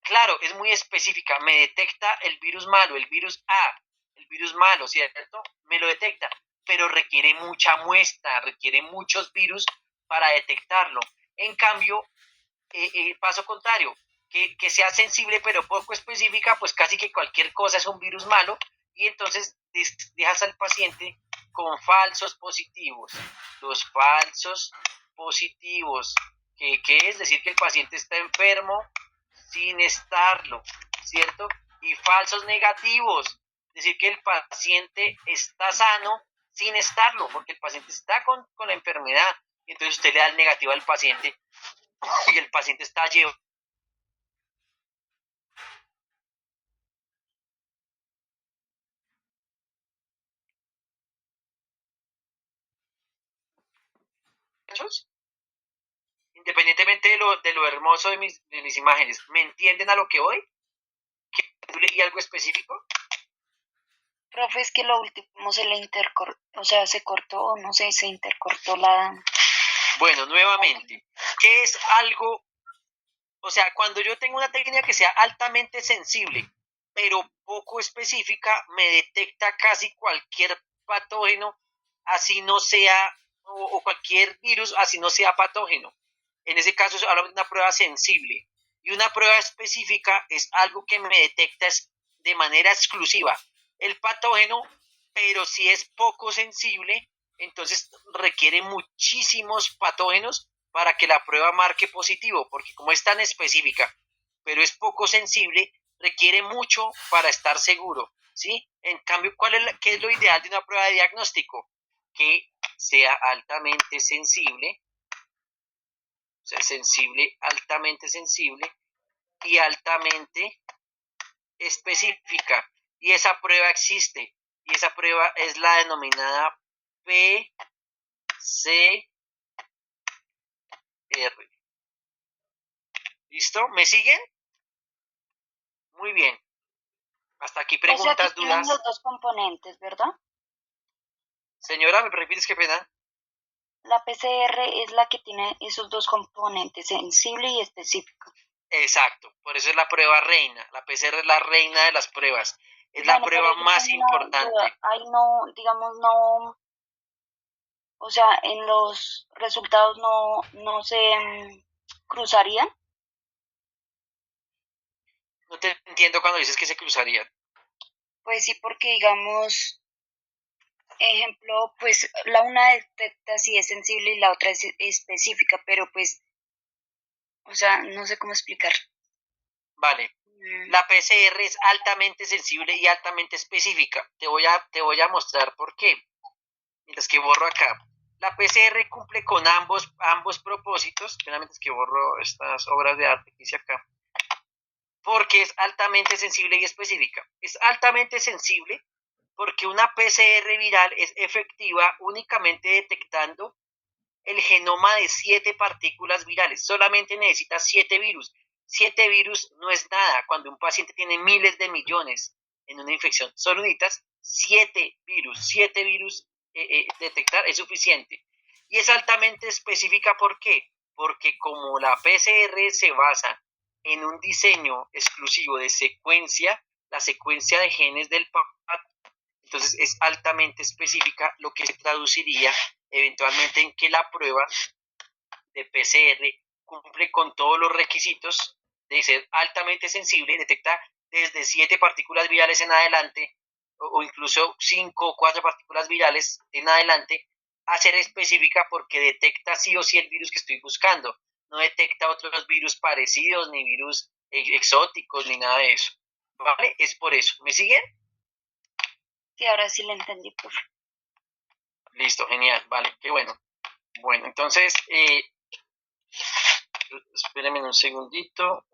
claro, es muy específica, me detecta el virus malo, el virus A, el virus malo, ¿cierto? Me lo detecta, pero requiere mucha muestra, requiere muchos virus para detectarlo. En cambio, paso contrario, que sea sensible pero poco específica, pues casi que cualquier cosa es un virus malo y entonces dejas al paciente con falsos positivos. Los falsos positivos, que es decir que el paciente está enfermo sin estarlo, ¿cierto? Y falsos negativos, es decir que el paciente está sano sin estarlo, porque el paciente está con la enfermedad, y entonces usted le da el negativo al paciente y el paciente está llevando. Independientemente de lo hermoso de mis imágenes, ¿me entienden a lo que voy? ¿Y algo específico? Profe, es que lo último se le intercortó, o sea, se cortó, no sé, se intercortó la... Bueno, nuevamente, ¿qué es algo? O sea, cuando yo tengo una técnica que sea altamente sensible, pero poco específica, me detecta casi cualquier patógeno, así no sea, o cualquier virus, así no sea patógeno. En ese caso, se habla de una prueba sensible. Y una prueba específica es algo que me detecta de manera exclusiva el patógeno, pero si es poco sensible, entonces requiere muchísimos patógenos para que la prueba marque positivo, porque como es tan específica, pero es poco sensible, requiere mucho para estar seguro. ¿sí? En cambio, ¿qué es lo ideal de una prueba de diagnóstico? Que sea altamente sensible, o sea, altamente sensible y altamente específica. Y esa prueba existe. Y esa prueba es la denominada PCR. ¿Listo? ¿Me siguen? Muy bien. Hasta aquí O sea que preguntas, tienen dudas. los dos componentes, ¿verdad? Señora, ¿me repites qué pena? La PCR es la que tiene esos dos componentes, sensible y específico. Exacto, por eso es la prueba reina. La PCR es la reina de las pruebas. Es la Bueno, pero prueba yo más tengo una importante. duda. Ahí no, digamos, no, o sea, en los resultados no se cruzarían. No te entiendo cuando dices que se cruzarían. Pues sí, porque digamos, ejemplo, pues la una detecta si es sensible y la otra es específica, pero pues, o sea, no sé cómo explicar. Vale. La PCR es altamente sensible y altamente específica. Te voy a mostrar por qué. Mientras que borro acá. La PCR cumple con ambos propósitos. Finalmente es que borro estas obras de arte que hice acá. Porque es altamente sensible y específica. Es altamente sensible porque una PCR viral es efectiva únicamente detectando el genoma de 7 partículas virales. Solamente necesita 7 virus. 7 virus no es nada cuando un paciente tiene miles de millones en una infección. Solo necesitas 7 virus. 7 virus detectar es suficiente. Y es altamente específica, ¿por qué? Porque como la PCR se basa en un diseño exclusivo de secuencia, la secuencia de genes del patógeno, entonces es altamente específica, lo que se traduciría eventualmente en que la prueba de PCR cumple con todos los requisitos de ser altamente sensible, detecta desde 7 partículas virales en adelante, o incluso 5 o 4 partículas virales en adelante, a ser específica porque detecta sí o sí el virus que estoy buscando, no detecta otros virus parecidos, ni virus exóticos, ni nada de eso. ¿Vale? Es por eso. ¿Me siguen? Sí, ahora sí lo entendí, profe. Listo, genial, vale, qué bueno. Bueno, entonces, espérenme un segundito.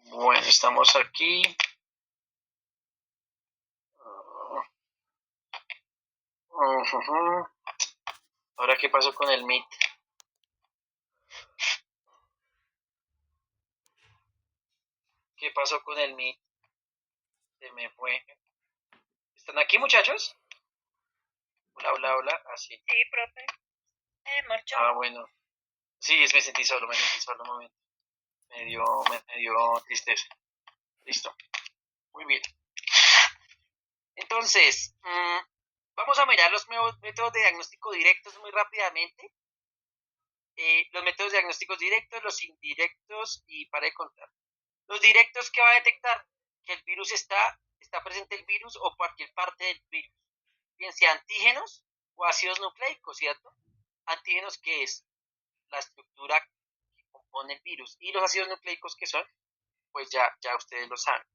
Bueno, estamos aquí. Ahora, ¿qué pasó con el Meet? ¿Qué pasó con el Meet? Se me fue. ¿Están aquí, muchachos? Hola, hola, hola. Así. Sí, profe. Marchó. Ah, bueno. Sí, me sentí solo un momento. Me dio tristeza. Listo. Muy bien. Entonces, vamos a mirar los métodos de diagnóstico directos muy rápidamente. Los métodos diagnósticos directos, los indirectos y para de contar. Los directos, que va a detectar que el virus está presente el virus o cualquier parte del virus, bien sea antígenos o ácidos nucleicos, ¿cierto? Antígenos, que es la estructura que compone el virus, y los ácidos nucleicos, que son, pues ya ustedes lo saben.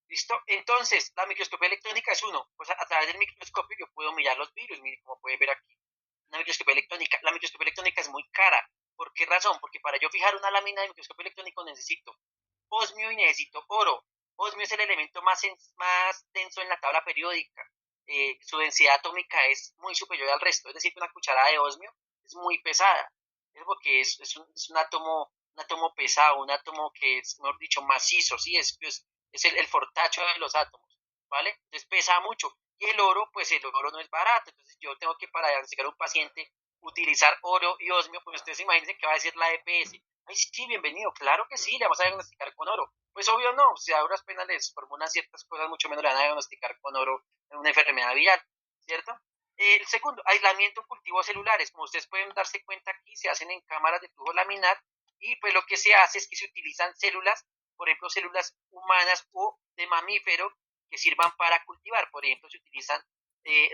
¿Listo? Entonces, la microscopía electrónica es uno. Pues a través del microscopio yo puedo mirar los virus, miren, como pueden ver aquí. Una microscopía electrónica. La microscopía electrónica es muy cara. ¿Por qué razón? Porque para yo fijar una lámina de microscopio electrónico necesito osmio y necesito oro. Osmio es el elemento más denso en la tabla periódica. Su densidad atómica es muy superior al resto. Es decir, una cucharada de osmio es muy pesada. Es porque es un átomo pesado, un átomo que es, mejor dicho, macizo, ¿sí? Es el fortacho de los átomos, ¿vale? Entonces pesa mucho. Y el oro, pues el oro no es barato. Entonces yo tengo que, para diagnosticar a un paciente, utilizar oro y osmio. Pues ustedes imagínense que va a decir la EPS. Ay, sí, bienvenido, claro que sí, le vamos a diagnosticar con oro. Pues obvio no, si a duras penas les formulan ciertas cosas, mucho menos le van a diagnosticar con oro en una enfermedad viral, ¿cierto? El segundo, aislamiento, cultivos celulares. Como ustedes pueden darse cuenta aquí, se hacen en cámaras de flujo laminar, y pues lo que se hace es que se utilizan células, por ejemplo, células humanas o de mamífero, que sirvan para cultivar. Por ejemplo, se utilizan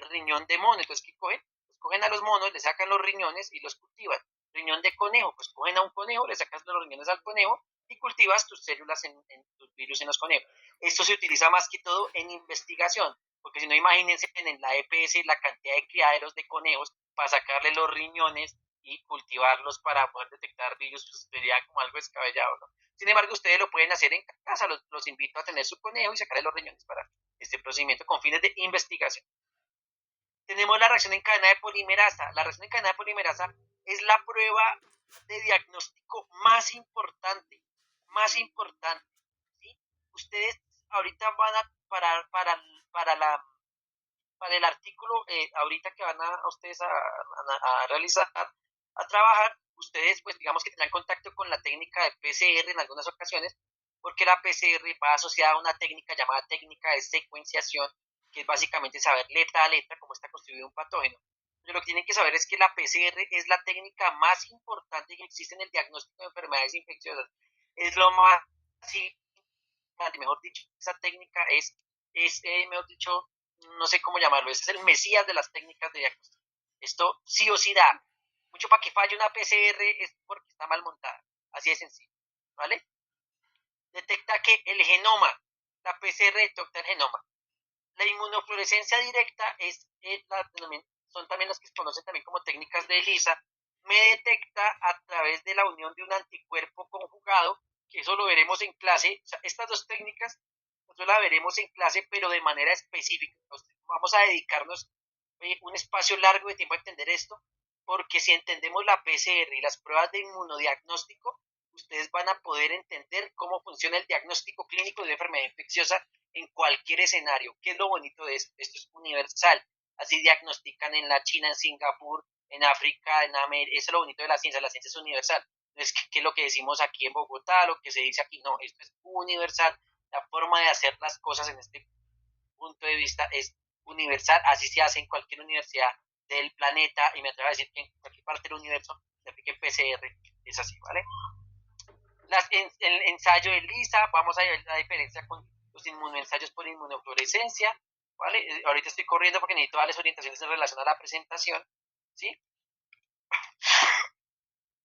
riñón de mono. Entonces, ¿qué cogen? Pues cogen a los monos, le sacan los riñones y los cultivan. Riñón de conejo, pues cogen a un conejo, le sacan los riñones al conejo y cultivas tus células en tus virus en los conejos. Esto se utiliza más que todo en investigación, porque si no, imagínense en la EPS la cantidad de criaderos de conejos para sacarle los riñones y cultivarlos para poder detectar virus, pues sería como algo descabellado, ¿no? Sin embargo, ustedes lo pueden hacer en casa, los invito a tener su conejo y sacarle los riñones para este procedimiento con fines de investigación. Tenemos la reacción en cadena de polimerasa. La reacción en cadena de polimerasa es la prueba de diagnóstico más importante, ¿sí? Ustedes ahorita van a, para el artículo, ahorita que van a ustedes a realizar, a trabajar, ustedes pues digamos que tendrán contacto con la técnica de PCR en algunas ocasiones, porque la PCR va asociada a una técnica llamada técnica de secuenciación, que es básicamente saber letra a letra cómo está construido un patógeno. Pero lo que tienen que saber es que la PCR es la técnica más importante que existe en el diagnóstico de enfermedades infecciosas. Es lo más, sí, mejor dicho, esa técnica mejor dicho, no sé cómo llamarlo, es el mesías de las técnicas de diagnóstico. Esto sí o sí da. Mucho para que falle una PCR es porque está mal montada. Así de sencillo, ¿vale? Detecta que el genoma, la PCR detecta el genoma. La inmunofluorescencia directa son también las que se conocen también como técnicas de ELISA. Me detecta a través de la unión de un anticuerpo conjugado, que eso lo veremos en clase. O sea, estas dos técnicas nosotros las veremos en clase, pero de manera específica. Entonces, vamos a dedicarnos un espacio largo de tiempo a entender esto, porque si entendemos la PCR y las pruebas de inmunodiagnóstico, ustedes van a poder entender cómo funciona el diagnóstico clínico de una enfermedad infecciosa en cualquier escenario. ¿Qué es lo bonito de esto? Esto es universal. Así diagnostican en la China, en Singapur, en África, en América. Eso es lo bonito de la ciencia es universal. No es que es lo que decimos aquí en Bogotá, lo que se dice aquí, no, esto es universal. La forma de hacer las cosas en este punto de vista es universal, así se hace en cualquier universidad del planeta, y me atrevo a decir que en cualquier parte del universo se aplique PCR, es así, ¿vale? El ensayo de ELISA, vamos a ver la diferencia con los inmunoensayos por inmunofluorescencia, ¿vale? Ahorita estoy corriendo porque necesito darles orientaciones en relación a la presentación, ¿sí?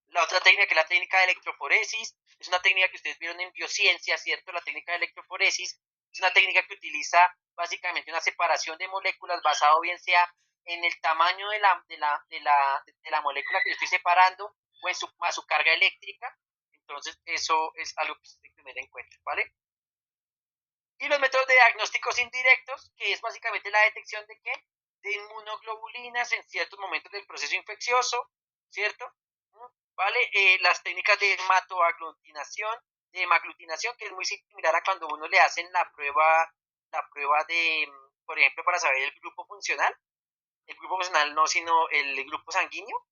La otra técnica, que es la técnica de electroforesis, es una técnica que ustedes vieron en biociencia, ¿cierto? La técnica de electroforesis es una técnica que utiliza básicamente una separación de moléculas basado bien sea en el tamaño de la molécula que yo estoy separando o en su carga eléctrica. Entonces, eso es algo que se tiene que tener en cuenta, ¿vale? Y los métodos de diagnósticos indirectos, que es básicamente la detección de qué? De inmunoglobulinas en ciertos momentos del proceso infeccioso, ¿cierto? ¿Vale? Las técnicas de hemaglutinación, que es muy similar a cuando uno le hacen la prueba de, por ejemplo, para saber el grupo funcional. El grupo funcional no, sino el grupo sanguíneo,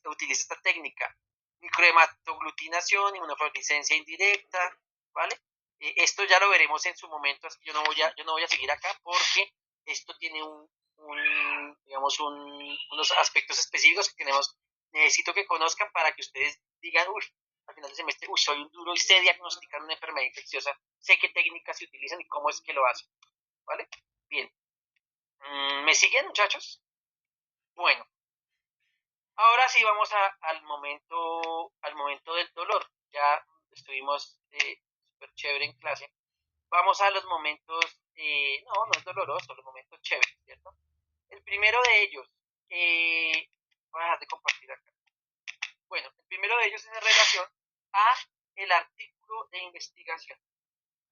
utiliza esta técnica. Microhematoglutinación, inmunofluorescencia indirecta, ¿vale? Esto ya lo veremos en su momento, así que yo no voy a seguir acá porque esto tiene digamos, unos aspectos específicos que necesito que conozcan para que ustedes digan, uy, al final del semestre, uy, soy un duro y sé diagnosticar una enfermedad infecciosa, sé qué técnicas se utilizan y cómo es que lo hacen, ¿vale? Bien. ¿Me siguen, muchachos? Bueno, ahora sí vamos al momento del dolor. Ya estuvimos súper chévere en clase. Vamos a los momentos, no es doloroso, los momentos chéveres, ¿cierto? El primero de ellos, voy a dejar de compartir acá. Bueno, el primero de ellos es en relación a el artículo de investigación,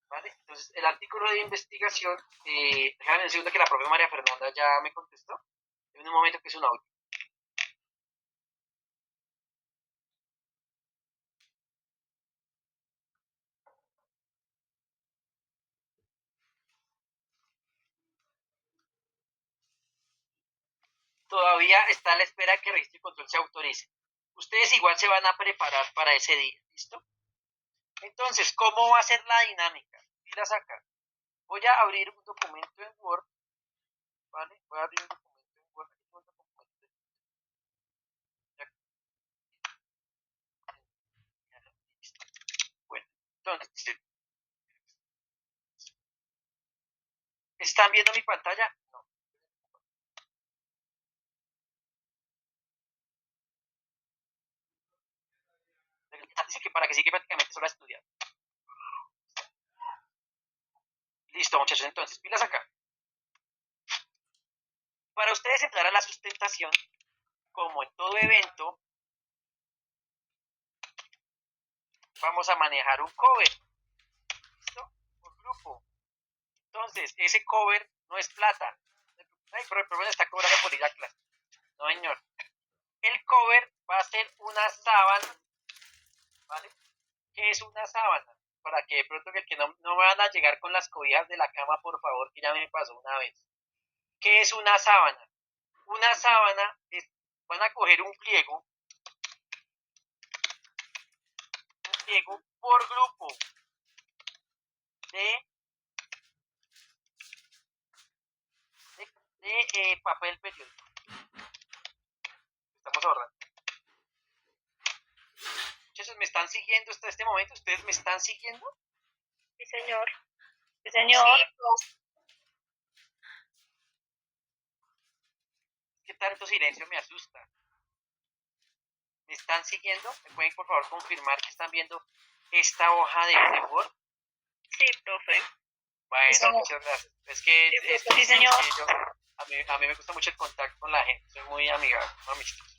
¿vale? Entonces, el artículo de investigación, déjame un segundo que la propia María Fernanda ya me contestó. En un momento que es un audio. Todavía está a la espera que registro y control se autorice. Ustedes igual se van a preparar para ese día, ¿listo? Entonces, ¿cómo va a ser la dinámica? Miras acá. Voy a abrir un documento en Word, ¿vale? Voy a abrir un documento en Word. Bueno, entonces, ¿están viendo mi pantalla? No. Así que para que siga prácticamente solo a estudiar. Listo, muchachos, entonces, pilas acá. Para ustedes entrar a la sustentación, como en todo evento, vamos a manejar un cover. ¿Listo? Por grupo. Entonces, ese cover no es plata. Ay, pero el problema está cobrando por ir a clase. No, señor. El cover va a ser una sábana. ¿Vale? ¿Qué es una sábana? Para que de pronto que no me van a llegar con las cobijas de la cama, por favor, que ya me pasó una vez. ¿Qué es una sábana? Una sábana es, van a coger un pliego por grupo de papel periódico. Estamos ahorrando. Muchachos, ¿me están siguiendo hasta este momento? ¿Ustedes me están siguiendo? Sí, señor. Sí, señor. ¿Qué tanto silencio me asusta? ¿Me están siguiendo? ¿Me pueden por favor confirmar que están viendo esta hoja de Word? Sí, profe. Bueno, muchas gracias. Es que, Sí, señor. A mí me gusta mucho el contacto con la gente, soy muy amigable, muy amistoso.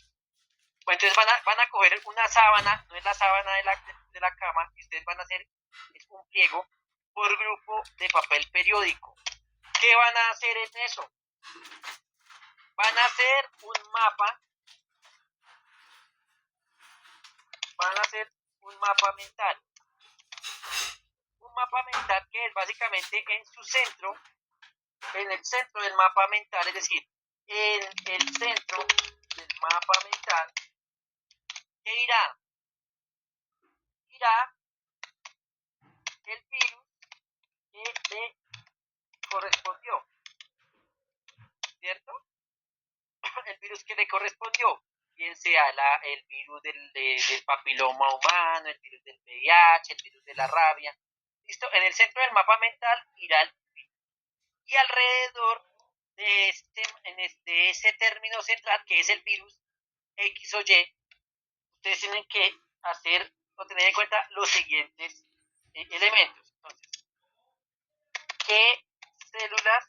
Bueno, entonces van a coger una sábana, no es la sábana de la cama, y ustedes van a hacer un pliego por grupo de papel periódico. ¿Qué van a hacer en eso? Van a hacer un mapa, mental. Un mapa mental que es básicamente en su centro, en el centro del mapa mental, es decir, en el centro del mapa mental, ¿qué irá? Irá el virus que le correspondió, ¿cierto? El virus que le correspondió, bien sea el virus del papiloma humano, el virus del VIH, el virus de la rabia. ¿Listo? En el centro del mapa mental irá el virus. Y alrededor de ese término central, que es el virus X o Y, ustedes tienen que hacer o tener en cuenta los siguientes elementos. Entonces, ¿qué células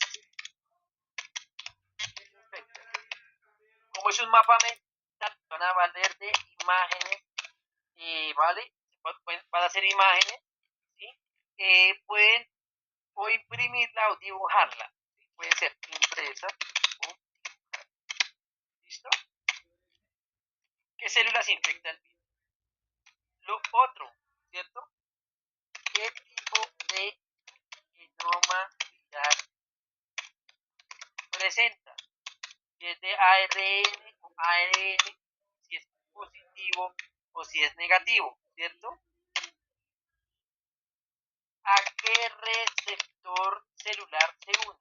infectan? Como es un mapa mental, van a valer de imágenes, ¿vale? Van a ser imágenes, ¿sí? Pueden o imprimirla o dibujarla, ¿sí? Pueden ser impresas o dibujadas. ¿Listo? ¿Qué células infecta el virus? Lo otro, ¿cierto? ¿Qué tipo de genoma viral presenta? Si es de ARN o ARN, si es positivo o si es negativo, ¿cierto? ¿A qué receptor celular se une?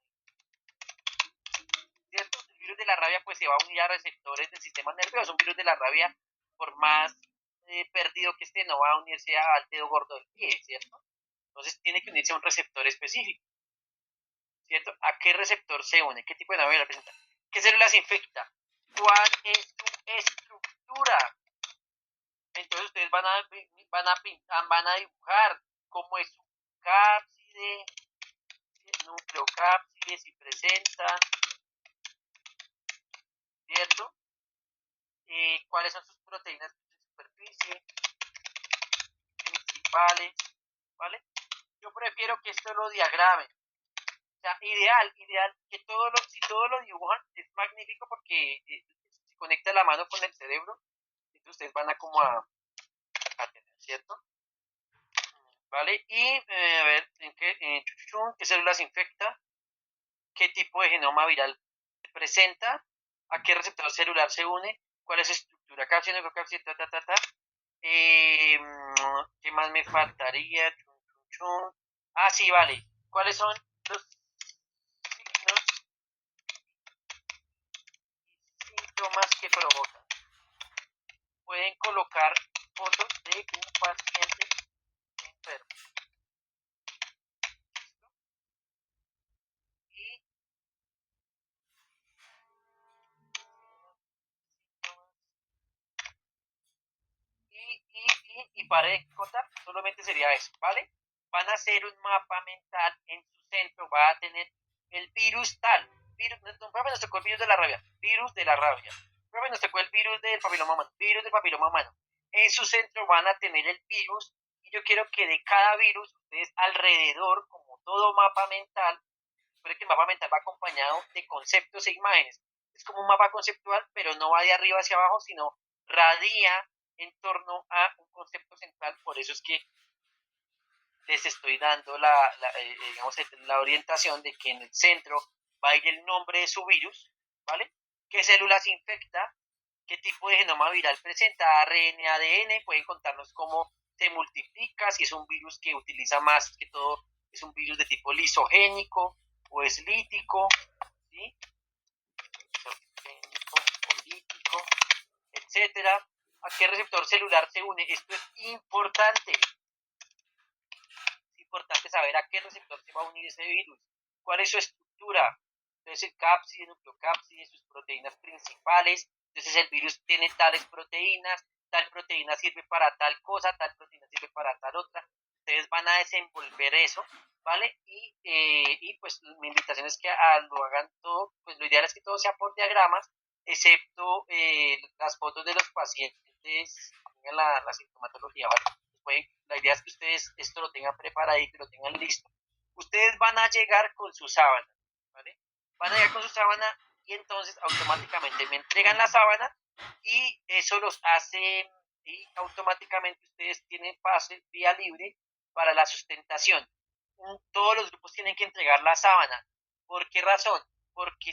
¿Cierto? El virus de la rabia pues se va a unir a receptores del sistema nervioso. Un virus de la rabia, por más perdido que esté, no va a unirse al dedo gordo del pie, ¿cierto? Entonces tiene que unirse a un receptor específico, ¿cierto? ¿A qué receptor se une? ¿Qué tipo de nave representa? ¿Qué células infecta? ¿Cuál es su estructura? Entonces ustedes van a dibujar cómo es su cápside, el núcleo cápside, si presenta, ¿cierto? ¿Cuáles son sus proteínas de superficie principales? ¿Vale? Yo prefiero que esto lo diagramen. O sea, ideal, que si todo lo dibujan, es magnífico porque se conecta la mano con el cerebro, entonces ustedes van a tener, ¿cierto? ¿Vale? Y a ver, ¿qué células infecta? ¿Qué tipo de genoma viral presenta? ¿A qué receptor celular se une? ¿Cuál es su estructura? Cápside, neurocápside, ¿qué más me faltaría? Ah, sí, vale. ¿Cuáles son los signos y síntomas que provocan? Pueden colocar fotos de un paciente enfermo. ¿Listo? Y pare de contar, solamente sería eso, ¿vale? Van a hacer un mapa mental, en su centro va a tener el virus tal, profe, nos tocó el virus de la rabia, profe, nos tocó el virus del papiloma humano, en su centro van a tener el virus, y yo quiero que de cada virus, ustedes alrededor, como todo mapa mental, recuerden que el mapa mental va acompañado de conceptos e imágenes, es como un mapa conceptual, pero no va de arriba hacia abajo, sino radia en torno a un concepto central, por eso es que les estoy dando digamos, la orientación de que en el centro va a ir el nombre de su virus, ¿vale? ¿Qué células infecta? ¿Qué tipo de genoma viral presenta? ARN, ADN, pueden contarnos cómo se multiplica, si es un virus que utiliza más que todo, es un virus de tipo lisogénico o es lítico, ¿sí? Lisogénico o lítico, etcétera. ¿A qué receptor celular se une? Esto es importante. Es importante saber a qué receptor se va a unir ese virus. ¿Cuál es su estructura? Entonces el cápside, nucleocápside, sus proteínas principales. Entonces el virus tiene tales proteínas, tal proteína sirve para tal cosa, tal proteína sirve para tal otra. Ustedes van a desenvolver eso, ¿vale? Y pues mi invitación es que lo hagan todo, pues lo ideal es que todo sea por diagramas, excepto las fotos de los pacientes, tengan la sintomatología, ¿vale? La idea es que ustedes esto lo tengan preparado y que lo tengan listo. Ustedes van a llegar con su sábana, ¿vale? Van a llegar con su sábana y entonces automáticamente me entregan la sábana y eso los hace, y automáticamente ustedes tienen pase, vía libre para la sustentación. Todos los grupos tienen que entregar la sábana. ¿Por qué razón? Porque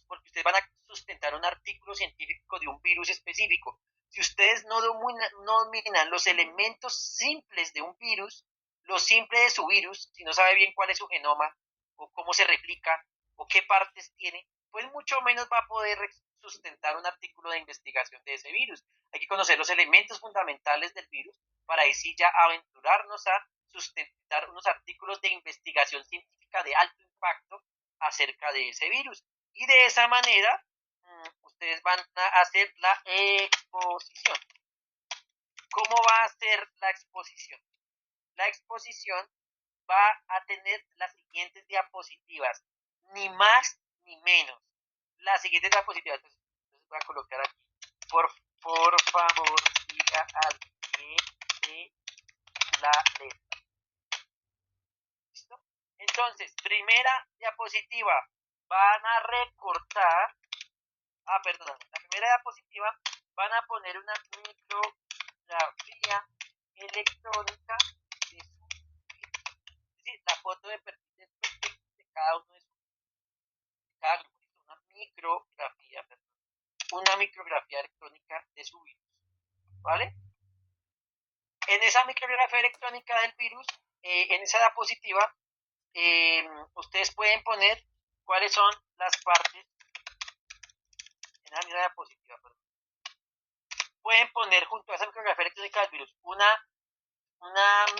porque ustedes van a sustentar un artículo científico de un virus específico. Si ustedes no dominan los elementos simples de un virus, lo simple de su virus, si no sabe bien cuál es su genoma, o cómo se replica, o qué partes tiene, pues mucho menos va a poder sustentar un artículo de investigación de ese virus. Hay que conocer los elementos fundamentales del virus para ahí sí ya aventurarnos a sustentar unos artículos de investigación científica de alto impacto acerca de ese virus. Y de esa manera, ustedes van a hacer la exposición. ¿Cómo va a ser la exposición? La exposición va a tener las siguientes diapositivas, ni más ni menos. Las siguientes diapositivas, entonces voy a colocar aquí, por favor, siga al pie de la letra. ¿Listo? Entonces, primera diapositiva, van a recortar, perdón, la primera diapositiva van a poner una micrografía electrónica de su virus. Es decir, la foto de perfil de cada uno de cada grupo, una micrografía electrónica de su virus, ¿vale? En esa micrografía electrónica del virus, en esa diapositiva, ustedes pueden poner cuáles son las partes, en la misma diapositiva, perdón. Pueden poner junto a esa micrografía electrónica del virus una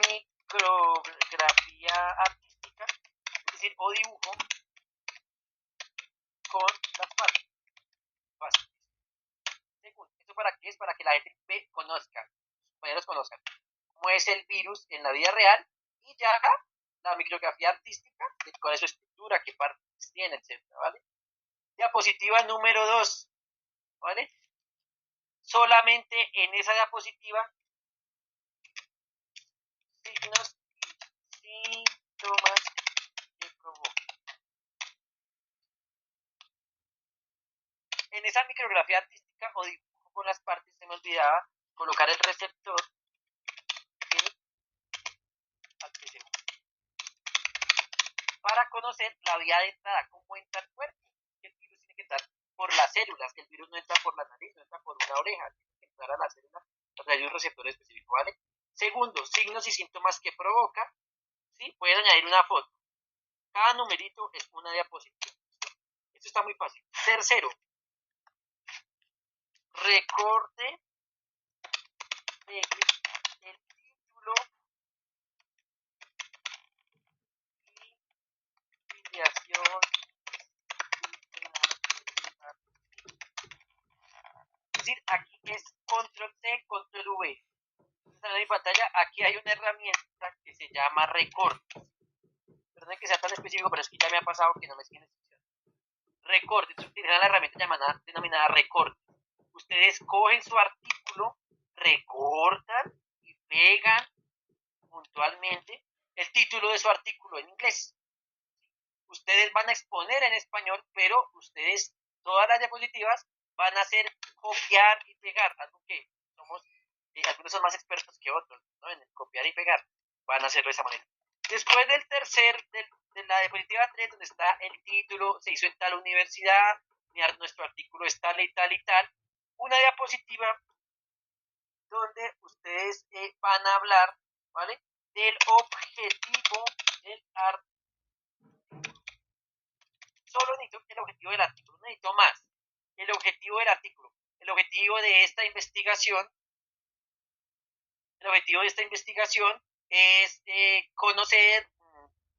micrografía artística, es decir, o dibujo con las partes. Fácil. Segundo, ¿esto para qué es? Para que la gente conozca, sus compañeros conozcan cómo es el virus en la vida real y ya la micrografía artística, de cuál es su estructura, qué partes tiene, etcétera, ¿vale? Diapositiva número 2, ¿vale? Solamente en esa diapositiva, signos y síntomas que provocan. En esa micrografía artística o dibujo con las partes, se me olvidaba colocar el receptor al que se une, para conocer la vía de entrada, cómo entra el cuerpo. El virus tiene que entrar por las células, el virus no entra por la nariz, no entra por una oreja, tiene que entrar a la célula a través de un receptor específico, ¿vale? Segundo, signos y síntomas que provoca, ¿sí? Pueden añadir una foto. Cada numerito es una diapositiva. Esto está muy fácil. Tercero, recorte de el título y filiación. Es decir, aquí es control C, control V. están en mi pantalla, aquí hay una herramienta que se llama recorte. Perdón que sea tan específico, pero es que ya me ha pasado que no me siguen instrucciones. Recorte, utilizan la herramienta denominada recorte. Ustedes cogen su artículo, recortan y pegan puntualmente el título de su artículo en inglés. Ustedes van a exponer en español, pero ustedes, todas las diapositivas, van a hacer copiar y pegar, algo que somos, algunos son más expertos que otros, ¿no? En el copiar y pegar, van a hacerlo de esa manera. Después del de la diapositiva 3, donde está el título, se hizo en tal universidad, nuestro artículo es tal y tal y tal, una diapositiva donde ustedes van a hablar, ¿vale? Del objetivo del artículo. Solo necesito el objetivo del artículo, no necesito más. El objetivo del artículo, el objetivo de esta investigación, es conocer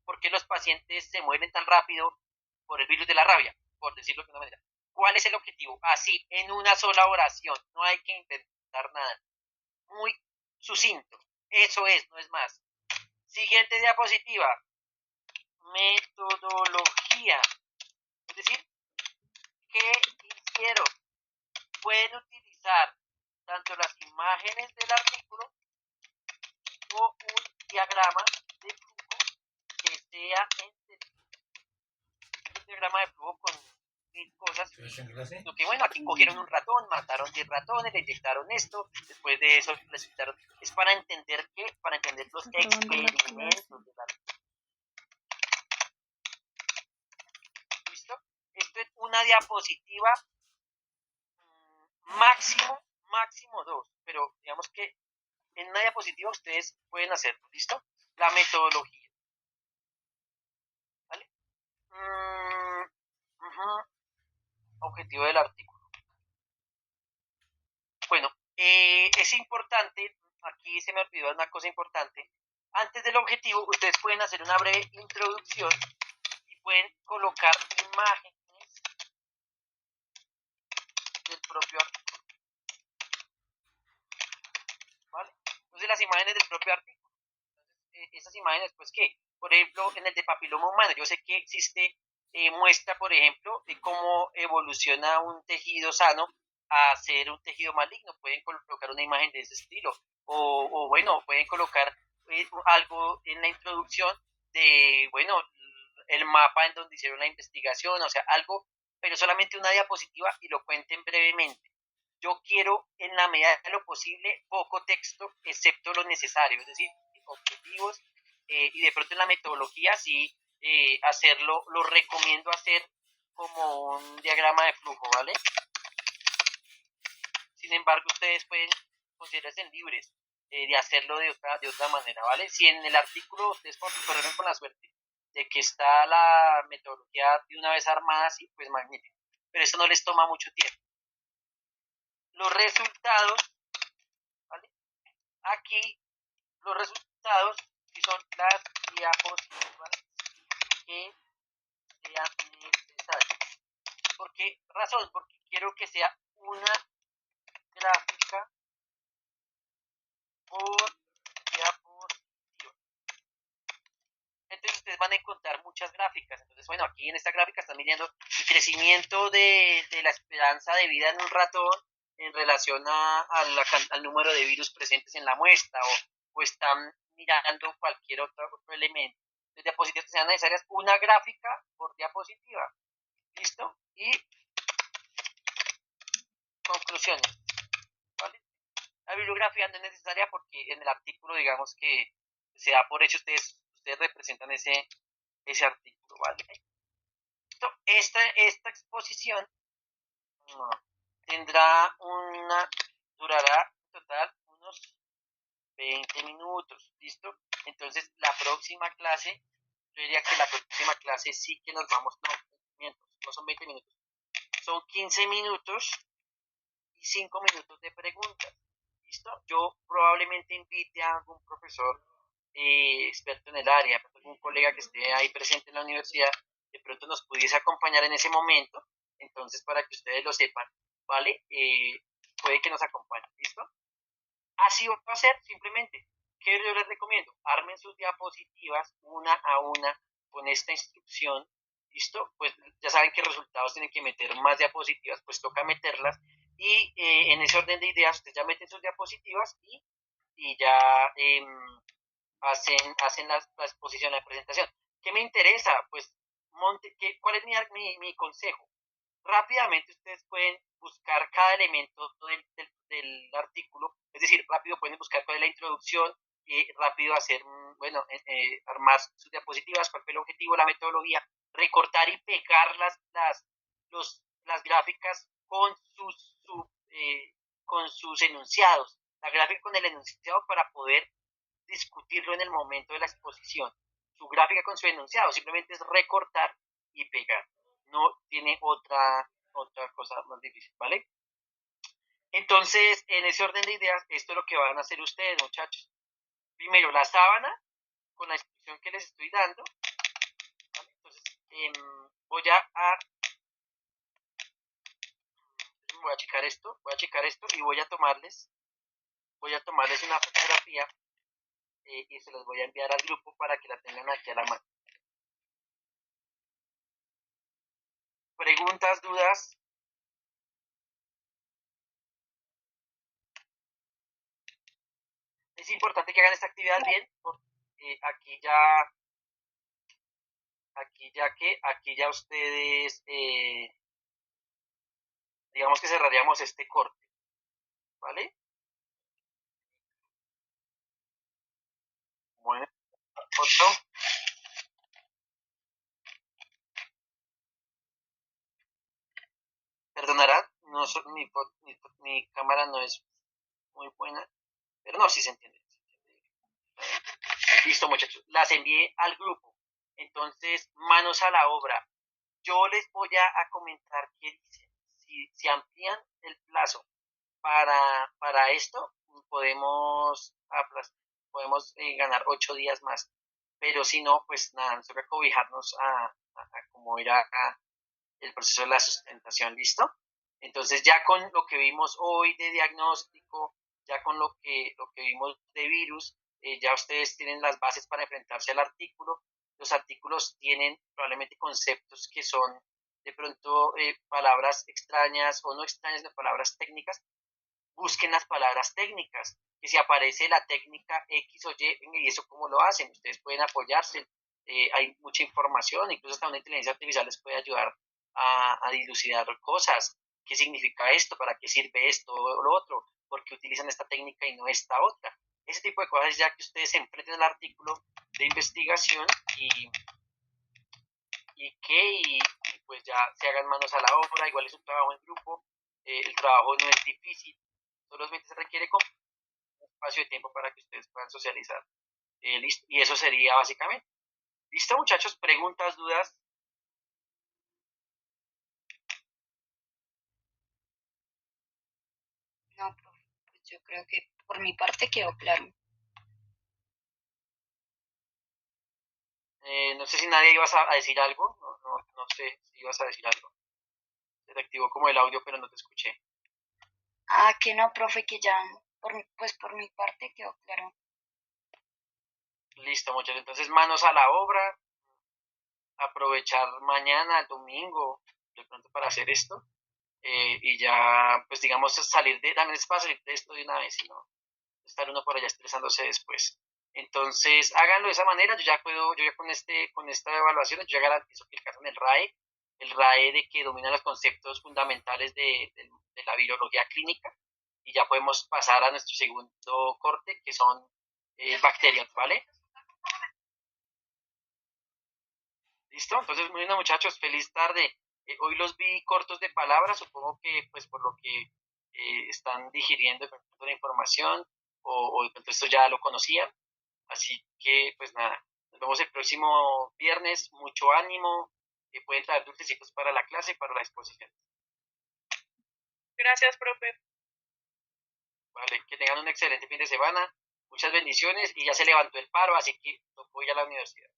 por qué los pacientes se mueren tan rápido por el virus de la rabia, por decirlo de una manera. ¿Cuál es el objetivo? Así, en una sola oración, no hay que inventar nada. Muy sucinto. Eso es, no es más. Siguiente diapositiva. Metodología. Es decir, ¿qué hicieron? Pueden utilizar tanto las imágenes del artículo o un diagrama de flujo que sea entendible. Un diagrama de flujo con 1000 cosas. Lo que bueno, aquí cogieron un ratón, mataron 10 ratones, le inyectaron esto, después de eso les quitaron. Es para entender qué, para entender los experimentos del artículo. ¿Listo? Esto es una diapositiva máximo 2, pero digamos que en una diapositiva ustedes pueden hacerlo, ¿listo? La metodología, ¿vale? Objetivo del artículo. Bueno, es importante, aquí se me olvidó una cosa importante, antes del objetivo ustedes pueden hacer una breve introducción y pueden colocar imágenes del propio artículo, ¿vale? Entonces las imágenes del propio artículo. Entonces, esas imágenes, pues, ¿qué? Por ejemplo, en el de papiloma humano, yo sé que existe muestra, por ejemplo, de cómo evoluciona un tejido sano a ser un tejido maligno. Pueden colocar una imagen de ese estilo. O bueno, pueden colocar algo en la introducción de, bueno, el mapa en donde hicieron la investigación, o sea, algo, pero solamente una diapositiva y lo cuenten brevemente. Yo quiero, en la medida de lo posible, poco texto, excepto lo necesario, es decir, objetivos, y de pronto en la metodología sí hacerlo, lo recomiendo hacer como un diagrama de flujo, ¿vale? Sin embargo, ustedes pueden considerarse libres de hacerlo de otra manera, ¿vale? Si en el artículo ustedes corren con la suerte de que está la metodología de una vez armada, sí, pues magnífico. Pero eso no les toma mucho tiempo. Los resultados, ¿vale? Aquí los resultados si son las diapositivas que sean necesarias. ¿Por qué razón? Porque quiero que sea una gráfica por diapositiva. Entonces ustedes van a encontrar muchas gráficas. Entonces, bueno, aquí en esta gráfica están midiendo el crecimiento de la esperanza de vida en un ratón en relación al número de virus presentes en la muestra, o están mirando cualquier otro elemento. Entonces, diapositivas que sean necesarias, una gráfica por diapositiva. ¿Listo? Y conclusiones. ¿Vale? La bibliografía no es necesaria porque en el artículo, digamos que se da por hecho, ustedes representan ese artículo, ¿vale? Esta exposición durará en total unos 20 minutos, ¿listo? Entonces, la próxima clase, yo diría que la próxima clase sí que nos vamos, no son 20 minutos, son 15 minutos y 5 minutos de preguntas, ¿listo? Yo probablemente invite a algún profesor experto en el área, algún colega que esté ahí presente en la universidad, de pronto nos pudiese acompañar en ese momento. Entonces, para que ustedes lo sepan, ¿vale? Puede que nos acompañen, ¿listo? Así va a ser simplemente. ¿Qué yo les recomiendo? Armen sus diapositivas una a una con esta instrucción. ¿Listo? Pues ya saben que resultados tienen que meter más diapositivas, pues toca meterlas. Y en ese orden de ideas, ustedes ya meten sus diapositivas y ya hacen la exposición, la presentación. ¿Qué me interesa? Pues, ¿cuál es mi consejo? Rápidamente ustedes pueden buscar cada elemento del artículo, es decir, rápido pueden buscar cuál es la introducción, rápido hacer, bueno, armar sus diapositivas, cuál fue el objetivo, la metodología, recortar y pegar las gráficas con sus enunciados, la gráfica con el enunciado para poder discutirlo en el momento de la exposición. Su gráfica con su enunciado simplemente es recortar y pegar. No tiene otra cosa más difícil, ¿vale? Entonces, en ese orden de ideas, esto es lo que van a hacer ustedes, muchachos. Primero, la sábana, con la instrucción que les estoy dando. ¿Vale? Entonces, voy a checar esto y voy a tomarles una fotografía y se las voy a enviar al grupo para que la tengan aquí a la mano. Preguntas, dudas. Es importante que hagan esta actividad bien, porque aquí ya ustedes, digamos que cerraríamos este corte, ¿vale? Bueno, otro. Perdonarán, no, mi cámara no es muy buena, pero no, sí se entiende. Listo, muchachos, las envié al grupo. Entonces, manos a la obra. Yo les voy a comentar qué dicen. Si amplían el plazo para esto, podemos ganar 8 días más. Pero si no, pues nada, nos toca cobijarnos a cómo irá el proceso de la sustentación, ¿listo? Entonces ya con lo que vimos hoy de diagnóstico, ya con lo que vimos de virus, ya ustedes tienen las bases para enfrentarse al artículo. Los artículos tienen probablemente conceptos que son de pronto palabras extrañas o no extrañas, de palabras técnicas. Busquen las palabras técnicas, que si aparece la técnica X o Y eso cómo lo hacen, ustedes pueden apoyarse, hay mucha información, incluso hasta una inteligencia artificial les puede ayudar a dilucidar cosas, qué significa esto, para qué sirve esto o lo otro, por qué utilizan esta técnica y no esta otra. Ese tipo de cosas ya que ustedes se enfrenten al artículo de investigación y pues ya se hagan manos a la obra, igual es un trabajo en grupo, el trabajo no es difícil, solamente se requiere como un espacio de tiempo para que ustedes puedan socializar. Listo. Y eso sería básicamente. ¿Listo, muchachos? ¿Preguntas, dudas? No, profe, pues yo creo que por mi parte quedó claro. No sé si nadie ibas a decir algo. No sé si ibas a decir algo. Se te activó como el audio, pero no te escuché. Ah, que no, profe, que ya, pues por mi parte quedó claro. Listo, muchachos. Entonces, manos a la obra. Aprovechar mañana, el domingo, de pronto para hacer esto. Y ya, pues digamos, también es para salir de esto de una vez, y no estar uno por allá estresándose después. Entonces, háganlo de esa manera, yo ya con esta evaluación, yo ya garantizo que alcanzan el RAE de que dominan los conceptos fundamentales de la virología clínica, y ya podemos pasar a nuestro segundo corte, que son bacterias, ¿vale? ¿Listo? Entonces, muy bien, muchachos, feliz tarde. Hoy los vi cortos de palabras, supongo que pues por lo que están digiriendo de pronto la información o de pronto esto ya lo conocían. Así que pues nada, nos vemos el próximo viernes, mucho ánimo, pueden traer dulcecitos para la clase y para la exposición. Gracias, profe. Vale, que tengan un excelente fin de semana, muchas bendiciones y ya se levantó el paro, así que no voy a la universidad.